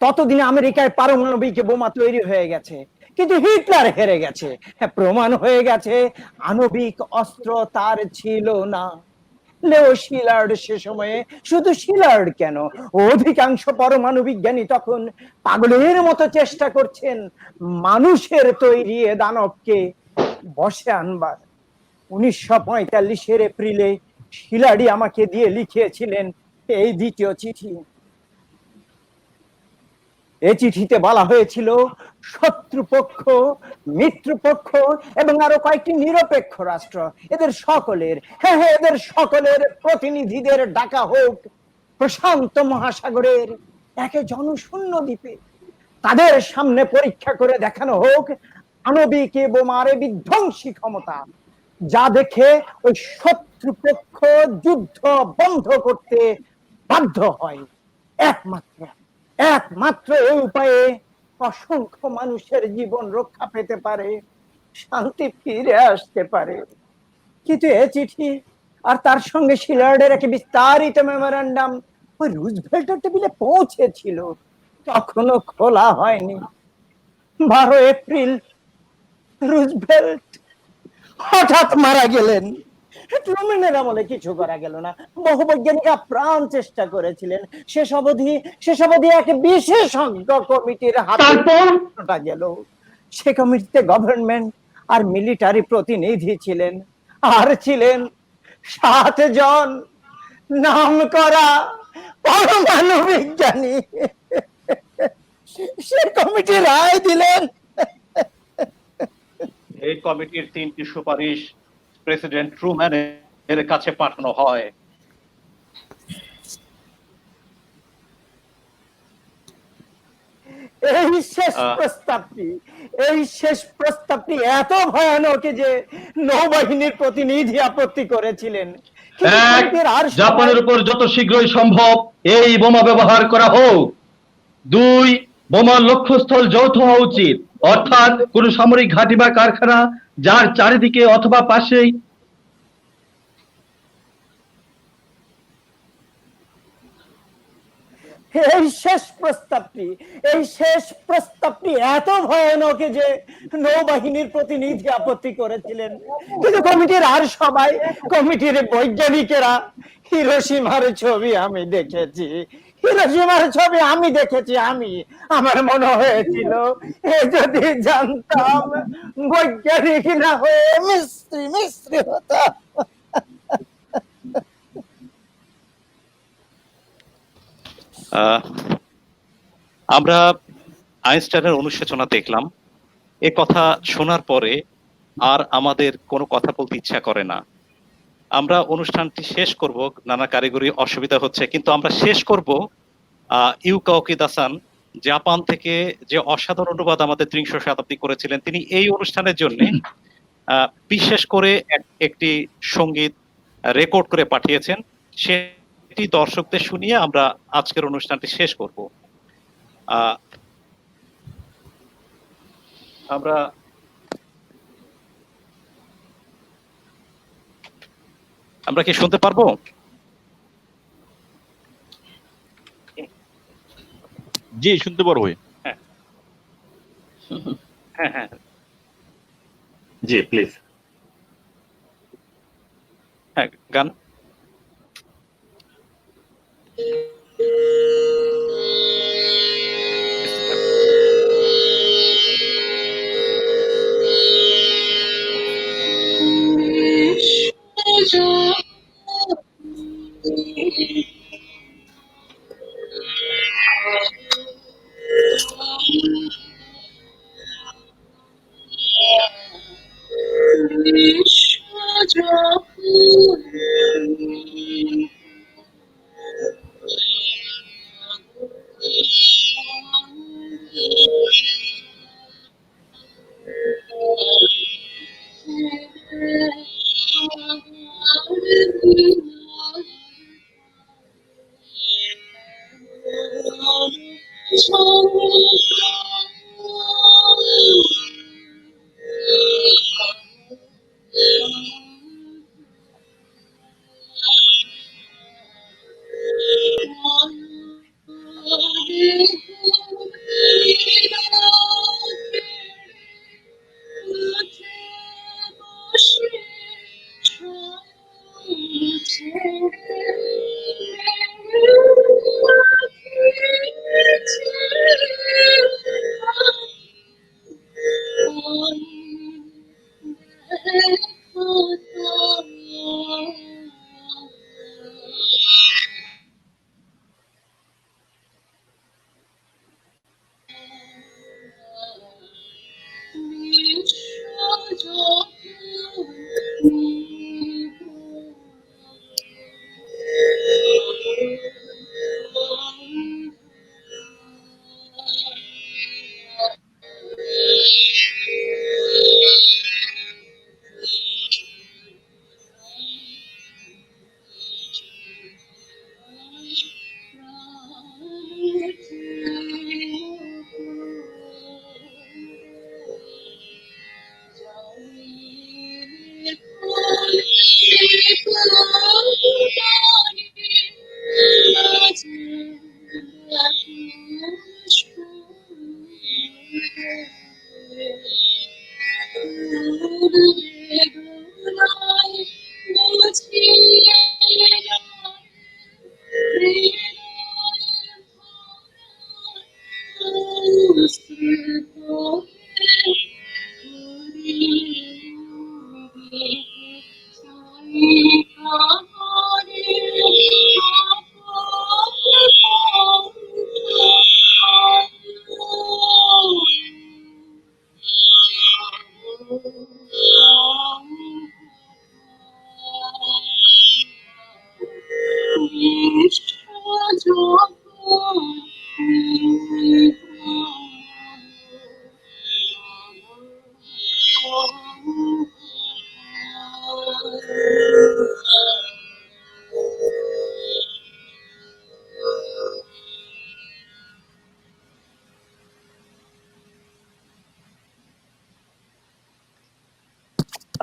ততদিনে আমেরিকায় পারমাণবিক বোমা তৈরি হয়ে গেছে, কিন্তু হিটলার হেরে গেছে। প্রমাণ হয়ে গেছে আণবিক অস্ত্র তার ছিল না। লেও শিলার্ড সে সময়ে, শুধু শিলার্ড কেন, অধিকাংশ পরমাণু বিজ্ঞানী তখন পাগলের মতো চেষ্টা করছেন মানুষের তৈরি এ দানবকে বশে আনবার। 1945 এপ্রিলে শিলার্ডই আমাকে দিয়ে লিখিয়েছিলেন এই দ্বিতীয় চিঠি। এই চিঠিতে বলা হয়েছিল শত্রুপক্ষ, মিত্রপক্ষ এবং আরো কয়েকটি নিরপেক্ষ রাষ্ট্র এদের সকলের প্রতিনিধিদের ডাকা হোক প্রশান্ত মহাসাগরের একে জনশূন্য দ্বীপে। তাদের সামনে পরীক্ষা করে দেখানো হোক আণবিক বোমার বিধ্বংসী ক্ষমতা, যা দেখে ওই শত্রুপক্ষ যুদ্ধ বন্ধ করতে বাধ্য হয়। একমাত্র এই উপায়ে অসংখ্য মানুষের জীবন রক্ষা পেতে পারে, শান্তি ফিরে আসতে পারে। কিন্তু এ চিঠি আর তার সঙ্গে শিলার্ডের একটি বিস্তারিত মেমোরান্ডাম ওই রুজভেল্টের টেবিলে পৌঁছেছিল, তখনও খোলা হয়নি। 12 এপ্রিল রুজভেল্ট হঠাৎ মারা গেলেন। ট্রুম্যানের আমলে কিছু করা গেল না। বহু বৈজ্ঞানিক আপ্রাণ চেষ্টা করেছিলেন, শেষ অবধি এক বিশেষজ্ঞ কমিটির হাতে গেল। সে কমিটিতে গভর্নমেন্ট আর মিলিটারি প্রতিনিধি ছিলেন, আর ছিলেন 7 জন নাম করা পরমাণু বিজ্ঞানী। সে কমিটি রায় দিলেন। এই কমিটির 3টি সুপারিশ প্রেসিডেন্ট ট্রুম্যানের কাছে পাঠানো হয়। এই শেষ প্রস্তাবটি এত ভয়ানক যে নৌবাহিনীর প্রতিনিধি আপত্তি করেছিলেন। জাপানের উপর যত শীঘ্রই সম্ভব এই বোমা ব্যবহার করা হোক। 2, বোমার লক্ষ্যস্থল যৌথ হওয়া উচিত, অর্থাৎ কোন সামরিক ঘাঁটি বা কারখানা যার চারিদিকে অথবা পাশেই এই শেষ প্রস্তাবটি এত ভয়ানক যে নৌবাহিনীর প্রতিনিধি আপত্তি করেছিলেন, কিন্তু কমিটির বৈজ্ঞানিকেরা হিরোশিমার ছবি আমি দেখেছি। আমার মনে হয়েছিল যদি জানতাম বৈজ্ঞানিক না হয়ে মিস্ত্রি হতাম। আমরা আইনস্টাইনের অনুশোচনা দেখলাম। এ কথা শোনার পরে আর আমাদের কোনো কথা বলতে ইচ্ছা করে না। আমরা অনুষ্ঠানটি শেষ করব, নানা কারিগরি অসুবিধা হচ্ছে, কিন্তু আমরা শেষ করব ইউকা ওকিদা-সান জাপান থেকে যে অসাধারণ অনুবাদ আমাদের 30 শতাব্দী করেছিলেন। তিনি এই অনুষ্ঠানের জন্য বিশেষ করে একটি সঙ্গীত রেকর্ড করে পাঠিয়েছেন। সেটি দর্শকদের শুনিয়ে আমরা আজকের অনুষ্ঠানটি শেষ করব। আমরা কি শুনতে পারবো? জি, শুনতে পারবো। হ্যাঁ, জি প্লিজ। হ্যাঁ, গান।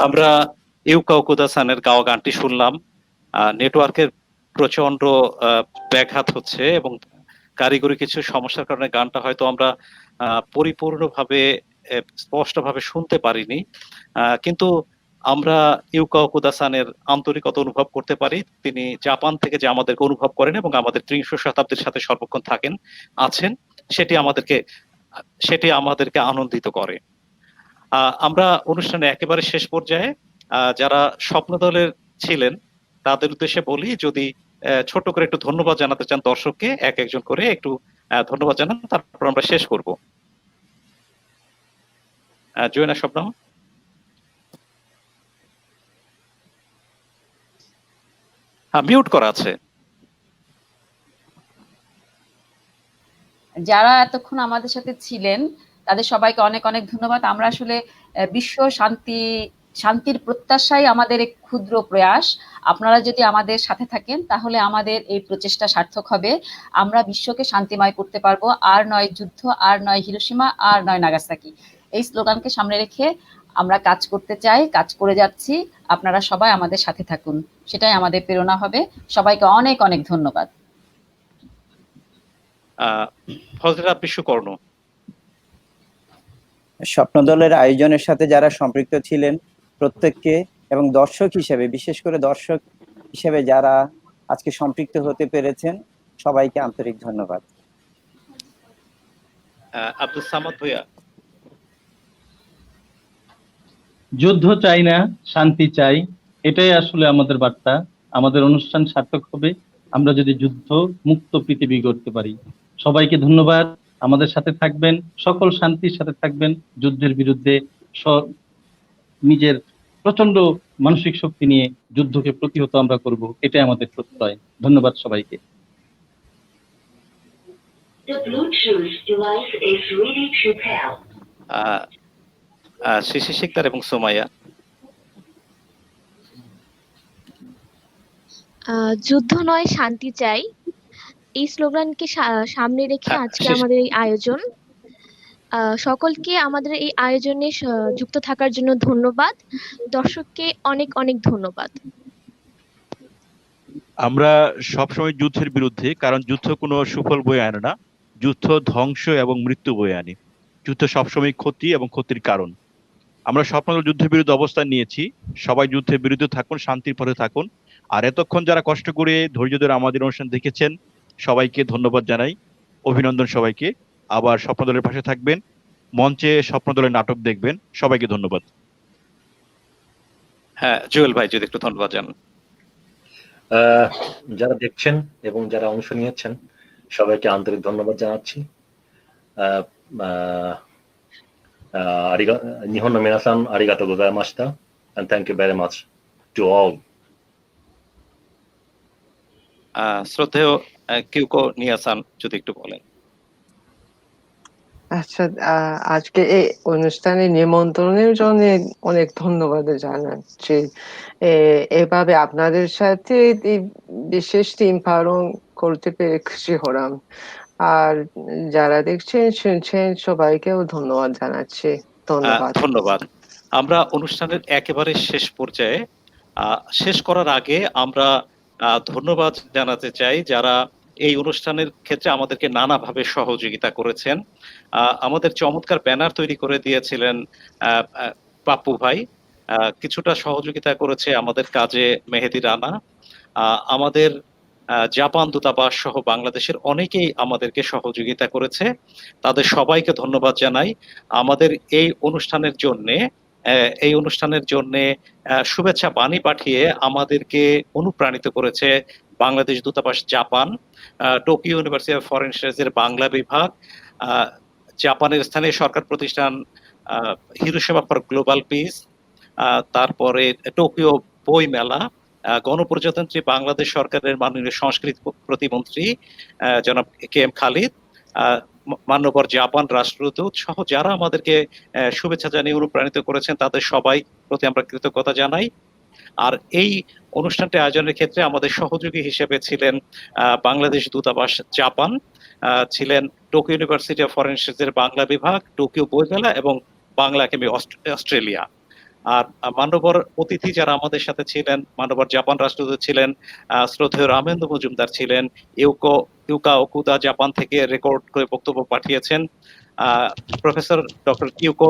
আমরা ইউকাউকুদাসানের গাওয়া গানটি শুনলাম। নেটওয়ার্কের প্রচন্ড ব্যাঘাত হচ্ছে এবং কারিগরি কিছু সমস্যার কারণে গানটা হয়তো আমরা পরিপূর্ণভাবে স্পষ্টভাবে শুনতে পারিনি, কিন্তু আমরা ইউকাউকুদাসানের আন্তরিকতা অনুভব করতে পারি। তিনি জাপান থেকে যে আমাদেরকে অনুভব করেন এবং আমাদের ত্রিংশ শতাব্দীর সাথে সর্বক্ষণ আছেন, সেটি আমাদেরকে আনন্দিত করে। আমরা অনুষ্ঠানে একেবারে শেষ পর্যায়ে যারা স্বপ্ন দলের ছিলেন তাদের উদ্দেশ্যে বলি, যদি ছোট করে একটু ধন্যবাদ জানাতে চান দর্শককে, এক একজন করে একটু ধন্যবাদ জানান, তারপর আমরা শেষ করব। জয়না শবনম। মিউট করা আছে। যারা এতক্ষণ আমাদের সাথে ছিলেন তাদের সবাইকে অনেক অনেক ধন্যবাদ। আমরা আসলে বিশ্ব শান্তির প্রত্যাশাই আমাদের এক ক্ষুদ্র প্রয়াস। আপনারা যদি আমাদের সাথে থাকেন তাহলে আমাদের এই প্রচেষ্টা সার্থক হবে। আমরা বিশ্বকে শান্তিময় করতে পারবো। আর নয় যুদ্ধ, আর নয় হিরোশিমা, আর নয় নাগাসাকি। এই স্লোগানকে সামনে রেখে আমরা কাজ করতে চাই, কাজ করে যাচ্ছি। আপনারা সবাই আমাদের সাথে থাকুন, সেটাই আমাদের প্রেরণা হবে। সবাইকে অনেক অনেক ধন্যবাদ। ফজলাত বিশ্বকর্ণ। স্বপ্নদলের আয়োজনের সাথে যারা সম্পৃক্ত ছিলেন প্রত্যেককে, এবং দর্শক হিসেবে, বিশেষ করে দর্শক হিসেবে যারা আজকে সম্পৃক্ত হতে পেরেছেন, সবাইকে আন্তরিক ধন্যবাদ। আব্দুল সামাদ ভূঁইয়া। যুদ্ধ চাই না, শান্তি চাই, এটাই আসলে আমাদের বার্তা। আমাদের অনুষ্ঠান সার্থক হবে আমরা যদি যুদ্ধ মুক্ত পৃথিবী গড়তে পারি। সবাইকে ধন্যবাদ। আমাদের সাথে থাকবেন, সকল শান্তির সাথে থাকবেন, যুদ্ধের বিরুদ্ধে নিজের প্রচন্ড মানসিক শক্তি নিয়ে যুদ্ধকে প্রতিহত আমরা করব, এটাই আমাদের প্রত্যয়। ধন্যবাদ সবাইকে। শিশি শিকদার এবং সুমাইয়া। যুদ্ধ নয় শান্তি চাই, এই স্লোগানকে সামনে রেখে আজকে আমাদের এই আয়োজন। সকলকে আমাদের এই আয়োজনে যুক্ত থাকার জন্য ধন্যবাদ। দর্শককে অনেক অনেক ধন্যবাদ। আমরা সবসময় যুদ্ধের বিরুদ্ধে, কারণ যুদ্ধ কোনো সুফল বয়ে আনে না। যুদ্ধ ধ্বংস এবং মৃত্যু বয়ে আনে। যুদ্ধ সবসময় ক্ষতি এবং ক্ষতির কারণ। আমরা স্বপ্নদল যুদ্ধের বিরুদ্ধে অবস্থান নিয়েছি। সবাই যুদ্ধের বিরুদ্ধে থাকুন, শান্তির পথে থাকুন। আর এতক্ষণ যারা কষ্ট করে ধৈর্য ধরে আমাদের অনুষ্ঠান দেখেছেন সবাইকে ধন্যবাদ জানাই, অভিনন্দন সবাইকে। আবার স্বপ্নদলের পাশে থাকবেন, মঞ্চে স্বপ্নদলের নাটক দেখবেন। সবাইকে ধন্যবাদ। হ্যাঁ জুয়েল ভাই, যদি একটু ধন্যবাদ জানান। যারা দেখছেন এবং যারা অংশ নিয়েছেন সবাইকে আন্তরিক ধন্যবাদ জানাচ্ছি। Nihon মিনাসান আরিগাতো গোজাইমাশিতা, and thank you very much to all. শ্রদ্ধেয় কিউকো নিয়াসান, যদি একটু বলেন। আচ্ছা, আজকে এই অনুষ্ঠানে নিমন্ত্রণের জন্য অনেক ধন্যবাদ জানাচ্ছি। এভাবে আপনাদের সাথে এই বিশেষ টিম পালন করতে পেরে খুশি হলাম। আর যারা দেখছেন শুনছেন সবাইকেও ধন্যবাদ জানাচ্ছি। ধন্যবাদ। আমরা অনুষ্ঠানের একেবারে শেষ পর্যায়ে, শেষ করার আগে আমরা ধন্যবাদ জানাতে চাই যারা এই অনুষ্ঠানের ক্ষেত্রে আমাদেরকে নানাভাবে সহযোগিতা করেছেন। আমাদের চমৎকার ব্যানার তৈরি করে দিয়েছিলেন পাপ্পু ভাই। কিছুটা সহযোগিতা করেছে আমাদের কাজে মেহেদি রানা। আমাদের জাপান দূতাবাস সহ বাংলাদেশের অনেকেই আমাদেরকে সহযোগিতা করেছে। তাদের সবাইকে ধন্যবাদ জানাই। আমাদের এই অনুষ্ঠানের জন্যে শুভেচ্ছা বাণী পাঠিয়ে আমাদেরকে অনুপ্রাণিত করেছে বাংলাদেশ দূতাবাস Japan, Tokyo University of Foreign স্টাডিজের বাংলা বিভাগ, জাপানের স্থানীয় সরকার প্রতিষ্ঠান হিরোশিমা ফর গ্লোবাল পিস, তারপরে টোকিও বই মেলা, গণপ্রজাতন্ত্রী বাংলাদেশ সরকারের মাননীয় সংস্কৃতি প্রতিমন্ত্রী জনাব কে এম খালিদ, মান্যবর জাপান রাষ্ট্রদূত সহ যারা আমাদেরকে শুভেচ্ছা জানিয়ে অনুপ্রাণিত করেছেন তাদের সবাই প্রতি আমরা কৃতজ্ঞতা জানাই। আর এই অনুষ্ঠানটি আয়োজনের ক্ষেত্রে আমাদের সহযোগী হিসেবে ছিলেন বাংলাদেশ দূতাবাস জাপান, ছিলেন টোকিও ইউনিভার্সিটি অফ ফরেন স্টাডিজের বাংলা বিভাগ, টোকিও বই মেলা এবং বাংলা একাডেমি অস্ট্রেলিয়া। আর মান্যবর অতিথি যারা আমাদের সাথে ছিলেন, মান্যবর জাপান রাষ্ট্রদূত ছিলেন শ্রদ্ধেয় রামেন্দ্র মজুমদার ছিলেন, ইউকা ওকুদা জাপান থেকে রেকর্ড করে বক্তব্য পাঠিয়েছেন, প্রফেসর ডক্টর কিউকো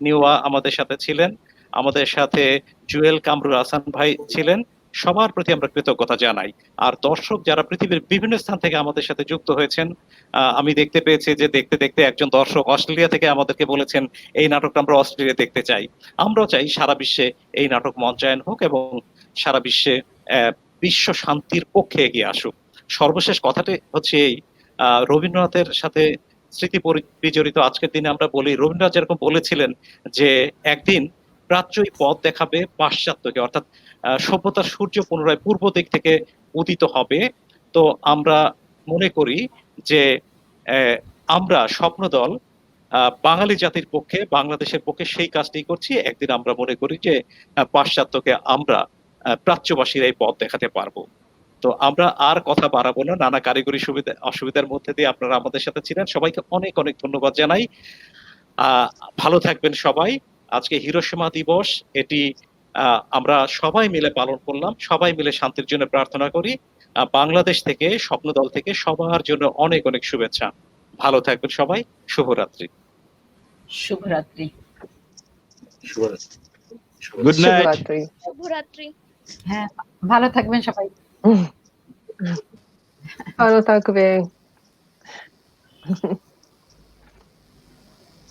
নিওয়া আমাদের সাথে ছিলেন, আমাদের সাথে জুয়েল কামরুল হাসান ভাই ছিলেন। সবার প্রতি আমরা কৃতজ্ঞতা জানাই। আর দর্শক যারা পৃথিবীর বিভিন্ন স্থান থেকে আমাদের সাথে যুক্ত হয়েছেন, আমি দেখতে পেয়েছি যে দেখতে দেখতে একজন দর্শক অস্ট্রেলিয়া থেকে আমাদেরকে বলেছেন এই নাটকটা আমরা অস্ট্রেলিয়া দেখতে চাই। আমরাও চাই সারা বিশ্বে এই নাটক মঞ্চায়ন হোক এবং সারা বিশ্বে বিশ্ব শান্তির পক্ষে এগিয়ে আসুক। সর্বশেষ কথাটি হচ্ছে এই, রবীন্দ্রনাথের সাথে স্মৃতি বিজড়িত আজকের দিনে আমরা বলি, রবীন্দ্রনাথ যেরকম বলেছিলেন যে একদিন প্রাচ্যই পথ দেখাবে পাশ্চাত্যকে, অর্থাৎ সভ্যতার সূর্য পুনরায় পূর্ব দিক থেকে উদিত হবে। তো আমরা মনে করি যে আমরা স্বপ্নদল বাঙালি জাতির পক্ষে, বাংলাদেশের পক্ষে সেই কাজটি করছি। একদিন আমরা মনে করি যে পাশ্চাত্যকে আমরা প্রাচ্যবাসীর এই পথ দেখাতে পারবো। তো আমরা আর কথা বাড়াবো না, নানা কারিগরি অসুবিধার মধ্যে দিয়ে আপনারা আমাদের সাথে ছিলেন। সবাইকে অনেক অনেক ধন্যবাদ জানাই। ভালো থাকবেন সবাই। আজকে হিরোশিমা দিবস, এটি আমরা সবাই মিলে পালন করলাম। সবাই মিলে শান্তির জন্য প্রার্থনা করি। বাংলাদেশ থেকে, স্বপ্নদল থেকে সবার জন্য অনেক অনেক শুভেচ্ছা। ভালো থাকবেন সবাই। শুভরাত্রি। শুভরাত্রি। Good night. শুভরাত্রি। হ্যাঁ, ভালো থাকবেন সবাই। ভালো থাকবেন।